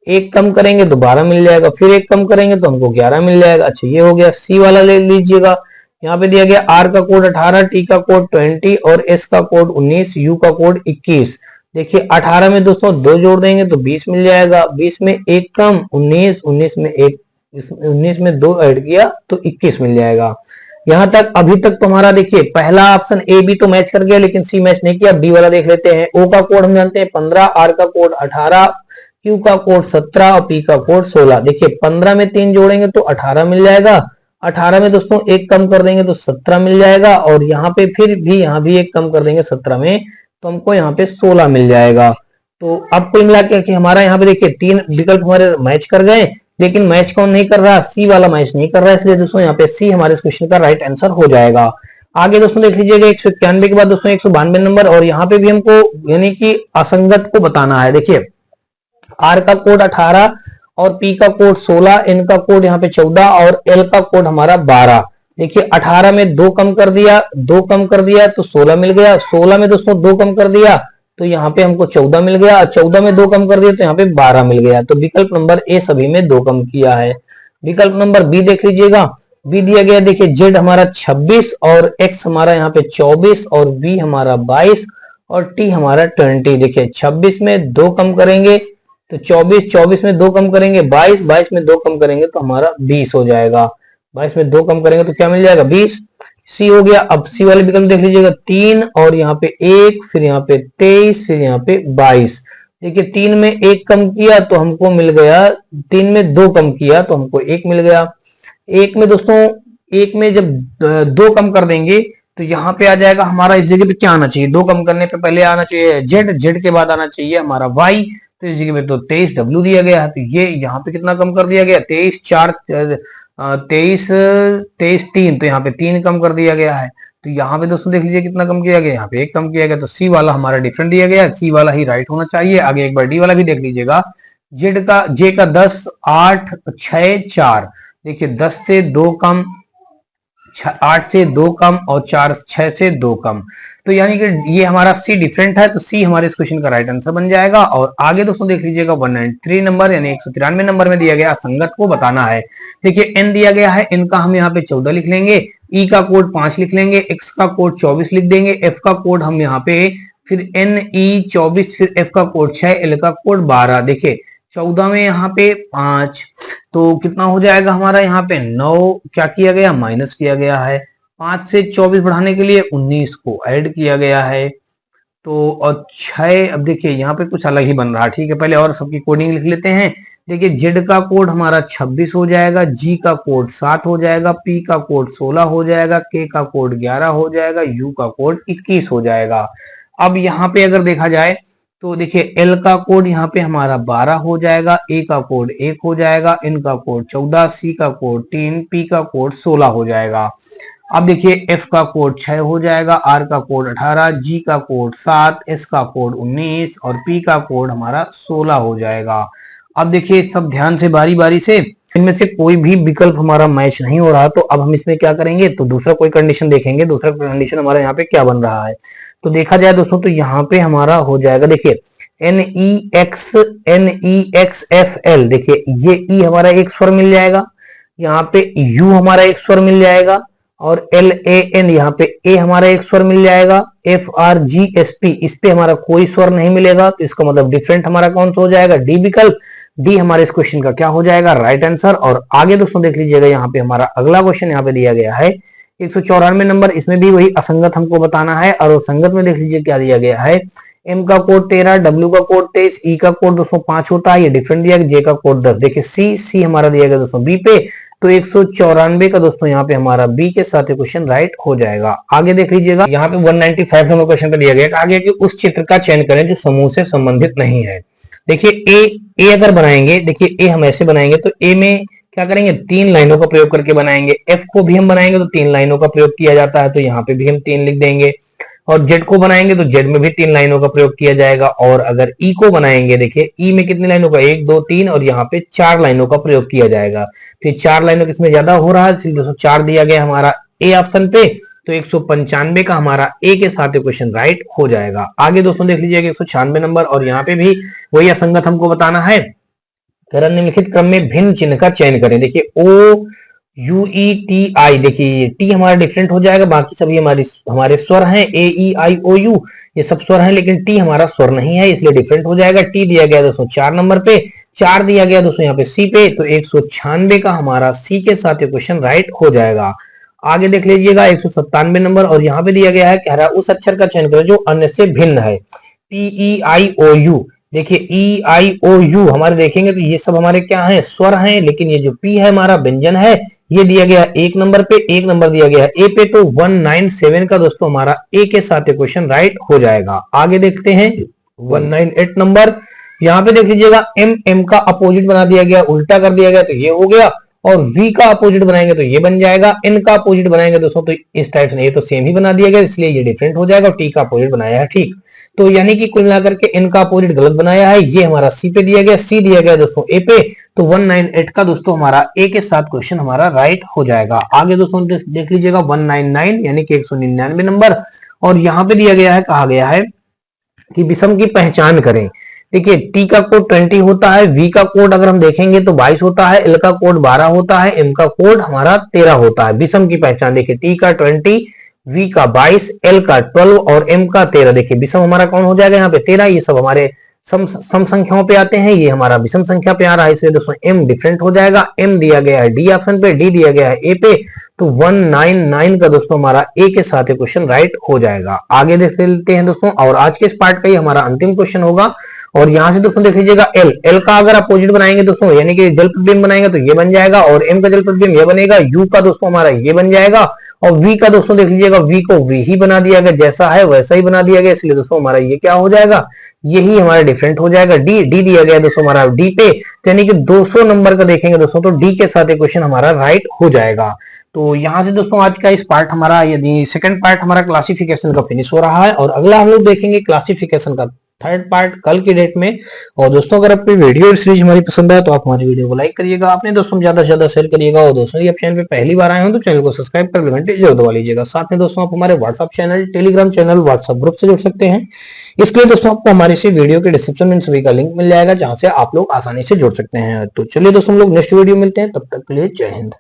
एक कम करेंगे तो 12 मिल जाएगा, फिर एक कम करेंगे तो हमको 11 मिल जाएगा। अच्छा ये हो गया। सी वाला ले लीजिएगा। यहाँ पे दिया गया आर का कोड 18, टी का कोड 20 और एस का कोड 19, यू का कोड 21। देखिए 18 में दोस्तों 2 जोड़ देंगे तो 20 मिल जाएगा, 20 में एक कम 19, 19 में एक, 19 में 2 ऐड किया तो 21 मिल जाएगा। यहां तक अभी तक तुम्हारा देखिए पहला ऑप्शन ए बी तो मैच कर गया, लेकिन सी मैच नहीं किया। बी वाला देख लेते हैं। ओ का कोड हम जानते हैं 15, आर का कोड 18, क्यू का कोड 17 और पी का कोड 16। देखिए 15 में 3 जोड़ेंगे तो 18 मिल जाएगा, 18 में दोस्तों एक कम कर देंगे तो 17 मिल जाएगा, और यहाँ पे फिर भी यहाँ भी एक कम कर देंगे 17 में तो हमको यहाँ पे 16 मिल जाएगा। तो अब कुल मिला के हमारा यहाँ पे देखिए 3 विकल्प हमारे मैच कर गए, लेकिन मैच कौन नहीं कर रहा, सी वाला मैच नहीं कर रहा है, इसलिए दोस्तों यहाँ पे सी हमारे इस क्वेश्चन का राइट आंसर हो जाएगा। आगे दोस्तों देख लीजिएगा 191 के बाद दोस्तों 192 नंबर, और यहाँ पे भी हमको यानी कि असंगत को बताना है। देखिए आर का कोड 18 और पी का कोड 16, एन का कोड यहाँ पे 14 और एल का कोड हमारा 12। देखिए 18 में 2 कम कर दिया, 2 कम कर दिया तो 16 मिल गया, 16 में दोस्तों 2 कम कर दिया तो यहाँ पे हमको 14 मिल गया, 14 में 2 कम कर दिया तो यहाँ पे 12 मिल गया। तो विकल्प नंबर ए सभी में 2 कम किया है। विकल्प नंबर बी देख लीजिएगा। बी दिया गया देखिए जेड हमारा 26 और एक्स हमारा यहाँ पे 24 और बी हमारा 22 और टी हमारा 20। देखिए 26 में 2 कम करेंगे तो 24, 24 में 2 कम करेंगे 22, 22 में 2 कम करेंगे तो हमारा 20 हो जाएगा। 22 में 2 कम करेंगे तो क्या मिल जाएगा 20। सी हो गया। अब सी वाले विकल्प देख लीजिएगा 3 और यहाँ पे 1, फिर यहाँ पे 23, फिर यहाँ पे 22। देखिए 3 में 1 कम किया तो हमको मिल गया, 3 में 2 कम किया तो हमको 1 मिल गया। 1 में दोस्तों 1 में जब 2 कम कर देंगे तो यहाँ पे आ जाएगा हमारा, इस जगह पे क्या आना चाहिए, 2 कम करने पे पहले आना चाहिए जेड, जेड के बाद आना चाहिए हमारा वाई, तो इस जगह पे तो 23 डब्ल्यू दिया गया है। तो ये यहाँ पे कितना कम कर दिया गया 23 4 23 23 3, तो यहाँ पे 3 कम कर दिया गया है। तो यहाँ पे दोस्तों देख लीजिए कितना कम किया गया, यहाँ पे 1 कम किया गया। तो सी वाला हमारा डिफरेंट दिया गया है, सी वाला ही राइट होना चाहिए। आगे एक बार डी वाला भी देख लीजिएगा। जेड का जे का 10 8 6 4। देखिए 10 से 2 कम, 8 से 2 कम और 6 से 2 कम, तो यानी कि ये हमारा सी डिफरेंट है, तो सी हमारे इस क्वेश्चन का राइट आंसर बन जाएगा। और आगे दोस्तों देख लीजिएगा 193 नंबर यानी 193 नंबर में दिया गया संगत को बताना है। देखिए एन दिया गया है, एन का हम यहाँ पे 14 लिख लेंगे, ई का कोड 5 लिख लेंगे, एक्स का कोड 24 लिख देंगे, एफ का कोड हम यहाँ पे फिर एन ई 24, फिर एफ का कोड 6, एल का कोड 12। देखिए 14 में यहाँ पे 5 तो कितना हो जाएगा हमारा, यहाँ पे 9 क्या किया गया माइनस किया गया है, 5 से 24 बढ़ाने के लिए 19 को ऐड किया गया है। तो और 6, अब देखिए यहाँ पे कुछ अलग ही बन रहा है, ठीक है पहले और सबकी कोडिंग लिख लेते हैं। देखिए जेड का कोड हमारा 26 हो जाएगा, जी का कोड 7 हो जाएगा, पी का कोड 16 हो जाएगा, के का कोड 11 हो जाएगा, यू का कोड 21 हो जाएगा। अब यहाँ पे अगर देखा जाए तो देखिए एल का कोड यहाँ पे हमारा 12 हो जाएगा, ए का कोड 1 हो जाएगा, एन का कोड 14, सी का कोड 3, पी का कोड 16 हो जाएगा। अब देखिए एफ का कोड 6 हो जाएगा, आर का कोड 18, जी का कोड 7, एस का कोड 19 और पी का कोड हमारा 16 हो जाएगा। अब देखिए सब ध्यान से बारी बारी से, इनमें से कोई भी विकल्प हमारा मैच नहीं हो रहा, तो अब हम इसमें क्या करेंगे, तो दूसरा कोई कंडीशन देखेंगे। दूसरा कंडीशन हमारा यहाँ पे क्या बन रहा है, तो देखा जाए दोस्तों तो यहाँ पे हमारा हो जाएगा देखिए NEXFL। देखिए ये ई हमारा एक स्वर मिल जाएगा, यहाँ पे यू हमारा एक स्वर मिल जाएगा, और LAN यहाँ पे ए हमारा एक स्वर मिल जाएगा, FRGSP इस पे हमारा कोई स्वर नहीं मिलेगा, तो इसका मतलब डिफरेंट हमारा कौन सा हो जाएगा, डी विकल्प। डी हमारे इस क्वेश्चन का क्या हो जाएगा राइट आंसर। और आगे दोस्तों देख लीजिएगा यहाँ पे हमारा अगला क्वेश्चन यहाँ पे दिया गया है 194 नंबर, इसमें भी वही असंगत हमको बताना है। और संगत में देख लीजिए क्या दिया गया है, एम का कोड 13, डब्ल्यू का कोड 23, ई का कोड 205 होता है, ये डिफरेंट दिया गया, जे का कोड 10। देखिए सी हमारा दिया गया दोस्तों बी पे, तो 194 का दोस्तों यहाँ पे हमारा बी के साथ क्वेश्चन राइट हो जाएगा। आगे देख लीजिएगा यहाँ पे 195 नंबर क्वेश्चन पे दिया गया आगे कि उस चित्र का चयन करें जो समूह से संबंधित नहीं है। देखिए ए अगर बनाएंगे, देखिए ए हम ऐसे बनाएंगे तो ए में क्या करेंगे 3 लाइनों का प्रयोग करके बनाएंगे, एफ को भी हम बनाएंगे तो 3 लाइनों का प्रयोग किया जाता है, तो यहाँ पे भी हम 3 लिख देंगे। और जेड को बनाएंगे तो जेड में भी 3 लाइनों का प्रयोग किया जाएगा। और अगर ई को बनाएंगे, देखिए ई में कितनी लाइनों का 1 2 3 और यहाँ पे 4 लाइनों का प्रयोग किया जाएगा। तो ये 4 लाइनों किसमें ज्यादा हो रहा है, इसलिए दोस्तों 4 दिया गया हमारा ए ऑप्शन पे, तो 195 का हमारा ए के साथ क्वेश्चन राइट हो जाएगा। आगे दोस्तों देख लीजिएगा 196 नंबर, और यहाँ पे भी वही असंगत हमको बताना है। कह रहा निम्नलिखित क्रम में भिन्न चिन्ह का चयन करें। देखिए ओ यू ई टी आई, देखिए टी हमारा डिफरेंट हो जाएगा, बाकी सभी हमारे स्वर हैं, ए ई आई ओ यू ये सब स्वर हैं, लेकिन टी हमारा स्वर नहीं है इसलिए डिफरेंट हो जाएगा। टी दिया गया दोस्तों 4 नंबर पे, 4 दिया गया दोस्तों यहाँ पे सी पे, तो 196 का हमारा सी के साथ ये क्वेश्चन राइट हो जाएगा। आगे देख लीजिएगा 197 नंबर, और यहाँ पे दिया गया है, कह रहा है उस अक्षर का चयन करें जो अन्य से भिन्न है। P E I O you, देखिए ई आई ओ यू हमारे देखेंगे तो ये सब हमारे क्या हैं, स्वर हैं, लेकिन ये जो पी है हमारा व्यंजन है, ये दिया गया 1 नंबर पे, 1 नंबर दिया गया है ए पे, तो 197 का दोस्तों हमारा ए के साथ ये क्वेश्चन राइट हो जाएगा। आगे देखते हैं 198 नंबर, यहाँ पे देख लीजिएगा एम का अपोजिट बना दिया गया, उल्टा कर दिया गया तो ये हो गया, और V का अपोजिट बनाएंगे तो ये बन जाएगा, N का अपोजिट बनाएंगे दोस्तों तो इस टाइप से, ये तो सेम ही बना दिया गया इसलिए ये डिफरेंट हो जाएगा, और T का अपोजिट बनाया है, ठीक। तो यानी कि कुल मिलाकर के N का अपोजिट गलत बनाया है, ये हमारा C पे दिया गया, C दिया गया दोस्तों A पे, तो 198 का दोस्तों हमारा A के साथ क्वेश्चन हमारा राइट हो जाएगा। आगे दोस्तों देख लीजिएगा 199 यानी कि 199 नंबर, और यहाँ पे दिया गया है, कहा गया है कि विषम की पहचान करें। देखिए टी का कोड 20 होता है, वी का कोड अगर हम देखेंगे तो 22 होता है, एल का कोड 12 होता है, एम का कोड हमारा 13 होता है। विषम की पहचान देखिए टी का 20, वी का 22, एल का 12 और एम का 13। देखिए विषम हमारा कौन हो जाएगा यहाँ पे 13, ये सब हमारे सम संख्याओं पे आते हैं, ये हमारा विषम संख्या पे आ रहा है, इसलिए दोस्तों एम डिफरेंट हो जाएगा। एम दिया गया है डी ऑप्शन पे, डी दिया गया है ए पे, तो 199 का दोस्तों हमारा ए के साथ ये क्वेश्चन राइट हो जाएगा। आगे देख लेते हैं दोस्तों, और आज के इस पार्ट का ही हमारा अंतिम क्वेश्चन होगा, और यहां से दोस्तों देख लीजिएगा एल का अगर अपोजिट बनाएंगे दोस्तों यानी कि जल प्रतिबिंब बनाएंगे तो ये बन जाएगा, और एम का जल प्रतिबिंब ये बनेगा, यू का दोस्तों हमारा ये बन जाएगा, और वी का दोस्तों देख लीजिएगा वी को वी ही बना दिया गया, जैसा है वैसा ही बना दिया गया, इसलिए दोस्तों हमारा ये क्या हो जाएगा, यही हमारा डिफरेंट हो जाएगा। डी दिया गया दोस्तों हमारा डी पे, यानी कि 200 नंबर का देखेंगे दोस्तों तो डी के साथ क्वेश्चन हमारा राइट हो जाएगा। तो यहाँ से दोस्तों आज का इस पार्ट हमारा, यदि सेकंड पार्ट हमारा क्लासिफिकेशन का फिनिश हो रहा है, और अगला हम लोग देखेंगे क्लासिफिकेशन का थर्ड पार्ट कल की डेट में। और दोस्तों अगर आपको वीडियो सीरीज हमारी पसंद आए तो आप हमारी वीडियो को लाइक करिएगा, अपने दोस्तों में ज्यादा से ज्यादा शेयर करिएगा, और दोस्तों आप चैनल पे पहली बार आए हो तो चैनल को सब्सक्राइब कर घंटे जरूर दबा लीजिएगा। साथ में दोस्तों आप हमारे WhatsApp channel, Telegram channel, WhatsApp group से जुड़ सकते हैं। इसके लिए दोस्तों आपको हमारे से वीडियो के डिस्क्रिप्शन में सभी का लिंक मिल जाएगा, जहां से आप लोग आसानी से जुड़ सकते हैं। तो चलिए दोस्तों हम लोग नेक्स्ट वीडियो मिलते हैं, तब तक के लिए जय हिंद।